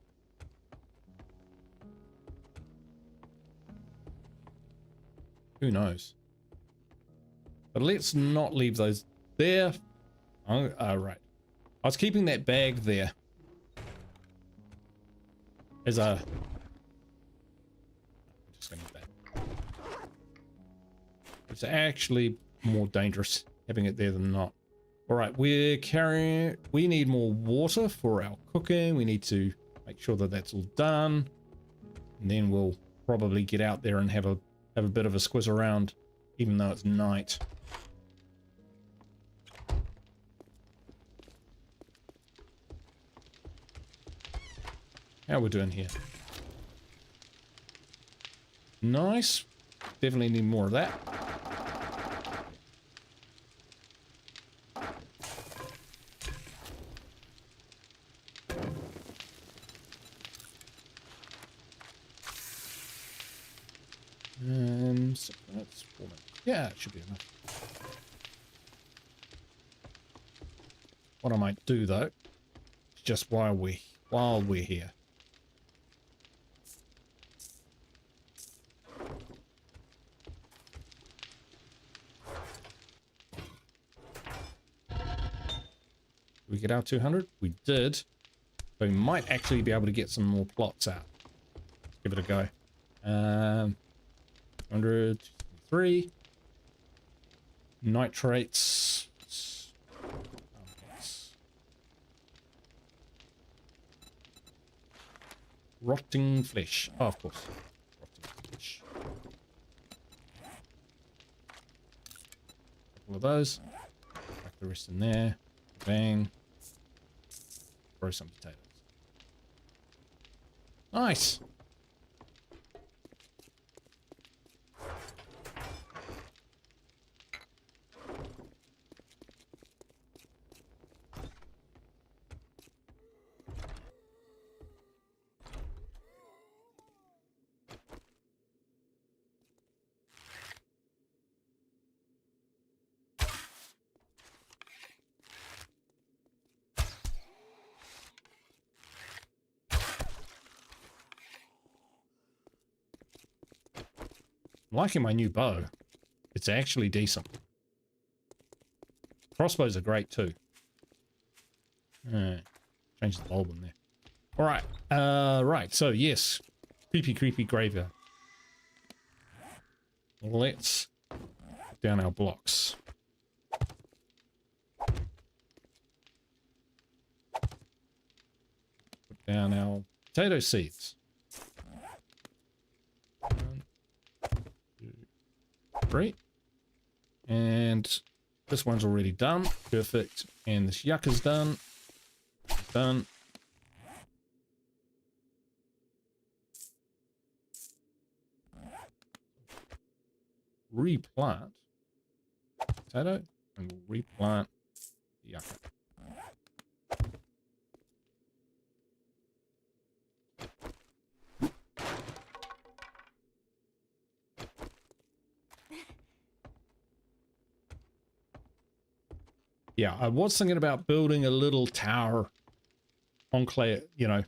Who knows? But let's not leave those there. Oh, right. I was keeping that bag there as a... Just gonna use that. It's actually more dangerous having it there than not. All right, we need more water for our cooking. We need to make sure that that's all done, and then we'll probably get out there and have a bit of a squiz around, even though it's night. How are we doing here? Nice. Definitely need more of that. So that's 4 minutes. Yeah, it should be enough. What I might do though, just while we're here. Did we get our 200? We did. So we might actually be able to get some more plots out. Let's give it a go. 103 nitrates. Rotting flesh. Oh, of course. Rotting flesh. Couple of those. Pack the rest in there. Bang. Throw some potatoes. Nice. I'm liking my new bow. It's actually decent. Crossbows are great too. Change the bulb in there. All right. Right. So yes, creepy graveyard. Let's put down our blocks. Put down our potato seeds. 1, 2, 3. And this one's already done. Perfect. And this yucca is done. Done. Replant potato and we'll replant the yucca. Yeah, I was thinking about building a little tower enclave, you know,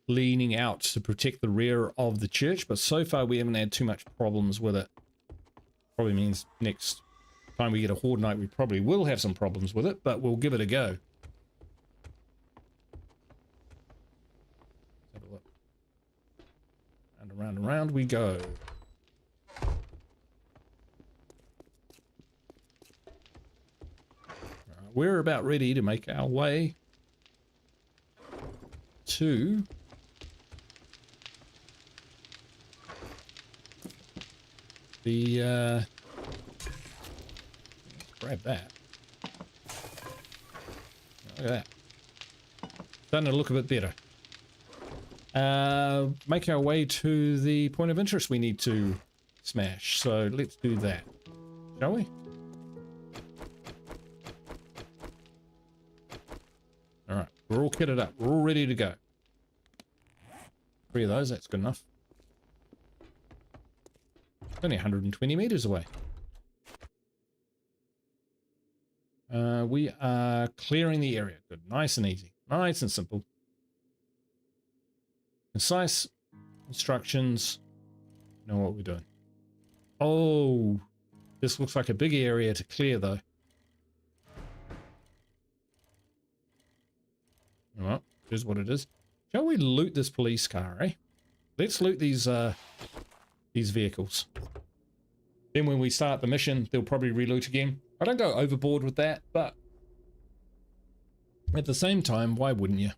leaning out to protect the rear of the church, but so far we haven't had too much problems with it. Probably means next time we get a horde night we probably will have some problems with it, but we'll give it a go. Let's have a look. Round and round we go. We're about ready to make our way to the grab that. Look at that. Starting to look a bit better. make our way to the point of interest we need to smash. So let's do that, shall we? All right, we're all kitted up. We're all ready to go. 3 of those, that's good enough. Only 120 meters away. We are clearing the area. Good, nice and easy, nice and simple. Concise instructions. Know what we're doing. Oh, this looks like a big area to clear, though. Well, here's what it is. Shall we loot this police car, eh? Let's loot these vehicles. Then when we start the mission, they'll probably reloot again. I don't go overboard with that, but at the same time, why wouldn't you?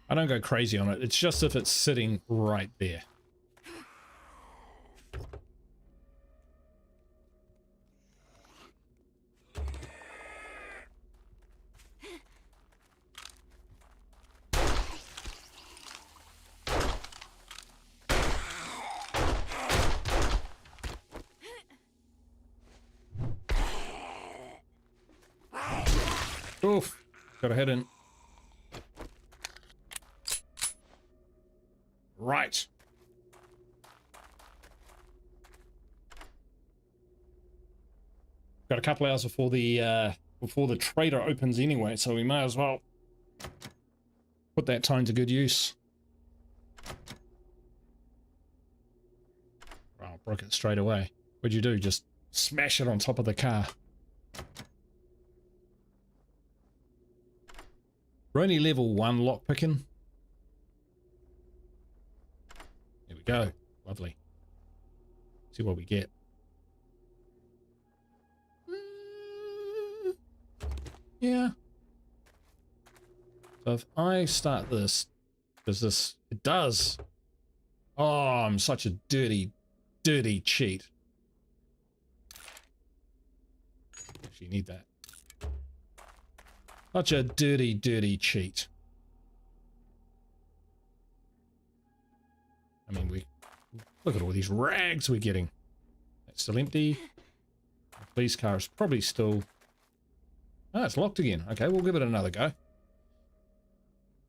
I don't go crazy on it. It's just if it's sitting right there. Oof, got a head in. Right. Got a couple hours before the trader opens anyway, so we may as well put that time to good use. Oh, broke it straight away. What'd you do? Just smash it on top of the car. We're only level 1 lockpicking. There we go. Lovely. See what we get. Yeah. So if I start this, does this? It does. Oh, I'm such a dirty, dirty cheat. Actually, need that. Such a dirty, dirty cheat. I mean, look at all these rags we're getting. That's still empty. The police car is probably still... Oh, it's locked again. Okay, we'll give it another go.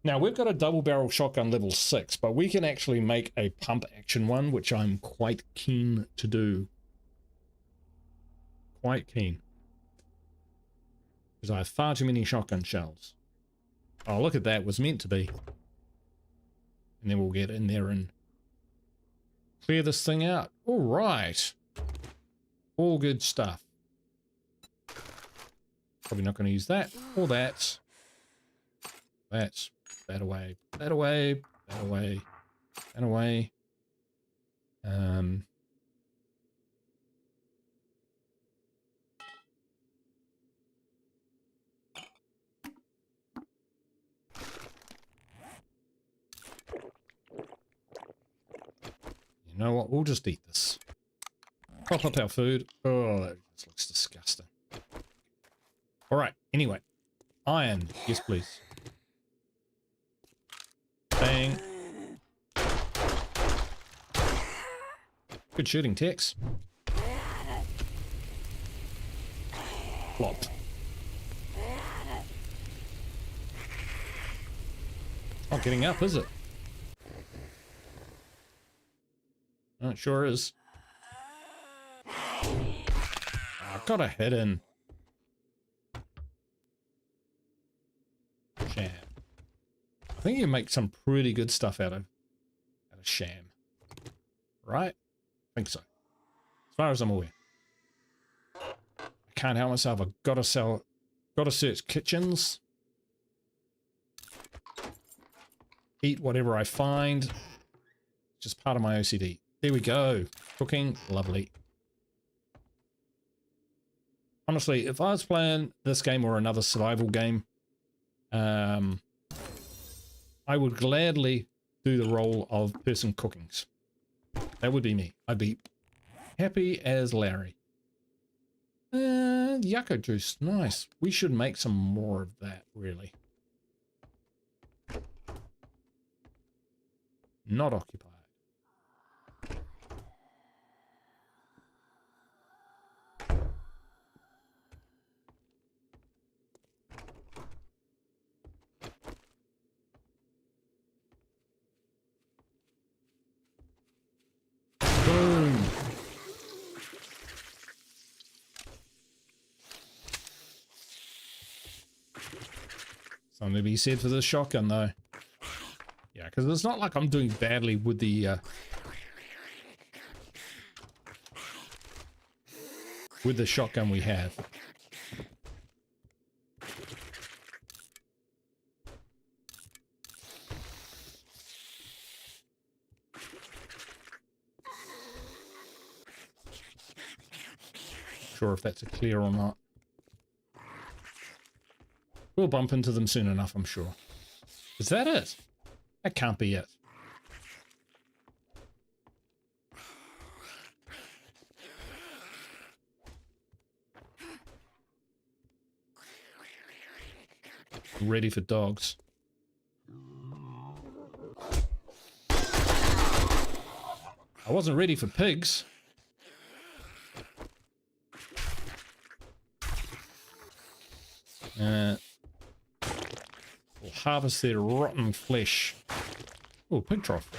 Now, we've got a double barrel shotgun level 6, but we can actually make a pump action one, which I'm quite keen to do. Quite keen. Because I have far too many shotgun shells. Oh, look at that. It was meant to be. And then we'll get in there and clear this thing out. All right. All good stuff. Probably not going to use that or that. That away. That away. That away. That away. You know what? We'll just eat this. Pop up our food. Oh, that just looks disgusting. All right. Anyway, iron. Yes, please. Bang. Good shooting, Tex. Flop. Not getting up, is it? Oh, it sure is. I've got a head in. Sham. I think you can make some pretty good stuff out of sham. Right? I think so. As far as I'm aware. I can't help myself. I've got to search kitchens. Eat whatever I find. Just part of my OCD. There we go. Cooking. Lovely. Honestly, if I was playing this game or another survival game, I would gladly do the role of person cookings. That would be me. I'd be happy as Larry. Yucca juice. Nice. We should make some more of that, really. Not occupied. Boom. Something to be said for the shotgun, though. Yeah, because it's not like I'm doing badly with the shotgun we have. Sure if that's a clear or not. We'll bump into them soon enough, I'm sure. Is that it? That can't be it. Ready for dogs. I wasn't ready for pigs. We'll harvest their rotten flesh. Oh, pig trough.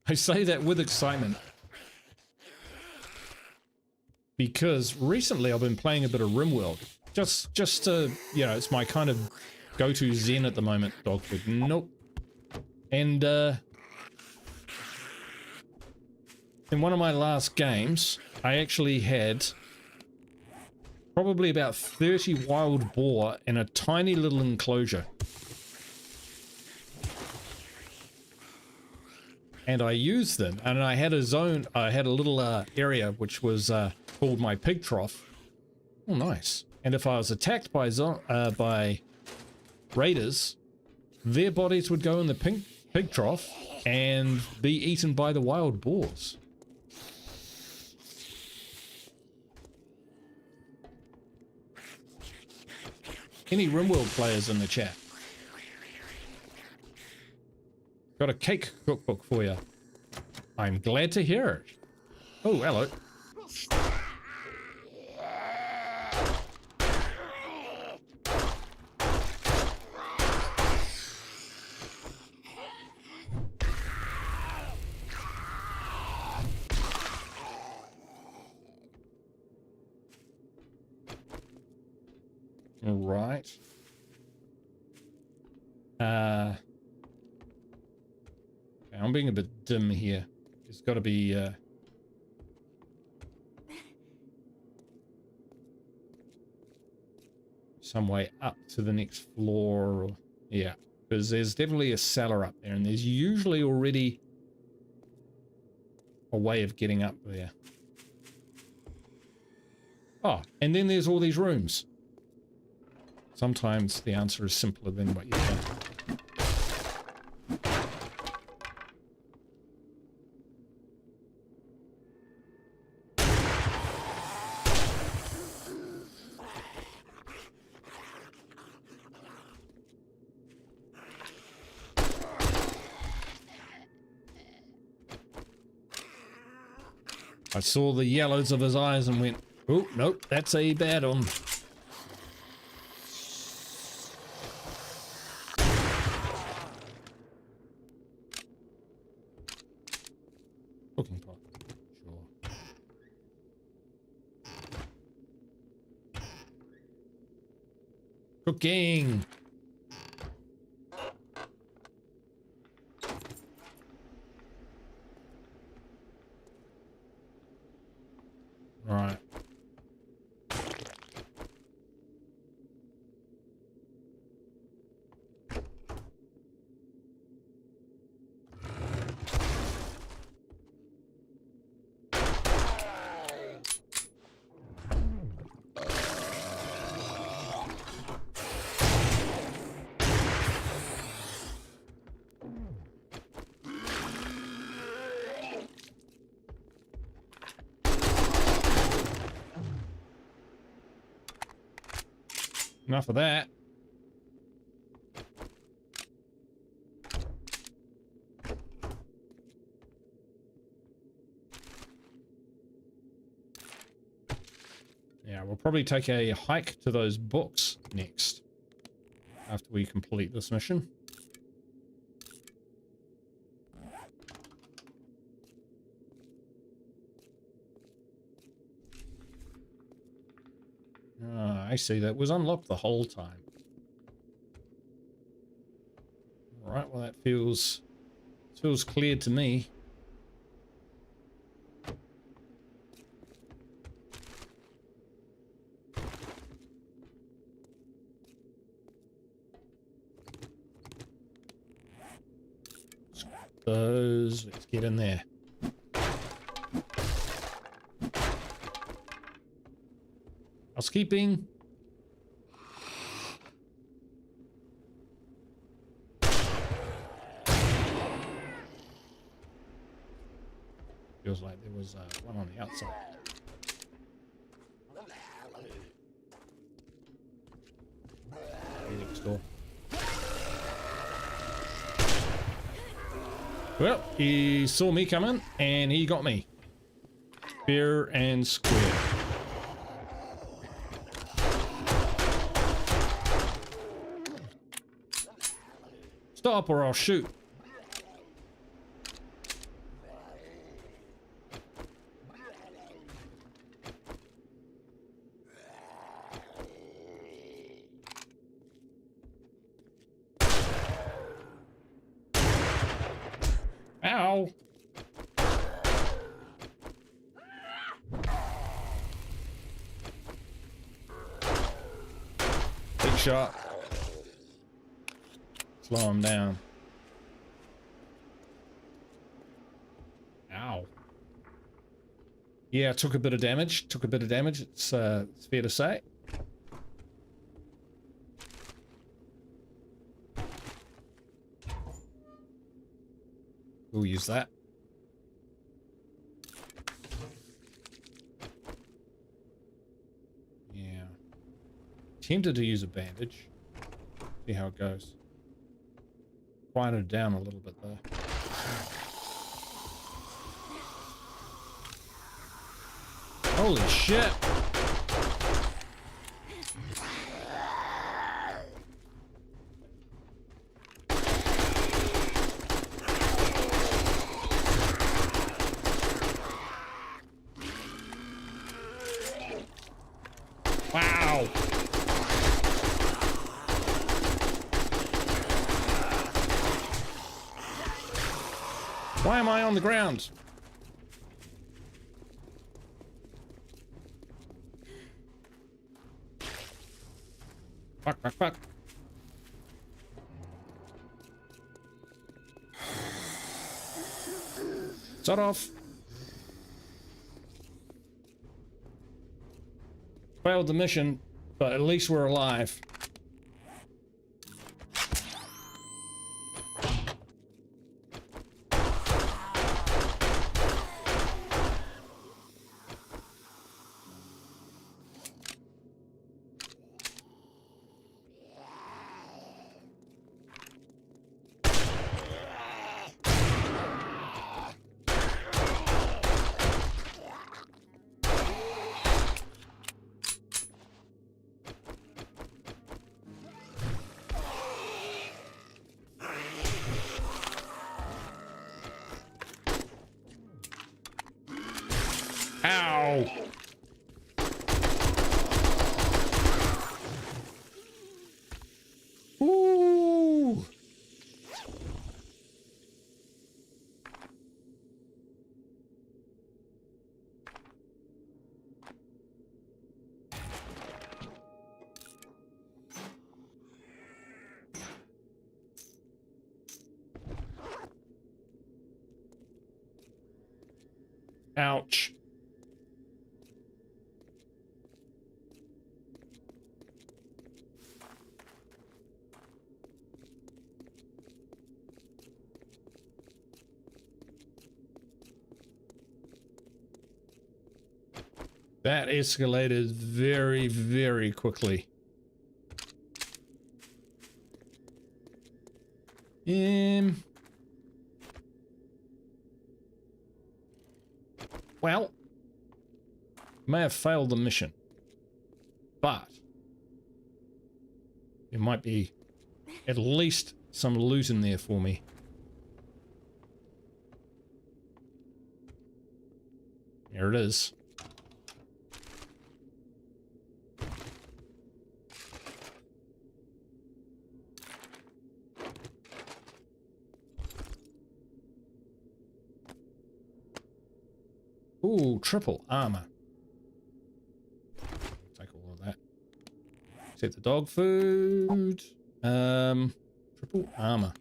I say that with excitement. Because recently I've been playing a bit of RimWorld. Just to, you know, it's my kind of go-to zen at the moment, dog food. Nope. And, in one of my last games, I actually had probably about 30 wild boar in a tiny little enclosure. And I used them, and I had a zone, I had a little area which was called my pig trough. Oh, nice. And if I was attacked by raiders, their bodies would go in the pig trough and be eaten by the wild boars. Any RimWorld players in the chat? Got a cake cookbook for you. I'm glad to hear it. Oh, hello. All right. I'm being a bit dim here. There's got to be some way up to the next floor. Or, yeah, because there's definitely a cellar up there, and there's usually already a way of getting up there. Oh, and then there's all these rooms. Sometimes the answer is simpler than what you think. I saw the yellows of his eyes and went, oh, nope, that's a bad one. Cooking pot, sure. Cooking! Right. Enough of that. Yeah, we'll probably take a hike to those books next after we complete this mission. I see, that was unlocked the whole time. Alright, well that feels clear to me. Let's get in there. Housekeeping. Feels like there was one on the outside. Next door. Well, he saw me coming and he got me. Fair and square. Stop or I'll shoot. Ow. Big shot. Slow him down. Ow. Yeah, took a bit of damage. It's fair to say. We'll use that. Yeah. Tempted to use a bandage. See how it goes. Quiet it down a little bit though. Holy shit! Wow! Why am I on the ground? Fuck. Shut off. Failed the mission, but at least we're alive. Ow! Ooh! Ouch. That escalated very, very quickly. Well, may have failed the mission, but there might be at least some loot in there for me. There it is. Ooh, triple armor. Take all of that. Except the dog food. Triple armor.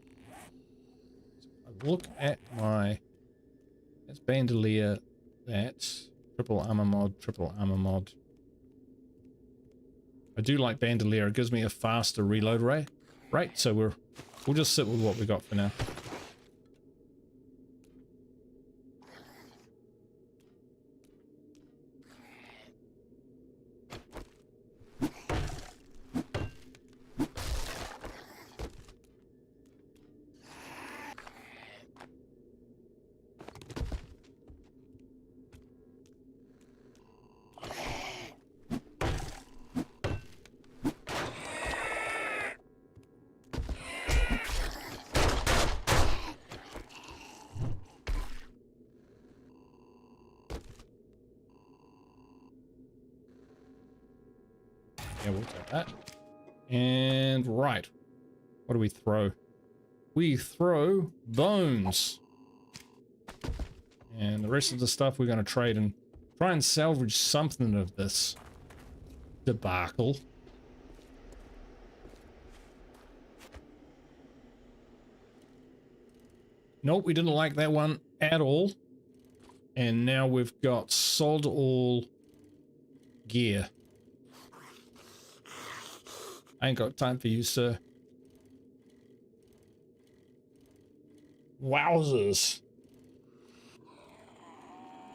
So I look at my... That's bandolier. That's triple armor mod, triple armor mod. I do like bandolier. It gives me a faster reload rate. Right, so we'll just sit with what we got for now. Yeah, we'll take that. And right. What do we throw? We throw bones. And the rest of the stuff we're going to trade and try and salvage something of this debacle. Nope, we didn't like that one at all. And now we've got sod all gear. I ain't got time for you, sir. Wowzers.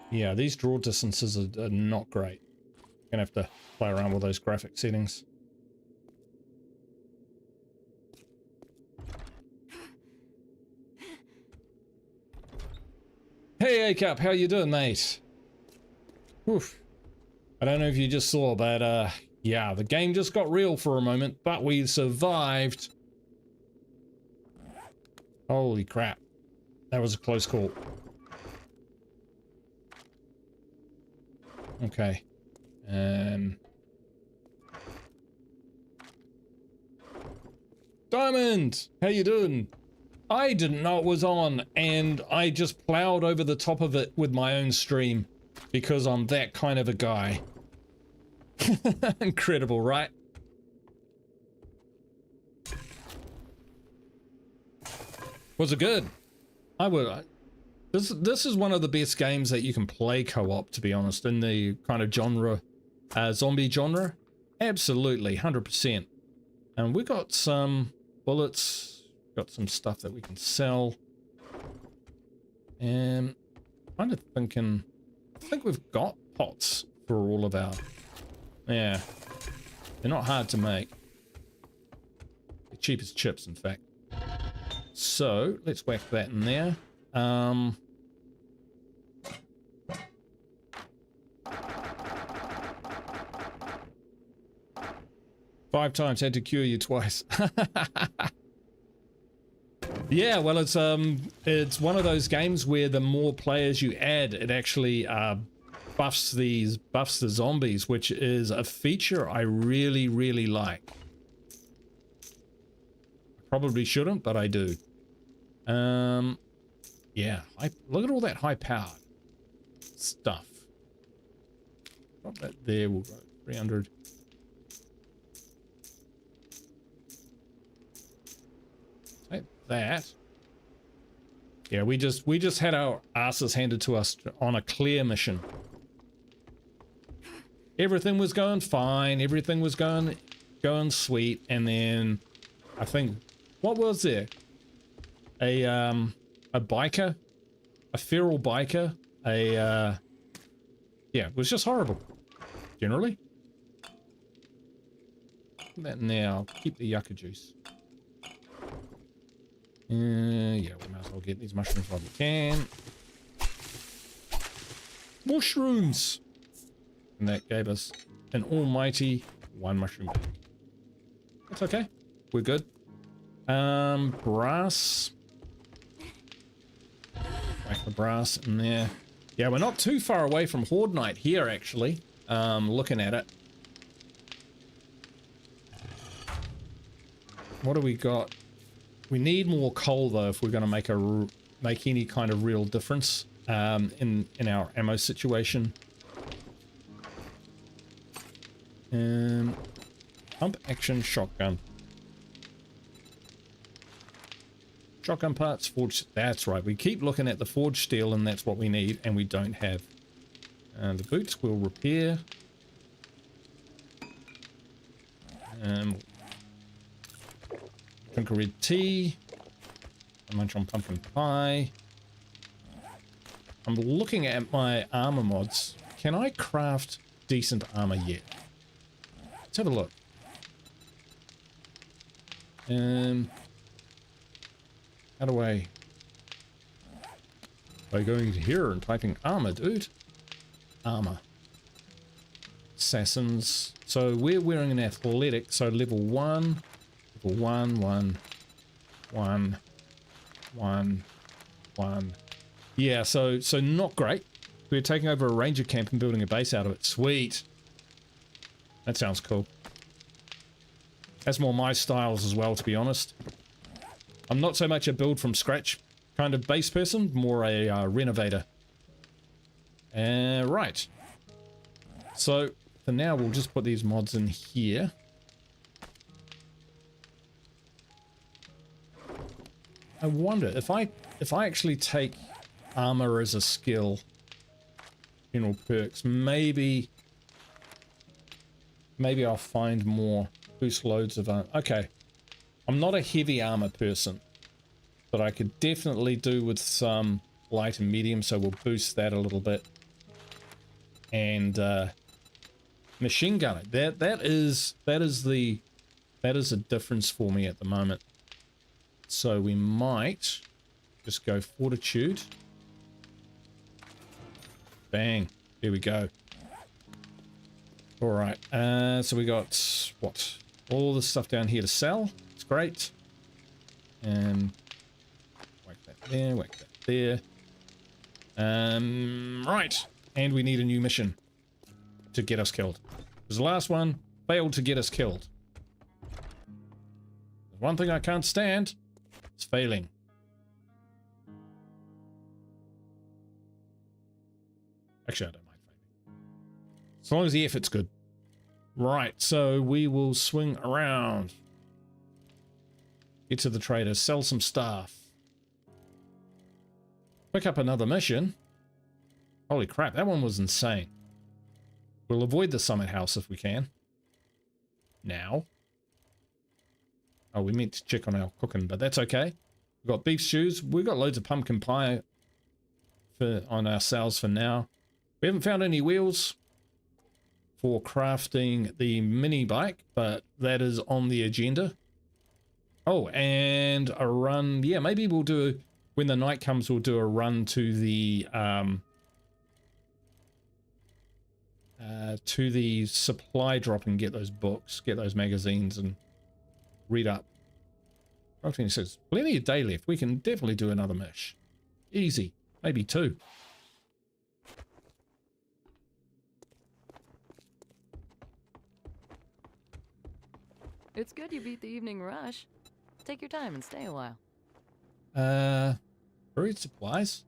Yeah, these draw distances are not great. Gonna have to play around with those graphic settings. Hey, A-Cup, how you doing, mate? Oof. I don't know if you just saw, but yeah, the game just got real for a moment, but we survived. Holy crap. That was a close call. Okay. Diamond! How you doing? I didn't know it was on, and I just plowed over the top of it with my own stream, because I'm that kind of a guy. Incredible, right? Was it good? I would. This is one of the best games that you can play co-op, to be honest, in the kind of genre, zombie genre. Absolutely, 100%. And we got some bullets, got some stuff that we can sell. And kind of thinking, I think we've got pots for all of our. Yeah, they're not hard to make. They're cheap as chips, in fact. So let's whack that in there. 5 times, had to cure you twice. Yeah, well, it's one of those games where the more players you add, it actually buffs the zombies, which is a feature I really, really like. Probably shouldn't, but I do. Yeah, look at all that high powered stuff. Drop that there, we'll go 300. Take that. Yeah, we just had our asses handed to us on a clear mission. Everything was going fine, everything was going sweet, and then I think, what was there? A biker, a feral biker, yeah, it was just horrible, generally. Put that in there, I'll keep the yucca juice. Yeah, we might as well get these mushrooms while we can. Mushrooms! And that gave us an almighty 1 mushroom bag. That's okay. We're good. Brass. Whack the brass in there. Yeah, we're not too far away from Horde Night here, actually. Looking at it. What do we got? We need more coal, though, if we're going to make any kind of real difference in our ammo situation. Pump action shotgun. Shotgun parts, forged. That's right. We keep looking at the forged steel, and that's what we need, and we don't have. The boots will repair. Drink a red tea. Munch on pumpkin pie. I'm looking at my armor mods. Can I craft decent armor yet? Let's have a look. How do I... By going here and typing armor, dude. Armor. Assassins. So we're wearing an athletic, so level 1. Level 1, 1, 1, 1, 1. Yeah, so not great. We're taking over a ranger camp and building a base out of it. Sweet. That sounds cool. That's more my styles as well, to be honest. I'm not so much a build from scratch kind of base person, more a renovator. Right. So for now, we'll just put these mods in here. I wonder if I actually take armor as a skill, general perks, maybe I'll find more boost loads of armor. Okay, I'm not a heavy armor person, but I could definitely do with some light and medium, so we'll boost that a little bit. And machine gunner, that is a difference for me at the moment. So we might just go fortitude. Bang. Here we go. All right. So we got what? All the stuff down here to sell. It's great. And whack that there. Whack that there. Right. And we need a new mission to get us killed. Because the last one failed to get us killed. There's one thing I can't stand. It's failing. Actually, I don't mind failing. As long as the effort's good. Right, so we will swing around. Get to the trader, sell some stuff. Pick up another mission. Holy crap, that one was insane. We'll avoid the summit house if we can. Now. Oh, we meant to check on our cooking, but that's okay. We've got beef stews. We've got loads of pumpkin pie on ourselves for now. We haven't found any wheels for crafting the mini bike, but that is on the agenda. Oh, and a run. Yeah, maybe we'll do, when the night comes, we'll do a run to the supply drop and get those books, get those magazines, and read up. Crafting says plenty of day left. We can definitely do another mish. Easy, maybe 2. It's good you beat the evening rush. Take your time and stay a while. Buried supplies.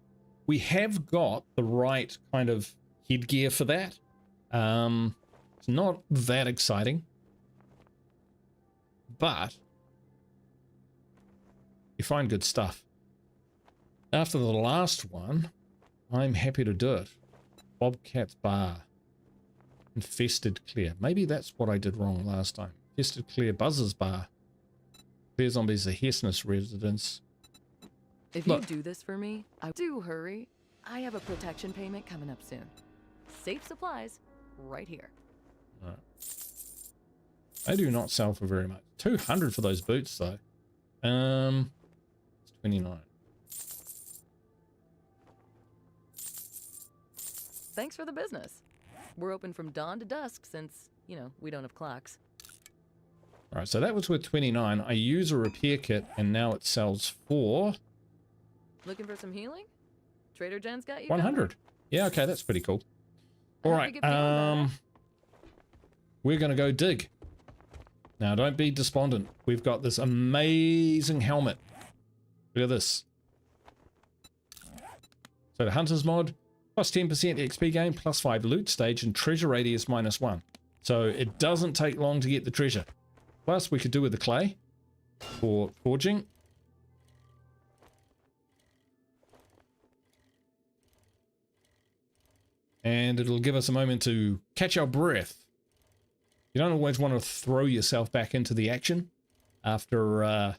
We have got the right kind of headgear for that. It's not that exciting, but you find good stuff. After the last one, I'm happy to do it. Bobcat's Bar. Infested Clear. Maybe that's what I did wrong last time. Infested Clear Buzzer's Bar. Clear Zombies, a Hessness residence. If you do this for me, do hurry. I have a protection payment coming up soon. Safe supplies right here. Right. They do not sell for very much. 200 for those boots, though. Let's 29. Thanks for the business. We're open from dawn to dusk since, you know, we don't have clocks. All right, so that was worth 29. I use a repair kit, and now it sells for Looking for some healing? Trader Jen's got you 100. Yeah, okay, that's pretty cool. I All hope right, you get feeling better. we're going to go dig. Now, don't be despondent. We've got this amazing helmet. Look at this. So the Hunter's mod, plus 10% XP gain, plus 5 loot stage, and treasure radius -1. So it doesn't take long to get the treasure. Plus, we could do with the clay for forging. And it'll give us a moment to catch our breath. You don't always want to throw yourself back into the action after a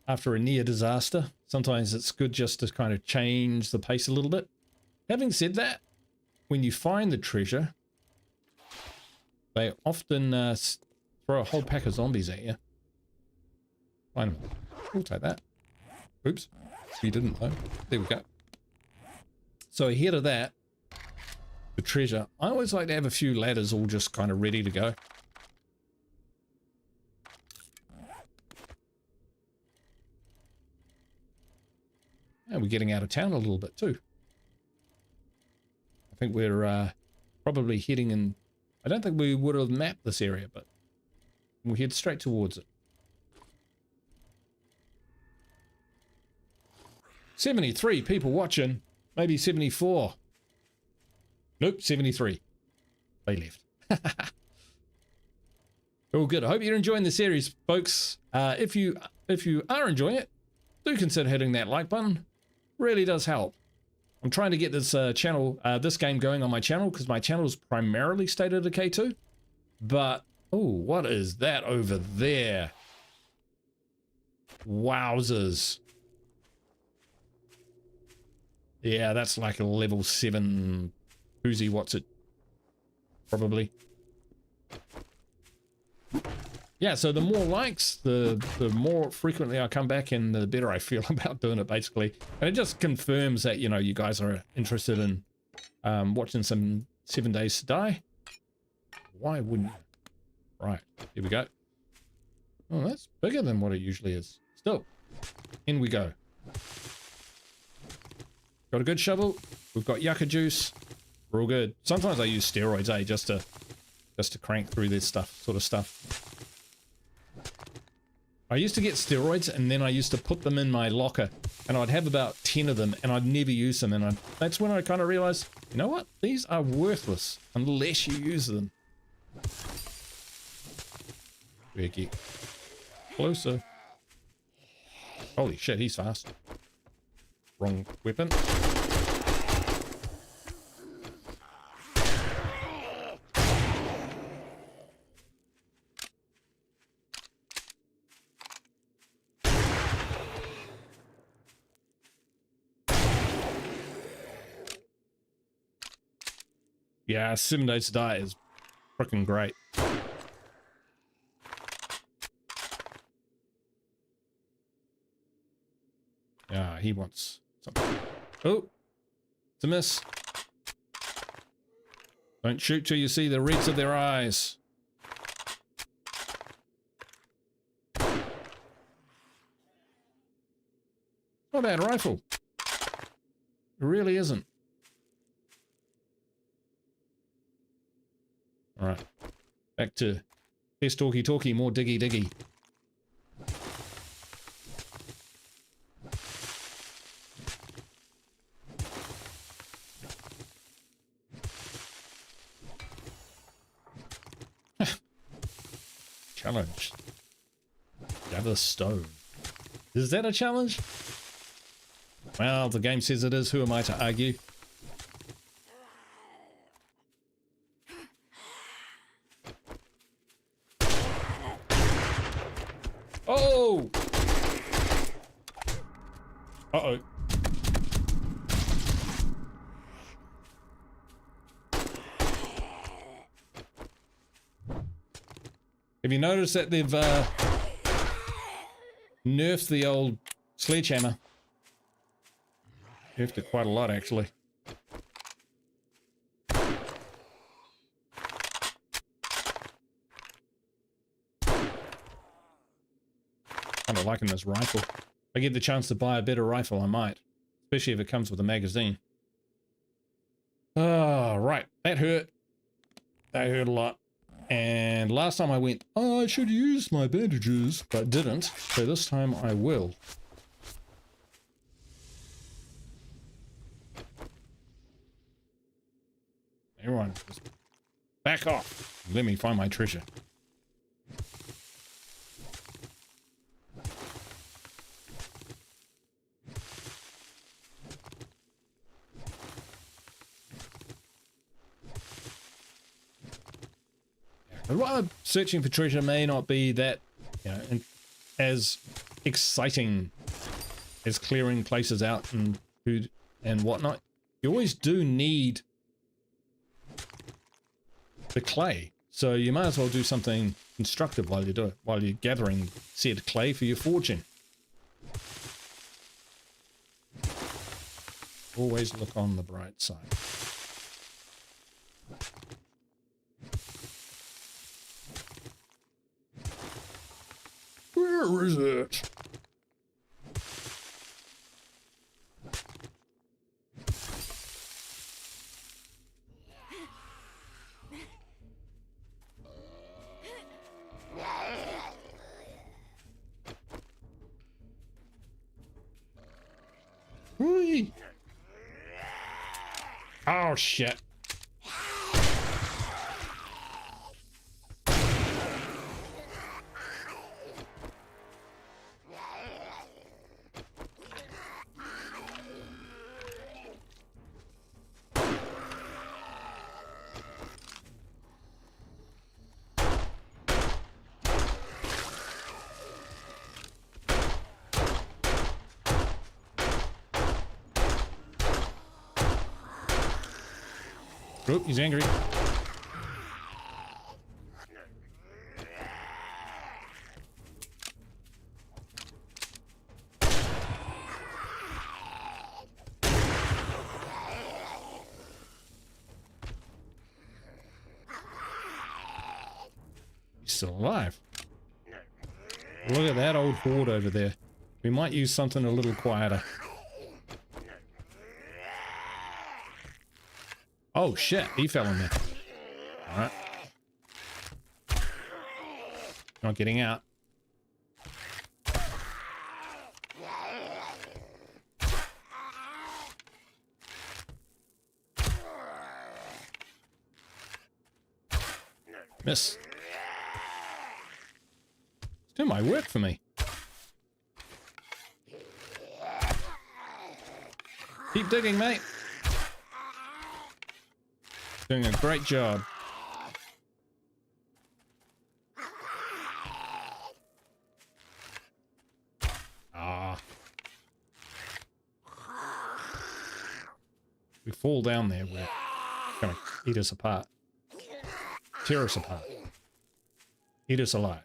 near disaster. Sometimes it's good just to kind of change the pace a little bit. Having said that, when you find the treasure, they often throw a whole pack of zombies at you. Fine. We'll take that. Oops. You didn't though. There we go. So ahead of that, the treasure, I always like to have a few ladders all just kind of ready to go. And we're getting out of town a little bit too. I think we're probably heading in. I don't think we would have mapped this area, but we'll head straight towards it. 73 people watching, maybe 74. Nope, 73. They left. All good. I hope you're enjoying the series, folks. If you are enjoying it, do consider hitting that like button. Really does help. I'm trying to get this this game going on my channel because my channel is primarily State of Decay 2. But oh, what is that over there? Wowzers. Yeah, that's like a level 7 Uzi, what's it? Probably. Yeah, so the more likes, the more frequently I come back and the better I feel about doing it, basically. And it just confirms that, you know, you guys are interested in watching some 7 Days to Die. Why wouldn't you? Right, here we go. Oh, that's bigger than what it usually is. Still, in we go. Got a good shovel. We've got yucca juice. We're all good. Sometimes I use steroids, just to crank through this sort of stuff. I used to get steroids and then I used to put them in my locker and I'd have about 10 of them and I'd never use them, and that's when I kind of realized, you know what? These are worthless unless you use them. We get closer. Holy shit, he's fast. Wrong weapon. Yeah, 7 Days to Die is freaking great. Yeah, he wants something. Oh, it's a miss. Don't shoot till you see the reds of their eyes. Not a bad rifle. It really isn't. All right, back to less talky, more diggy. Challenge. Gather stone. Is that a challenge? Well, the game says it is. Who am I to argue? Oh! Uh-oh. Have you noticed that they've nerfed the old Sledgehammer. You have to quite a lot, actually. Kind of liking this rifle. If I get the chance to buy a better rifle, I might. Especially if it comes with a magazine. Oh, right. That hurt. That hurt a lot. And last time I went, oh, I should use my bandages, but didn't. So this time I will. Everyone, just back off. Let me find my treasure. But while searching for treasure may not be that, you know, as exciting as clearing places out and food and whatnot, you always do need the clay. So you might as well do something constructive while you do it, while you're gathering said clay for your forging. Always look on the bright side. Where is it? Whee! Oh shit. Oop, he's angry. He's still alive. Look at that old horde over there. We might use something a little quieter. Oh shit, he fell in there. Alright. Not getting out. Miss. It's doing my work for me. Keep digging, mate. Doing a great job. Ah. We fall down there, we're gonna eat us apart. Tear us apart. Eat us alive.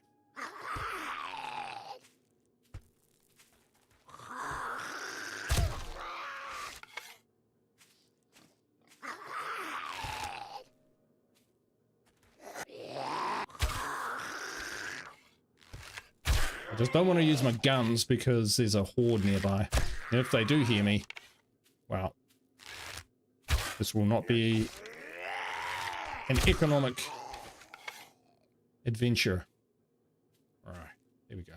I just don't want to use my guns because there's a horde nearby. And if they do hear me, well, this will not be an economic adventure. All right, here we go.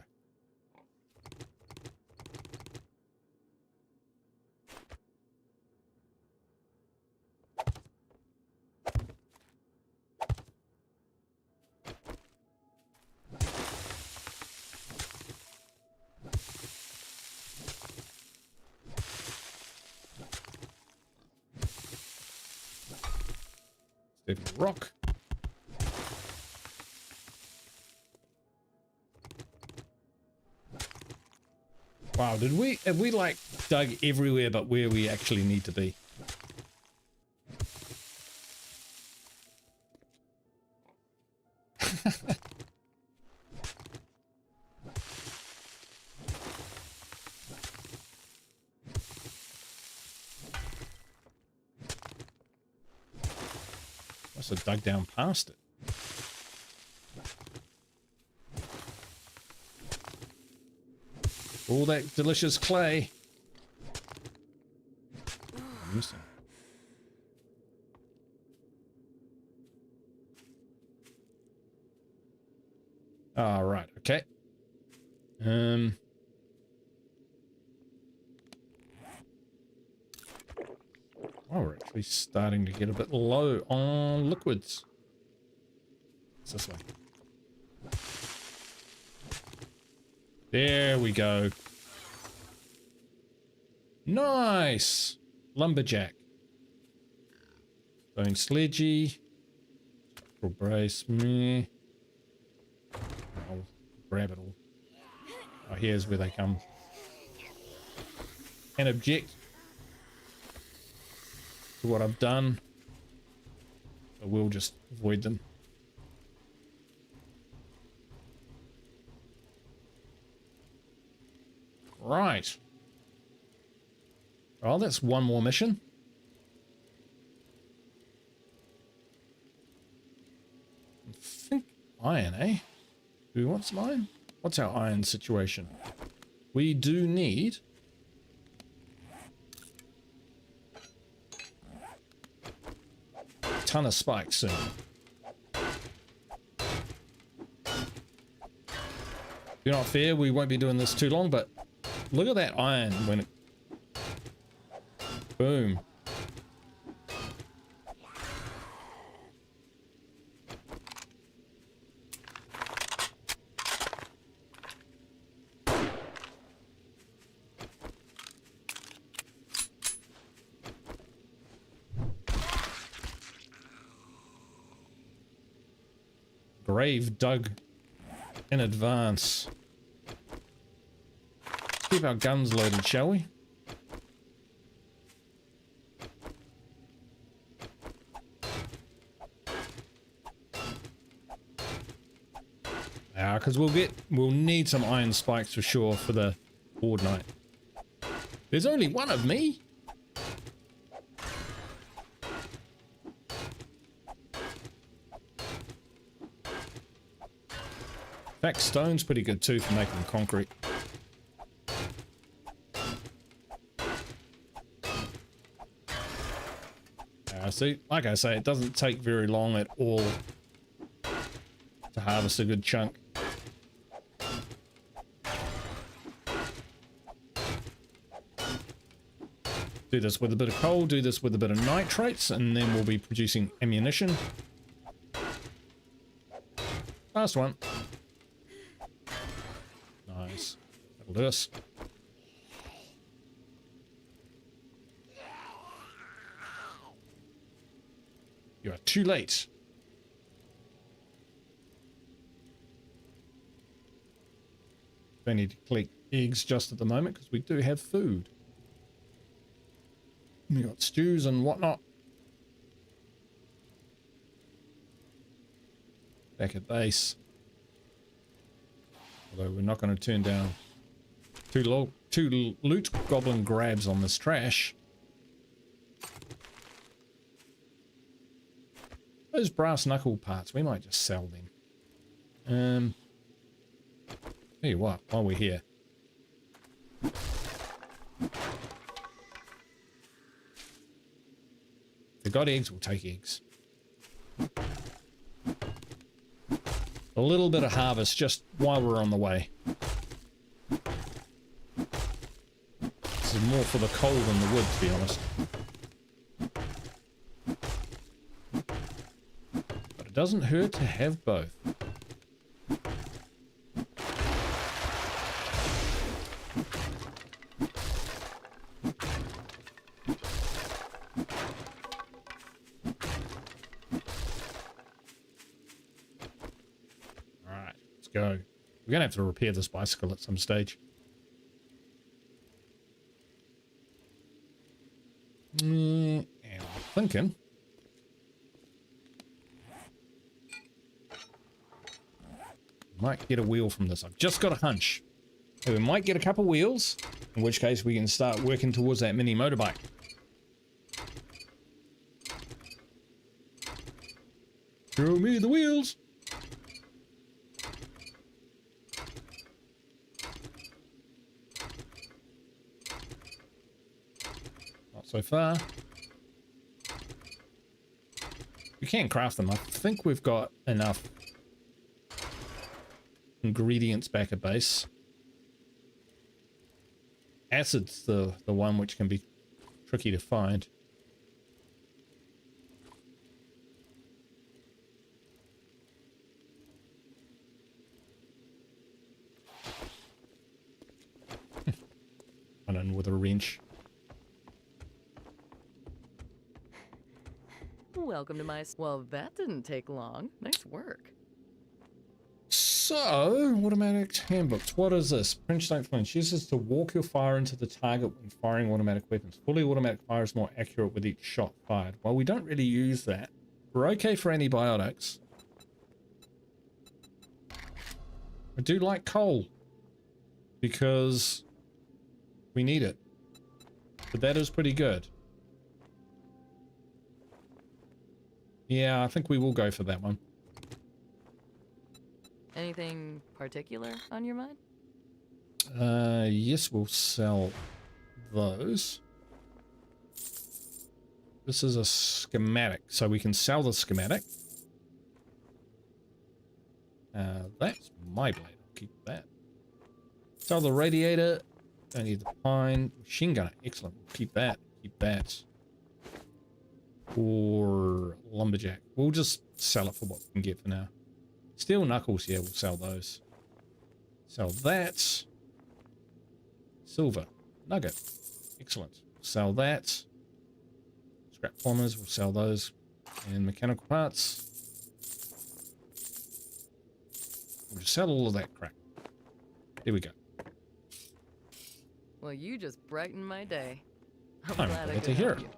Rock. Wow, have we like dug everywhere but where we actually need to be? Must have dug down past it. All that delicious clay. I'm missing. All right. Okay. Oh, we're actually starting to get a bit low on liquids. It's this way. There we go. Nice. Lumberjack. Stone sledgy. Brace me. I'll grab it all. Oh, here's where they come. And object to what I've done. So we'll just avoid them. Right. Oh, that's one more mission. I think iron, eh? Do we want some iron? What's our iron situation? We do need a ton of spikes soon. You're not fair, we won't be doing this too long, but look at that iron when it... Boom. Grave dug in advance. Keep our guns loaded, shall we? Yeah, because we'll need some iron spikes for sure for the board night. There's only one of me. In fact, stone's pretty good too for making concrete. See, like I say, it doesn't take very long at all to harvest a good chunk. Do this with a bit of coal, do this with a bit of nitrates, and then we'll be producing ammunition. Last one. Nice. That'll do us. You are too late. Don't need to collect eggs just at the moment because we do have food. We got stews and whatnot. Back at base. Although we're not going to turn down two loot goblin grabs on this trash. Those brass knuckle parts, we might just sell them. Tell you what, while we're here. If we got eggs, we'll take eggs. A little bit of harvest just while we're on the way. This is more for the coal than the wood, to be honest. But it doesn't hurt to have both. Go. We're gonna have to repair this bicycle at some stage. And I'm thinking might get a wheel from this. I've just got a hunch. So we might get a couple wheels, in which case we can start working towards that mini motorbike. Show me the wheels. Not so far. We can craft them. I think we've got enough ingredients back at base. Acid's the one which can be tricky to find. Run in with a wrench. Welcome to my... Well, that didn't take long. Nice work. So, automatic handbooks. What is this? French don't flinch. Uses to walk your fire into the target when firing automatic weapons. Fully automatic fire is more accurate with each shot fired. Well, we don't really use that. We're okay for antibiotics. I do like coal because we need it. But that is pretty good. Yeah, I think we will go for that one. Anything particular on your mind? Yes, we'll sell those. This is a schematic, so we can sell the schematic. That's my blade. I'll keep that. Sell the radiator. Don't need the pine. Machine gunner. Excellent. We'll keep that. Keep that. Or lumberjack. We'll just sell it for what we can get for now. Steel knuckles, yeah, we'll sell those. Sell that. Silver. Nugget. Excellent. Sell that. Scrap plumbers, we'll sell those. And mechanical parts. We'll just sell all of that crap. There we go. Well, you just brightened my day. I'm glad glad I to could hear help it. you.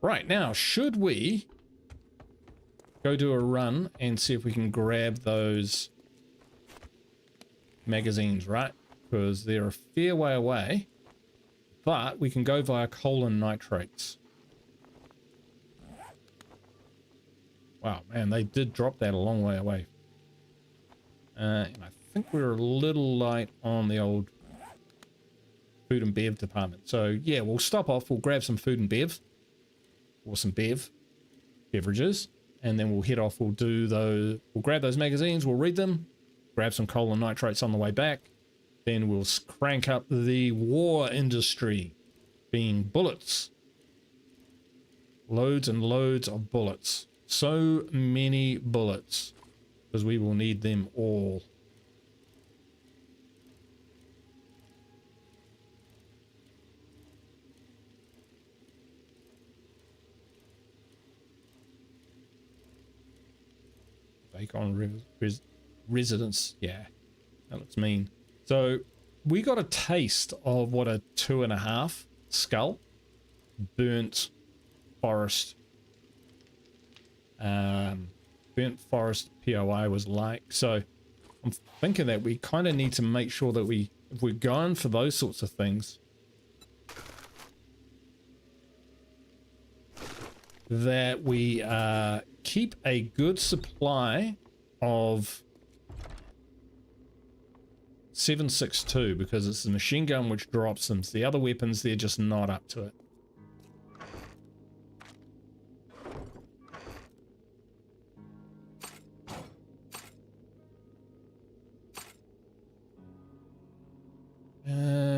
Right, now, should we go do a run and see if we can grab those magazines, right? Because they're a fair way away, but we can go via coal and nitrates. Wow, man, they did drop that a long way away. And I think we're a little light on the old food and bev department. So yeah, we'll stop off, we'll grab some food and bev, or some beverages, and then we'll head off. We'll grab those magazines, we'll read them, grab some coal and nitrates on the way back. Then we'll crank up the war industry, being bullets. Loads and loads of bullets. So many bullets, because we will need them all. Bacon residence, yeah, that looks mean. So we got a taste of what a 2.5 skull burnt forest POI was like. So I'm thinking that we kind of need to make sure that if we're going for those sorts of things, that we keep a good supply of 7.62, because it's the machine gun which drops them. So the other weapons, they're just not up to it.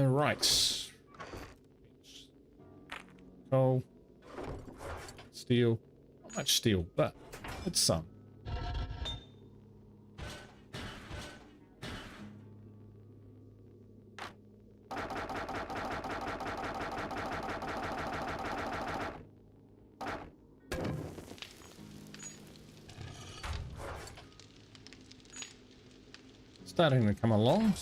Right. Coal. Steel. Not much steel, but it's some. Starting to come along.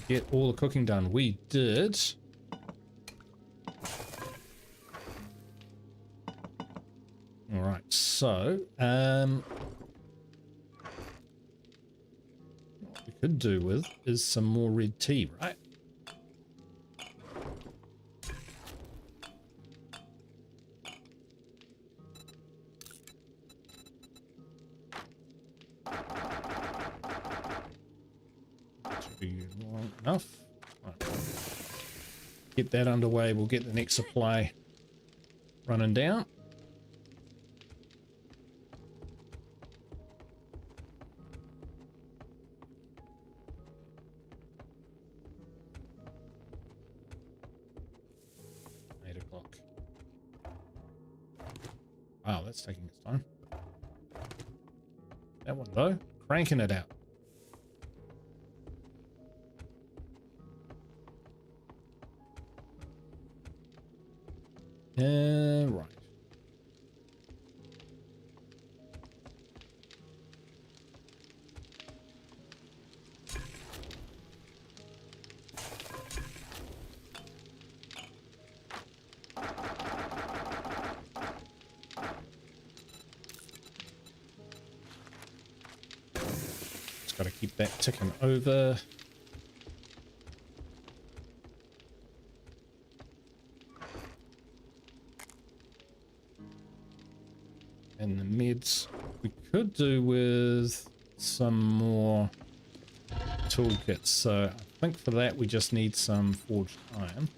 Get all the cooking done. We did. All right, so what we could do with is some more red tea, right? enough. Right. Get that underway. We'll get the next supply running down. Wow, that's taking its time. That one though, cranking it out. Right. Got to keep that ticking over. And the meds we could do with some more toolkits. So I think for that we just need some forged iron.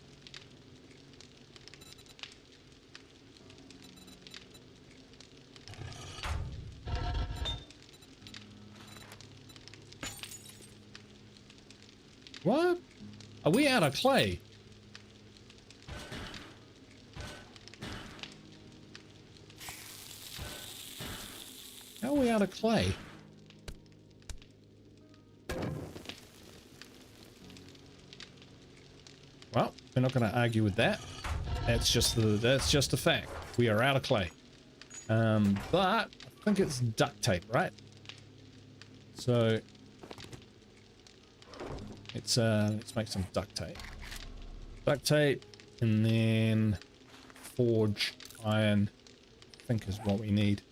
What? Are we out of clay? How are we out of clay? Well, we're not going to argue with that. That's just a fact. We are out of clay. But I think it's duct tape, right? So let's make some duct tape. Duct tape, and then forge iron, I think is what we need.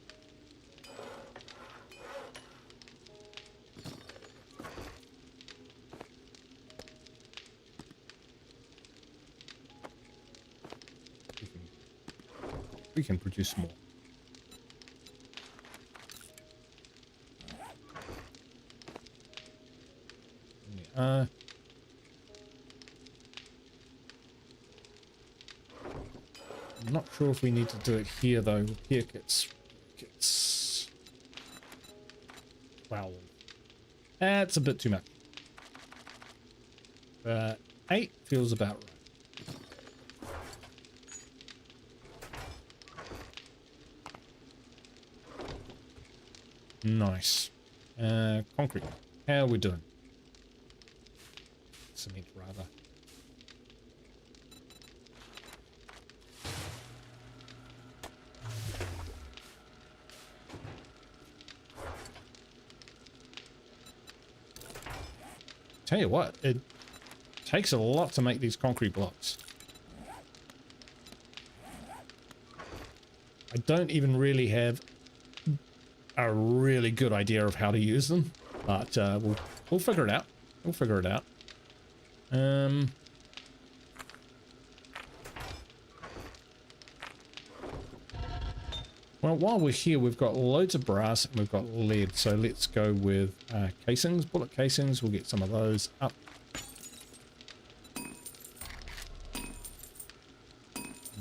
We can produce more. I'm not sure if we need to do it here though. Here gets wow. That's a bit too much. 8 feels about right. Nice. Concrete. How are we doing? Cement, rather. Tell you what, it takes a lot to make these concrete blocks. I don't even really have a really good idea of how to use them, but we'll figure it out. We'll figure it out. Well, while we're here, we've got loads of brass and we've got lead, so let's go with casings, bullet casings. We'll get some of those up.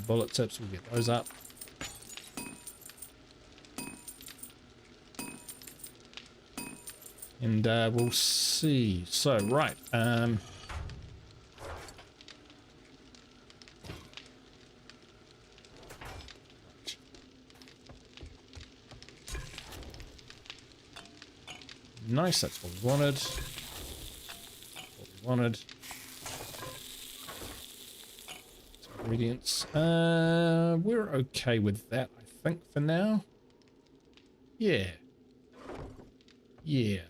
Bullet tips, we'll get those up. And we'll see. So, right. Nice, that's what we wanted. Ingredients. We're okay with that, I think, for now. Yeah. Yeah.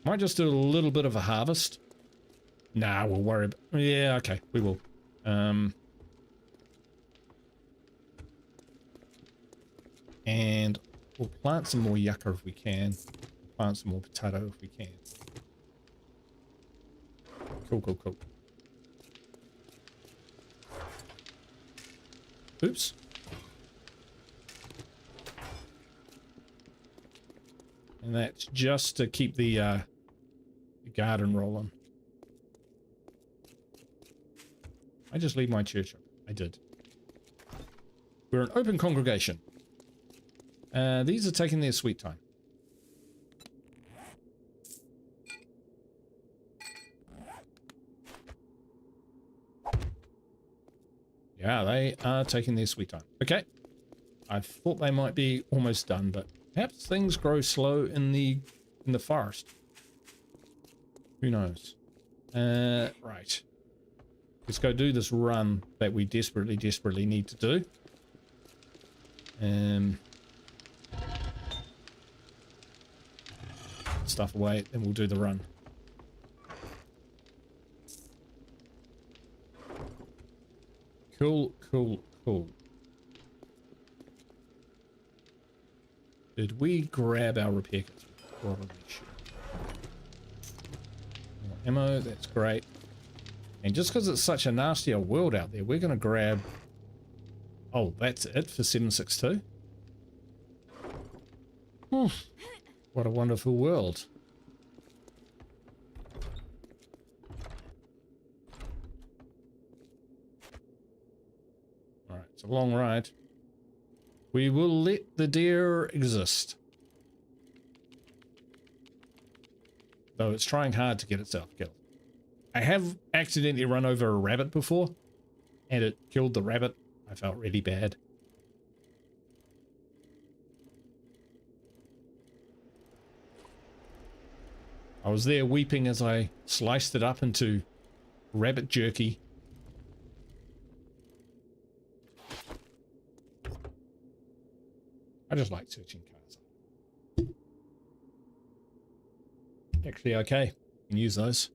Might just do a little bit of a harvest. Nah, we'll worry about... Yeah, okay, we will. And we'll plant some more yucca if we can. Plant some more potato if we can. Cool. Oops. And that's just to keep the garden rolling. I just leave my church open. I did. We're an open congregation. These are taking their sweet time. Yeah, they are taking their sweet time. Okay. I thought they might be almost done, but perhaps things grow slow in the forest. Who knows? Right. Let's go do this run that we desperately need to do. Stuff away, then we'll do the run. Cool. Did we grab our repair kits? Probably should. More ammo, that's great. And just because it's such a nastier world out there, we're going to grab... Oh, that's it for 762? What a wonderful world. Alright, it's a long ride. We will let the deer exist. Though it's trying hard to get itself killed. I have accidentally run over a rabbit before, and it killed the rabbit. I felt really bad. I was there weeping as I sliced it up into rabbit jerky. I just like searching cars. Actually, okay. You can use those.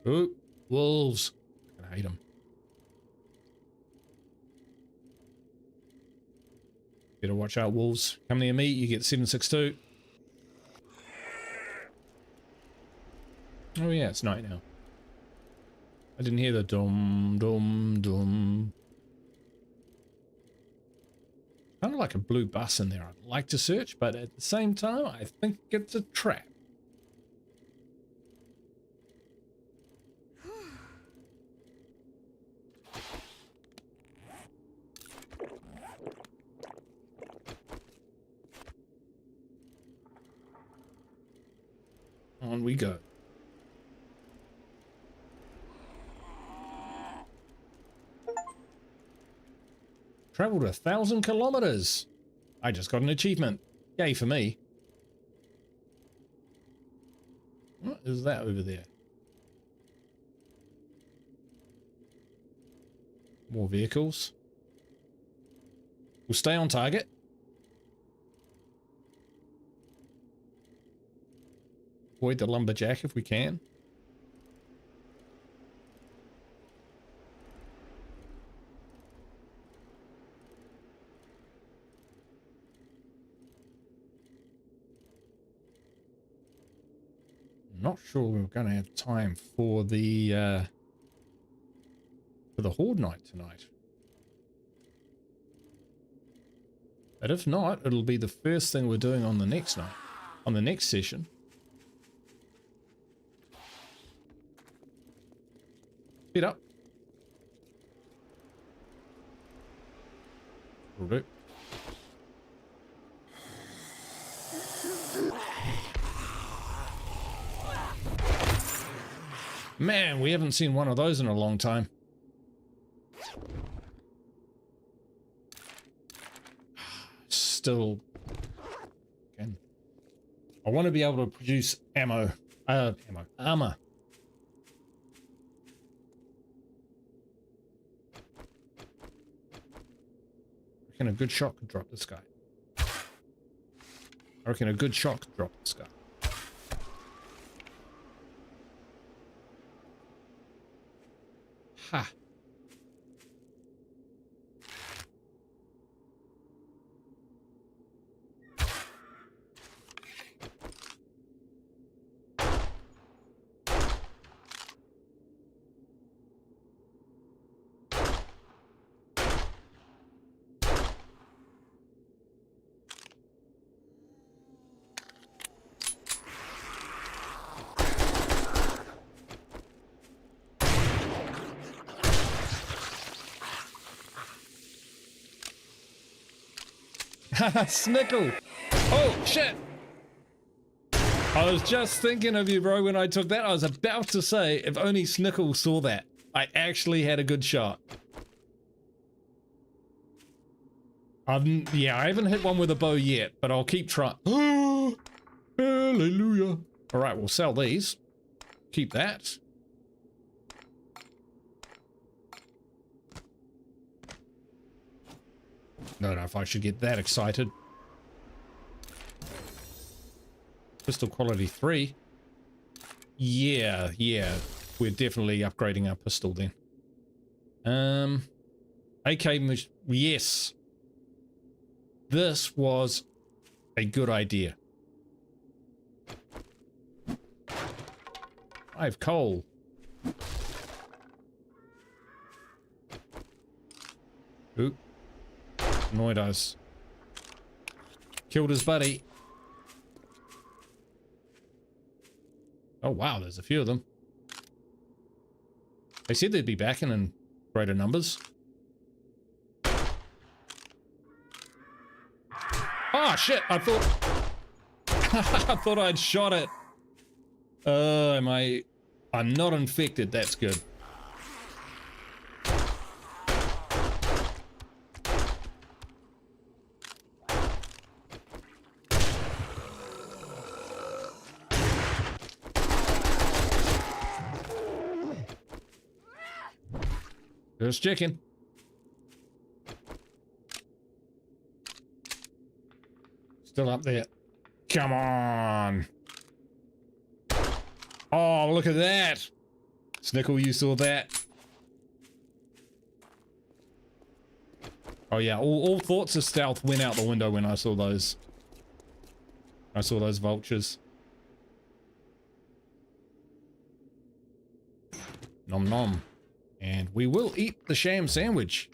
Ooh, wolves. I hate them. Better watch out, wolves. Come near me, you get 762. Oh yeah, it's night now. I didn't hear the dum dum dum. Kind of like a blue bus in there. I'd like to search, but at the same time, I think it's a trap. On we go. Traveled 1,000 kilometers. I just got an achievement. Yay for me. What is that over there? More vehicles. We'll stay on target. Avoid the lumberjack if we can. Not sure we're going to have time for the horde night tonight. But if not, it'll be the first thing we're doing on the next night, on the next session. Speed up. Will do. Man, we haven't seen one of those in a long time. Still. Again. I want to be able to produce armor. I reckon a good shot could drop this guy. I reckon a good shot could drop this guy. Ha. Snickle. Oh, shit. I was just thinking of you, bro, when I took that. I was about to say, if only Snickle saw that. I actually had a good shot. Yeah, I haven't hit one with a bow yet, but I'll keep trying. Oh, hallelujah. All right, we'll sell these. Keep that. Don't know if I should get that excited. Pistol quality 3. Yeah. We're definitely upgrading our pistol then. Yes. This was a good idea. I have coal. Oop. Annoyed us. Killed his buddy. Oh wow, there's a few of them. They said they'd be back in greater numbers. Oh shit, I thought I thought I'd shot it. I'm not infected, that's good. Just checking. Still up there. Come on. Oh, look at that. Snickle, you saw that. Oh yeah, all thoughts of stealth went out the window when I saw those. I saw those vultures. Nom nom. And we will eat the sham sandwich.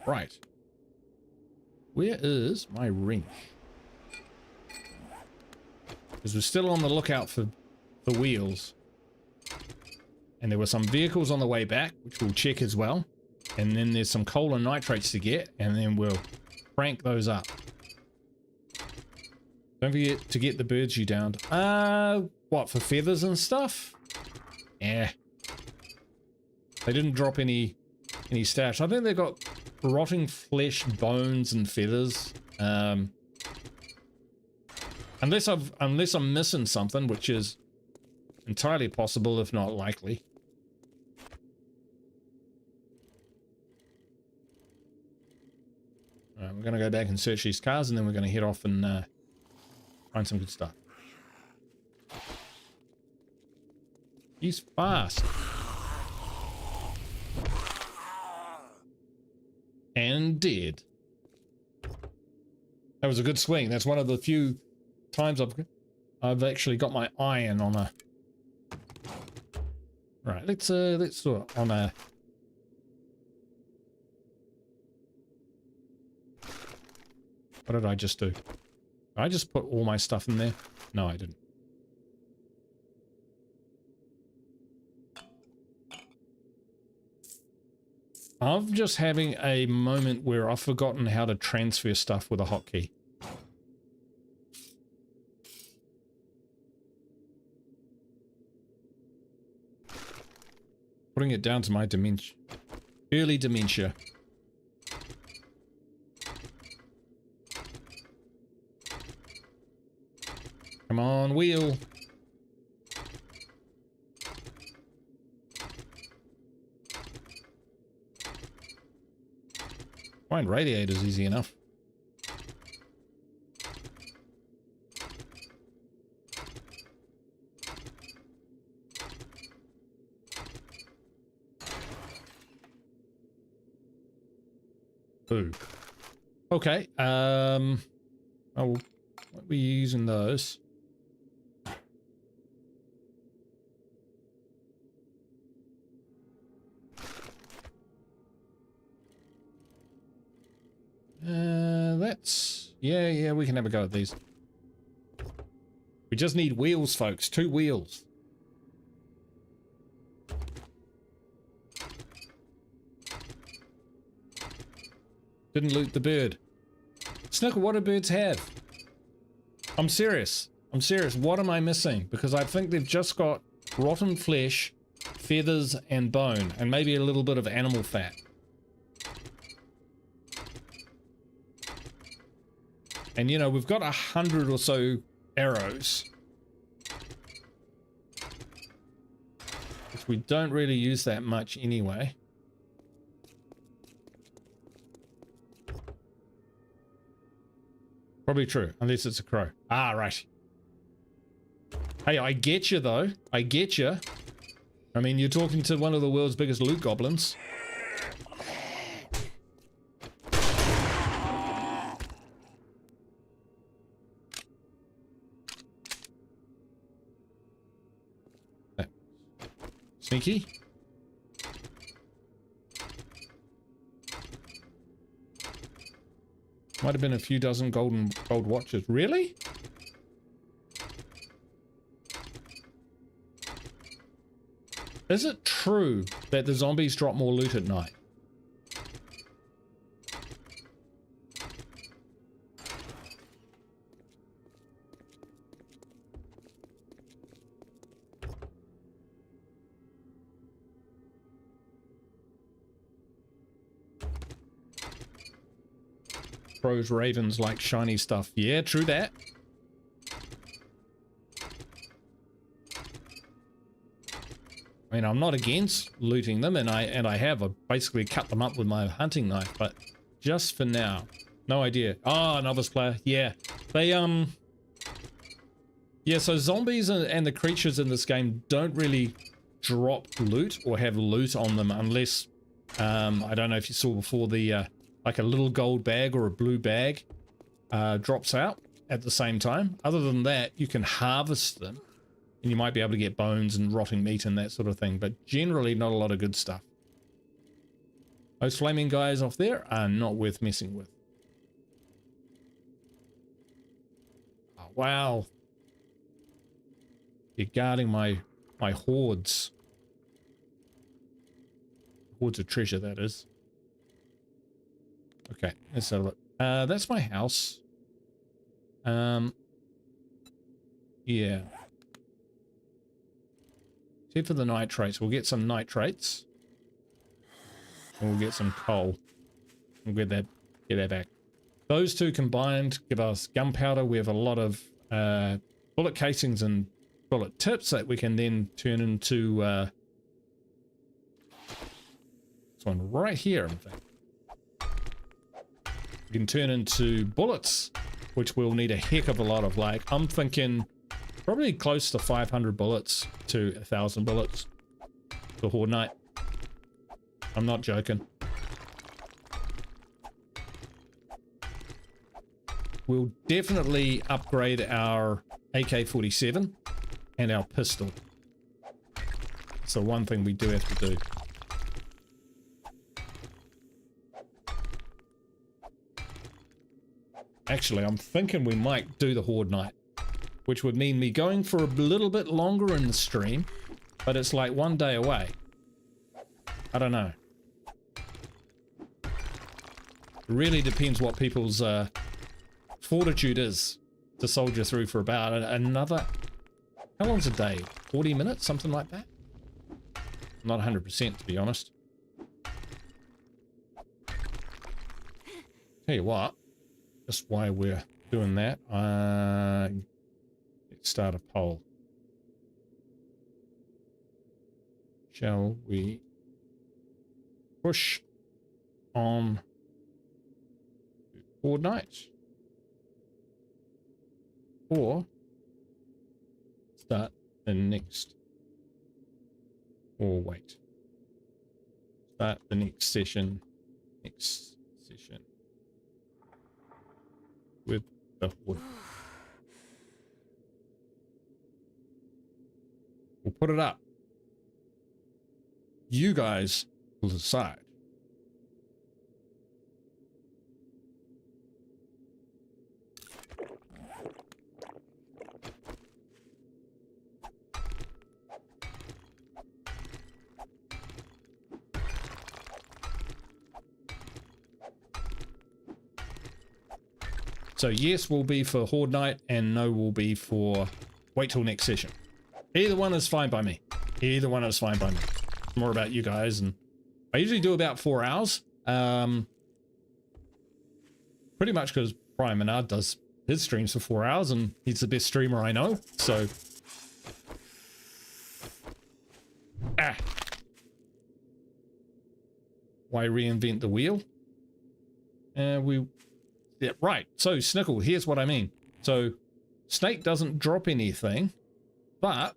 Right. Where is my wrench? Because we're still on the lookout for the wheels. And there were some vehicles on the way back, which we'll check as well. And then there's some coal and nitrates to get, and then we'll crank those up. Don't forget to get the birds you downed. What, for feathers and stuff? Yeah. They didn't drop any stash. I think they got rotting flesh, bones, and feathers. Unless I'm missing something, which is entirely possible, if not likely. Alright, we're gonna go back and search these cars, and then we're gonna head off and find some good stuff. He's fast. And dead. That was a good swing. That's one of the few times I've actually got my iron on a. Right, let's do it on a. What did I just do? Did I just put all my stuff in there? No, I didn't. I'm just having a moment where I've forgotten how to transfer stuff with a hotkey. Putting it down to my dementia. Early dementia. Come on, wheel. Find radiators easy enough. Ooh. Okay. Oh, what are we using those? Yeah, we can have a go at these. We just need wheels, folks. 2 wheels. Didn't loot the bird. Snooker, what do birds have? I'm serious. I'm serious. What am I missing? Because I think they've just got rotten flesh, feathers, and bone, and maybe a little bit of animal fat. And you know, we've got 100 or so arrows, which we don't really use that much anyway. Probably true, unless it's a crow. Ah, right. Hey, I get you though. I get you. I mean, you're talking to one of the world's biggest loot goblins. Sneaky. Might have been a few dozen gold watches. Really? Is it true that the zombies drop more loot at night? Crows, ravens like shiny stuff. Yeah, true that. I mean, I'm not against looting them, and I have basically cut them up with my hunting knife, but just for now, no idea. Oh, novice player. Yeah, they yeah. So zombies and the creatures in this game don't really drop loot or have loot on them unless I don't know if you saw before the like a little gold bag or a blue bag drops out at the same time. Other than that, you can harvest them and you might be able to get bones and rotting meat and that sort of thing, but generally not a lot of good stuff. Those flaming guys off there are not worth messing with. Oh, wow. You're guarding my hordes. Hordes of treasure, that is. Okay, let's have a look. That's my house. Yeah. See for the nitrates. We'll get some nitrates. And we'll get some coal. We'll get that back. Those two combined give us gunpowder. We have a lot of bullet casings and bullet tips that we can then turn into this one right here, in fact. We can turn into bullets, which we'll need a heck of a lot of. Like, I'm thinking probably close to 500 bullets to 1,000 bullets for Horde Night. I'm not joking. We'll definitely upgrade our AK-47 and our pistol. So one thing we do have to do. Actually, I'm thinking we might do the Horde Night, which would mean me going for a little bit longer in the stream, but it's like 1 day away. I don't know. It really depends what people's fortitude is to soldier through for about another... How long's a day? 40 minutes? Something like that? Not 100% to be honest. Tell you what. Just why we're doing that, let's start a poll. Shall we push on Horde Night? Or start the next, or wait. Start the next session, with the Horde. We'll put it up. You guys will decide. So yes will be for Horde Night, and no will be for wait till next session. Either one is fine by me. Either one is fine by me. More about you guys, and I usually do about 4 hours. Pretty much because Brian Menard does his streams for 4 hours, and he's the best streamer I know. So, why reinvent the wheel? Yeah, right. So Snickle, here's what I mean. So Snake doesn't drop anything, but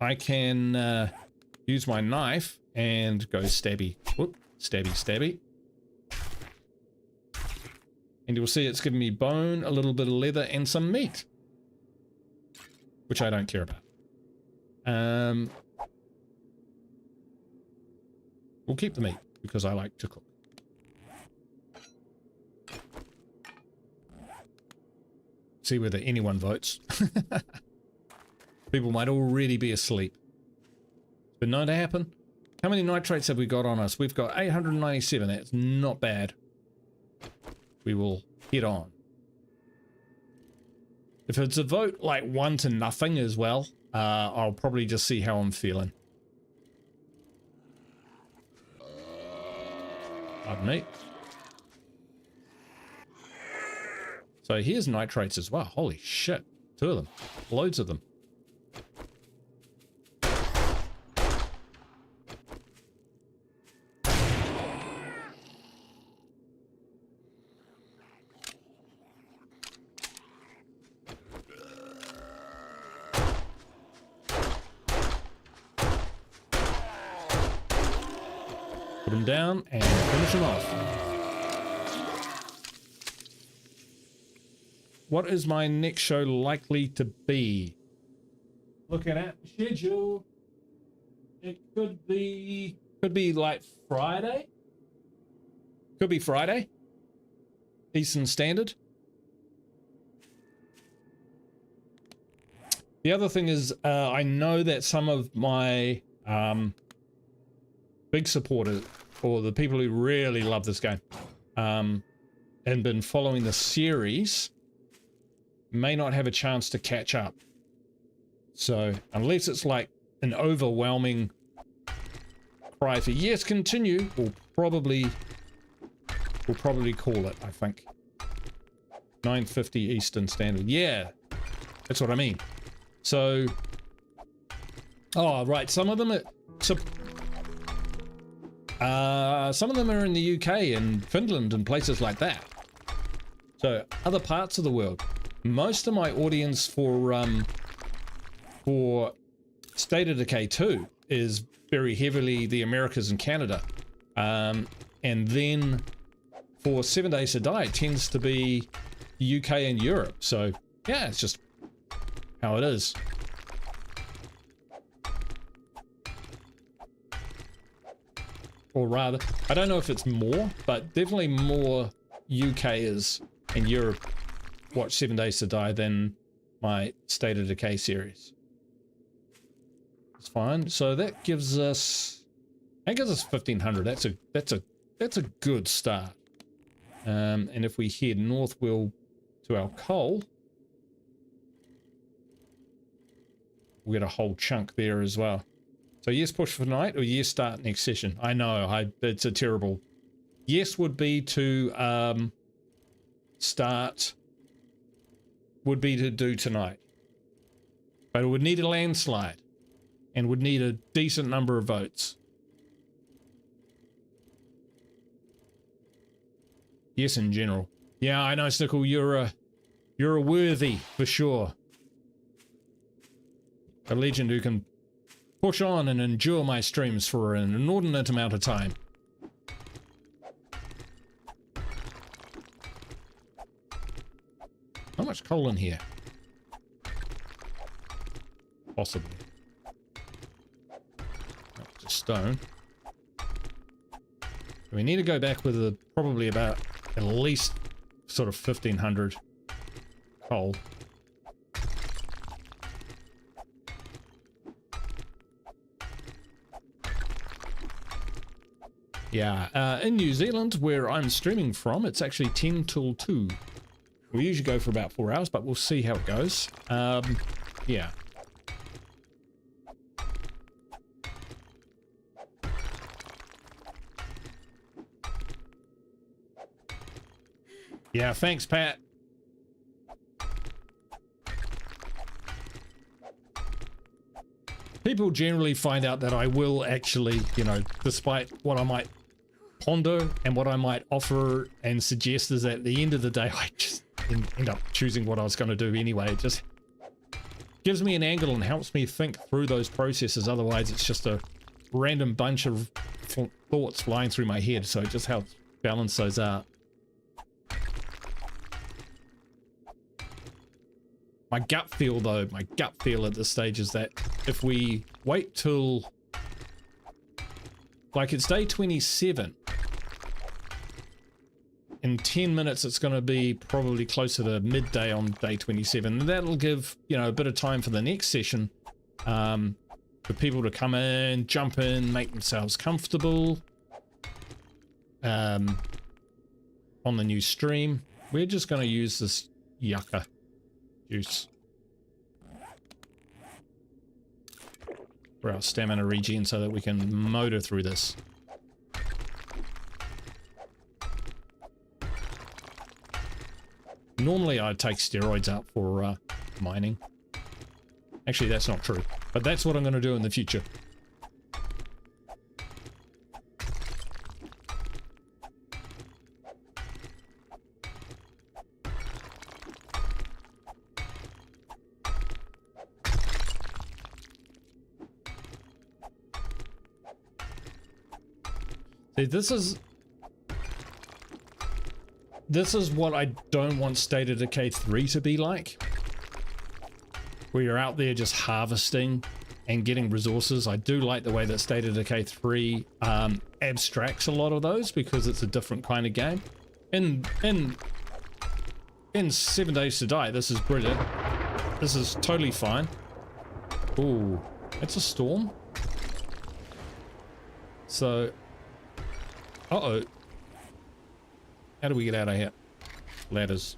I can use my knife and go stabby. Whoop, stabby, stabby. And you'll see it's giving me bone, a little bit of leather, and some meat, which I don't care about. We'll keep the meat because I like to cook. See whether anyone votes. People might already be asleep. But known to happen. How many nitrates have we got on us? We've got 897. That's not bad. We will head on. If it's a vote like 1-0 as well, I'll probably just see how I'm feeling. Pardon me. So here's nitrates as well. Holy shit. 2 of them. Loads of them. Put them down and finish them off. What is my next show likely to be? Looking at the schedule, it could be like Friday. Could be Friday, Eastern Standard. The other thing is, I know that some of my big supporters, or the people who really love this game, and been following the series, may not have a chance to catch up. So unless it's like an overwhelming cry for yes, continue, we'll probably call it, I think. 9:50 Eastern Standard. Yeah, that's what I mean. So, oh right, some of them are in the UK and Finland and places like that. So other parts of the world. Most of my audience for State of Decay 2 is very heavily the Americas and Canada. And then for 7 Days to Die, it tends to be UK and Europe. So yeah, it's just how it is. Or rather, I don't know if it's more, but definitely more UK is and Europe watch 7 Days to Die than my State of Decay series. It's fine. So that gives us 1,500. That's a good start. And if we head north, we'll to our coal. We'll get a whole chunk there as well. So yes, push for night, or yes, start next session. I know, it's a terrible. Yes would be to start. Would be to do tonight, but it would need a landslide and would need a decent number of votes. Yes, in general. Yeah, I know, Snickle, you're a worthy for sure. A legend who can push on and endure my streams for an inordinate amount of time. How much coal in here? Possibly. That's just stone. We need to go back with probably about at least sort of 1,500 coal. Yeah, in New Zealand, where I'm streaming from, it's actually 10 till 2. We usually go for about 4 hours, but we'll see how it goes. Yeah. Yeah, thanks, Pat. People generally find out that I will actually, you know, despite what I might ponder and what I might offer and suggest, is at the end of the day, I just end up choosing what I was going to do anyway. It just gives me an angle and helps me think through those processes. Otherwise, it's just a random bunch of thoughts flying through my head. So it just helps balance those out. My gut feel, though, my gut feel at this stage is that if we wait till, like, it's day 27, in 10 minutes it's going to be probably closer to midday on day 27, and that'll give, you know, a bit of time for the next session, for people to come in, jump in, make themselves comfortable on the new stream. We're just going to use this yucca juice for our stamina regen so that we can motor through this. Normally I'd take steroids out for mining. Actually, that's not true, but that's what I'm going to do in the future. See, this is what I don't want State of Decay 3 to be like, where you're out there just harvesting and getting resources. I do like the way that State of Decay 3 abstracts a lot of those, because it's a different kind of game. In 7 Days to Die, this is brilliant. This is totally fine. Ooh, it's a storm. So, uh-oh. How do we get out of here? Ladders.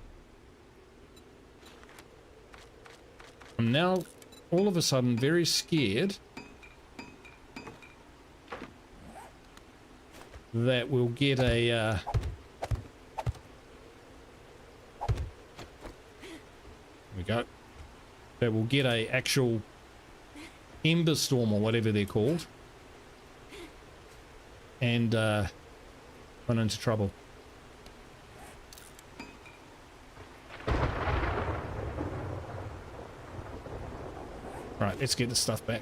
I'm now all of a sudden very scared that we'll get a there we go. That we'll get a actual ember storm or whatever they're called, and run into trouble. Right, let's get this stuff back.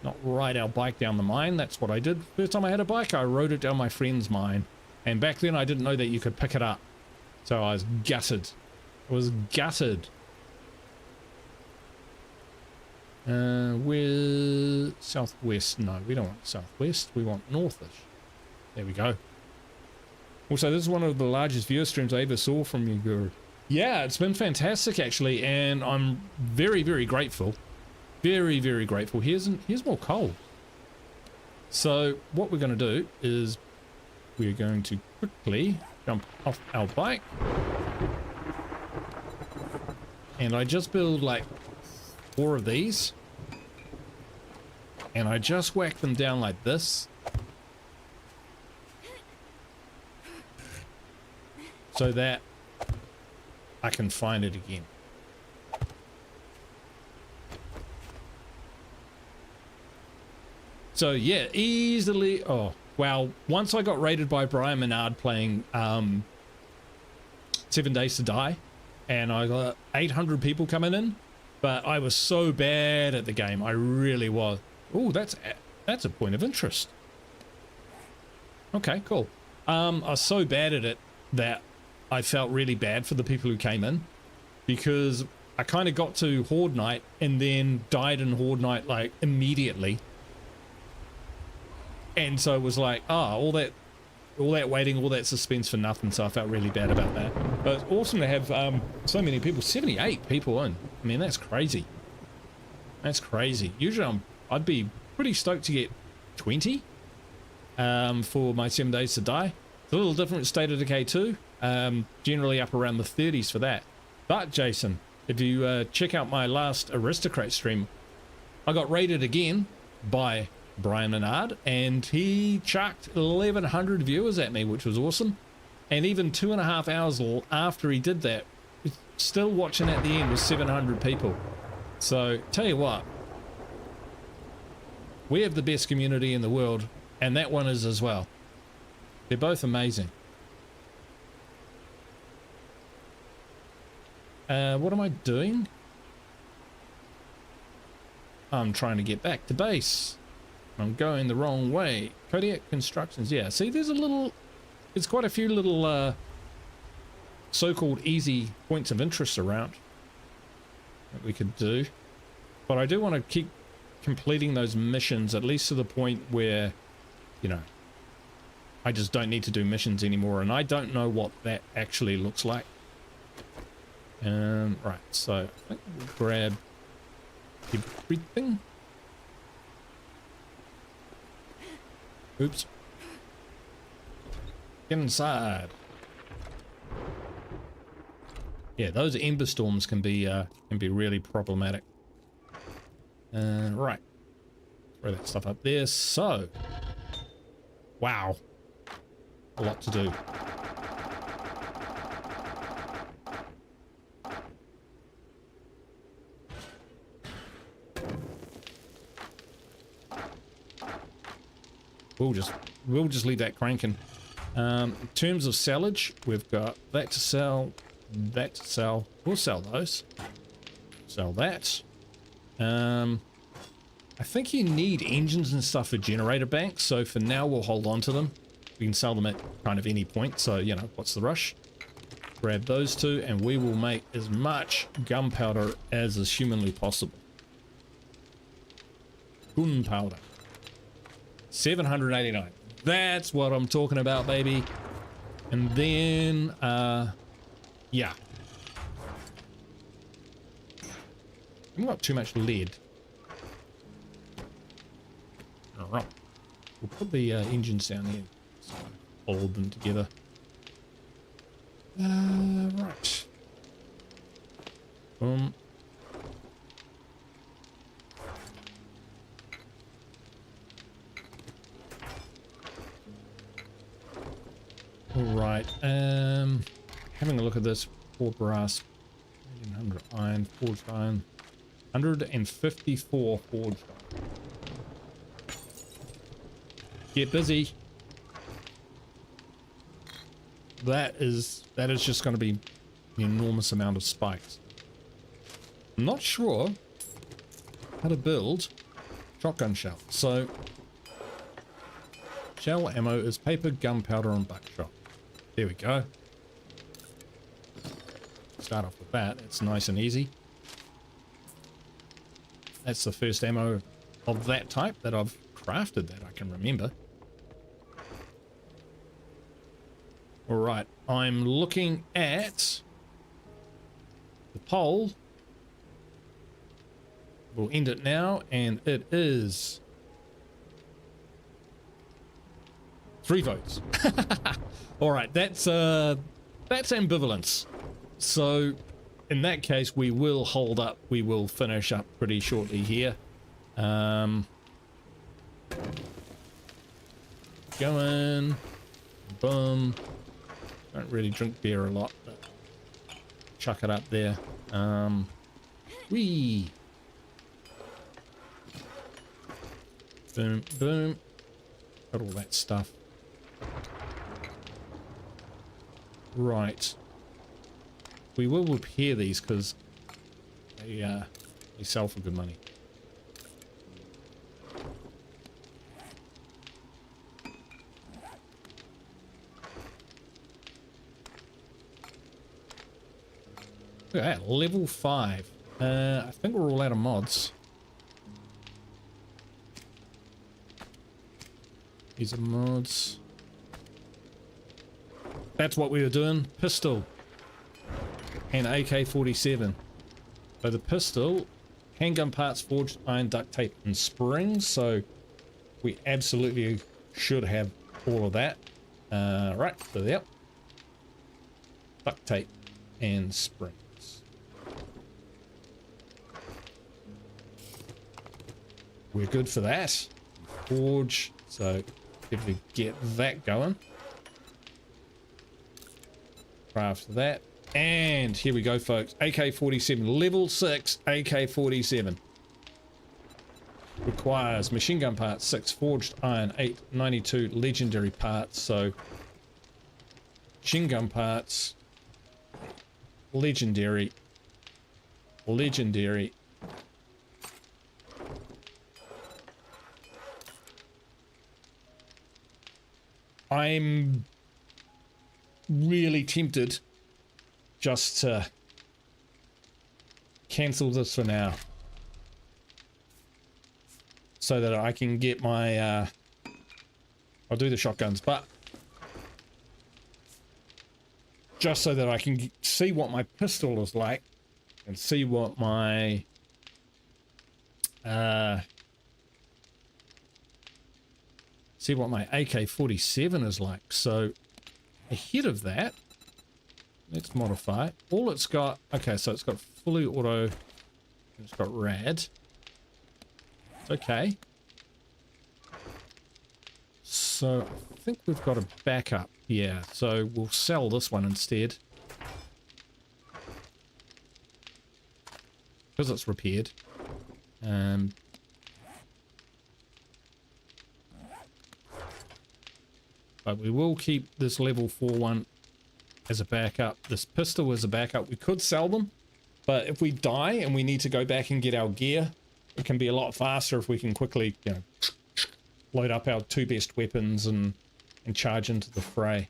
Not ride our bike down the mine. That's what I did. First time I had a bike, I rode it down my friend's mine. And back then I didn't know that you could pick it up. So I was gutted. I was gutted. We're southwest. No, we don't want southwest. We want northish. There we go. Also, this is one of the largest viewer streams I ever saw from you, Guru. Yeah, it's been fantastic, actually. And I'm very, very grateful. Very, very grateful. Here's more coal. So what we're going to do is we're going to quickly jump off our bike. And I just build like 4 of these. And I just whack them down like this. So that I can find it again. So yeah, easily. Oh wow! Once I got raided by Brian Menard playing 7 Days to Die, and I got 800 people coming in, but I was so bad at the game. I really was. Oh, that's a point of interest. Okay, cool. I was so bad at it that I felt really bad for the people who came in, because I kind of got to Horde Night and then died in Horde Night like immediately. And so it was like, all that waiting, all that suspense for nothing. So I felt really bad about that. But it's awesome to have so many people, 78 people in. I mean, that's crazy. That's crazy. Usually I'd be pretty stoked to get 20 for my 7 Days to Die. It's a little different State of Decay 2. Generally up around the 30s for that. But Jason, if you check out my last Aristocrat stream, I got raided again by Brian Menard, and he chucked 1,100 viewers at me, which was awesome. And even 2.5 hours after he did that, still watching at the end was 700 people. So tell you what, we have the best community in the world, and that one is as well. They're both amazing. What am I doing? I'm trying to get back to base. I'm going the wrong way. Kodiak Constructions. Yeah, see, there's quite a few little so-called easy points of interest around that we could do. But I do want to keep completing those missions, at least to the point where, you know, I just don't need to do missions anymore, and I don't know what that actually looks like. Right, so I think we'll grab everything. Oops. Get inside. Yeah, those ember storms can be really problematic. Right. Throw that stuff up there. So, wow, a lot to do. We'll just leave that cranking. In terms of sellage, we've got that to sell, that to sell. We'll sell those. Sell that. I think you need engines and stuff for generator banks, so for now we'll hold on to them. We can sell them at kind of any point, so you know, what's the rush? Grab those two, and we will make as much gunpowder as is humanly possible. Gunpowder. 789. That's what I'm talking about, baby. And then, yeah. I've got too much lead. Alright. We'll put the engines down here. So hold them together. Right. Boom. Alright, having a look at this. 4 brass, 100 iron, forged iron, 154 forged iron. Get busy. That is just going to be an enormous amount of spikes. I'm not sure how to build shotgun shell. So shell ammo is paper, gunpowder, and buckshot. There we go. Start off with that. It's nice and easy. That's the first ammo of that type that I've crafted that I can remember. Alright, I'm looking at the poll. We'll end it now, and it is 3 votes. Alright, that's ambivalence. So in that case, we will hold up. We will finish up pretty shortly here. Going. Boom. Don't really drink beer a lot, but chuck it up there. Whee. Boom, boom. Got all that stuff. Right. We will repair these because they sell for good money. Look at that, level 5. I think we're all out of mods. These are mods. That's what we were doing. Pistol. And AK-47. So the pistol, handgun parts, forged iron, duct tape, and springs. So we absolutely should have all of that. Right, so yep. duct tape, and springs. We're good for that. Forge, so if we get that going. Craft that. And here we go, folks. AK-47, level 6 AK-47. Requires machine gun parts, 6 forged iron, 8 92 legendary parts. So machine gun parts, legendary. I'm really tempted just to cancel this for now so that I can get my I'll do the shotguns, but just so that I can see what my pistol is like and see what my AK-47 is like. So ahead of that, let's modify. All it's got, okay, so it's got fully auto, it's got rad. It's okay. So I think we've got a backup. Yeah, so we'll sell this one instead. Because it's repaired. But we will keep this level 4 one as a backup. This pistol as a backup. We could sell them, but if we die and we need to go back and get our gear, it can be a lot faster if we can quickly, you know, load up our 2 best weapons and charge into the fray.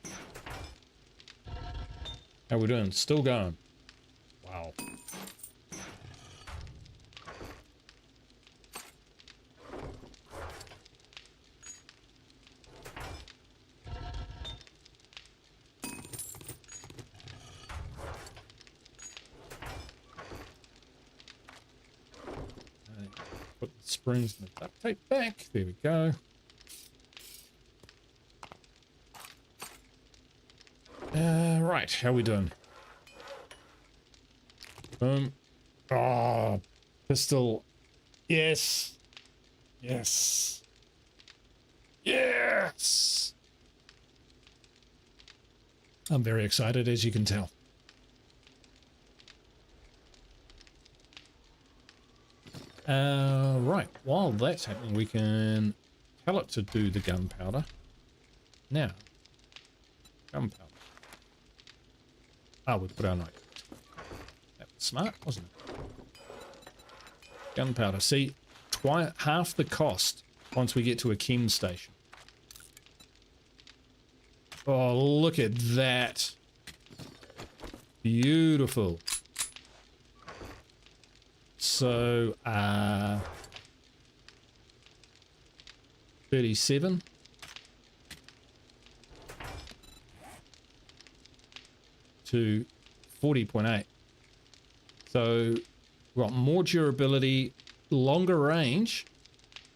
How we doing? Still going. Wow. Put the springs and the duct tape back. There we go. Right, how we doing? Boom. Oh, pistol. Yes. Yes. Yes. I'm very excited, as you can tell. Right, while that's happening, we can tell it to do the gunpowder. Now, gunpowder. Ah, we put our night. That was smart, wasn't it? Gunpowder. See, half the cost once we get to a chem station. Oh, look at that. Beautiful. So, 37. To 40.8. So, we've got more durability, longer range,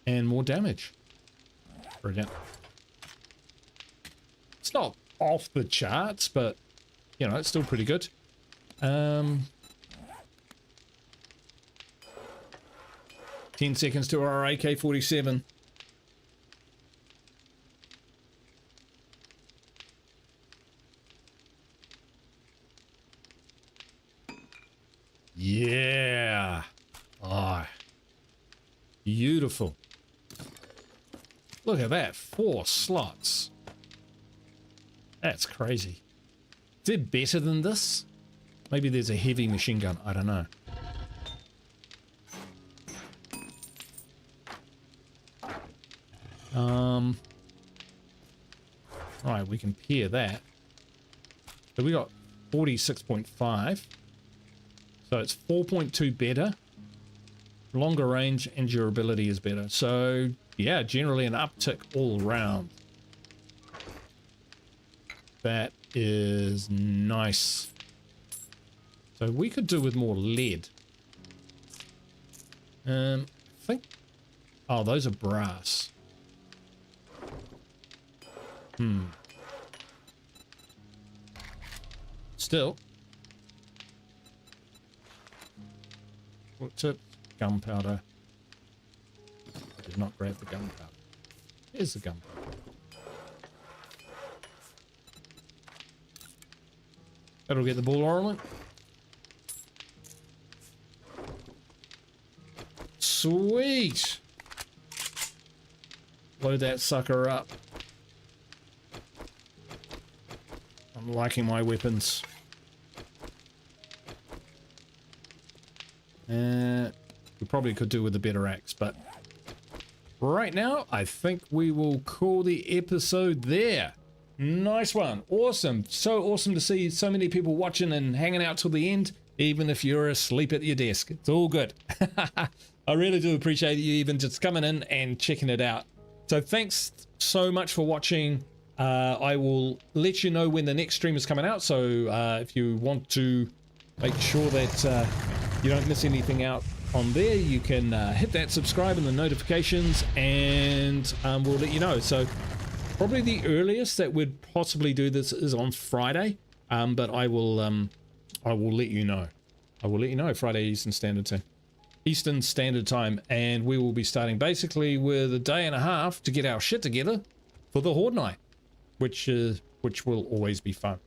and more damage. Brilliant. It's not off the charts, but, you know, it's still pretty good. 10 seconds to our AK-47. Yeah. Oh, beautiful. Look at that. 4 slots. That's crazy. Is it better than this? Maybe there's a heavy machine gun. I don't know. Alright, we can pair that. So we got 46.5. So it's 4.2 better. Longer range and durability is better. So yeah, generally an uptick all around. That is nice. So we could do with more lead. I think... Oh, those are brass. Still. What's it? Gunpowder. I did not grab the gunpowder. Here's the gunpowder. That'll get the ball rolling. Sweet! Load that sucker up. I'm liking my weapons. We probably could do with a better axe, but right now, I think we will call the episode there. Nice one. Awesome. So awesome to see so many people watching and hanging out till the end, even if you're asleep at your desk. It's all good. I really do appreciate you even just coming in and checking it out. So thanks so much for watching. I will let you know when the next stream is coming out. So if you want to make sure that you don't miss anything out on there, you can hit that subscribe and the notifications, and we'll let you know. So probably the earliest that we'd possibly do this is on Friday, but I will let you know. I will let you know Friday Eastern Standard Time, and we will be starting basically with a day and a half to get our shit together for the Horde Night, which will always be fun.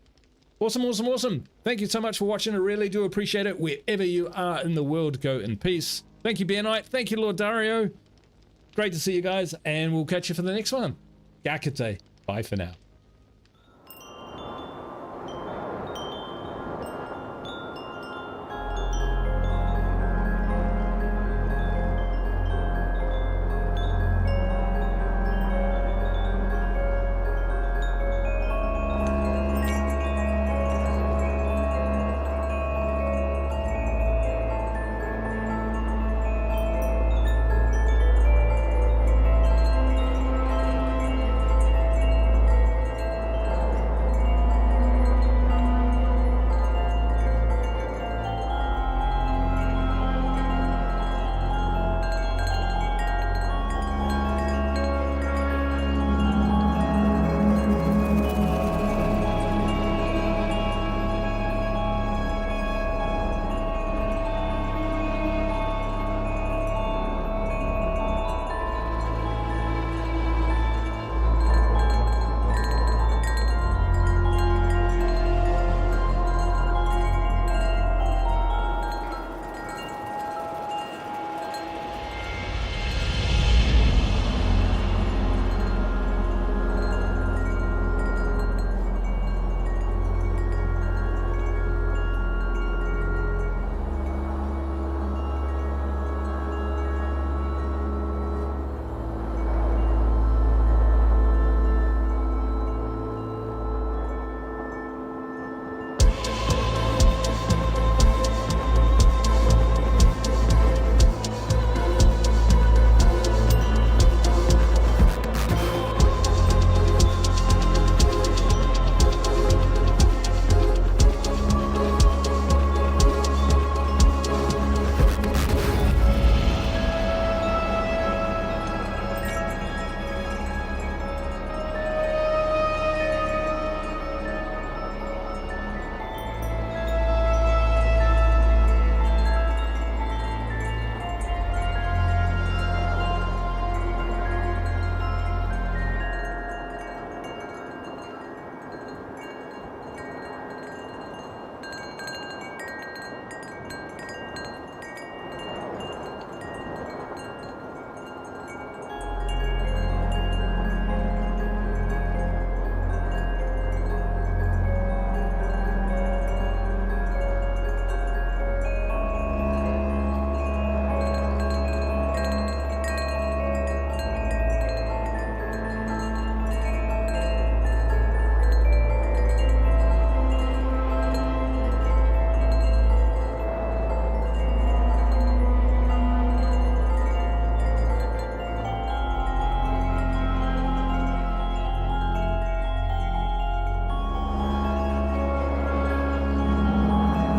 Awesome, awesome, awesome. Thank you so much for watching. I really do appreciate it. Wherever you are in the world, go in peace. Thank you, Bear Knight. Thank you, Lord Dario. Great to see you guys, and we'll catch you for the next one. Gakate. Bye for now.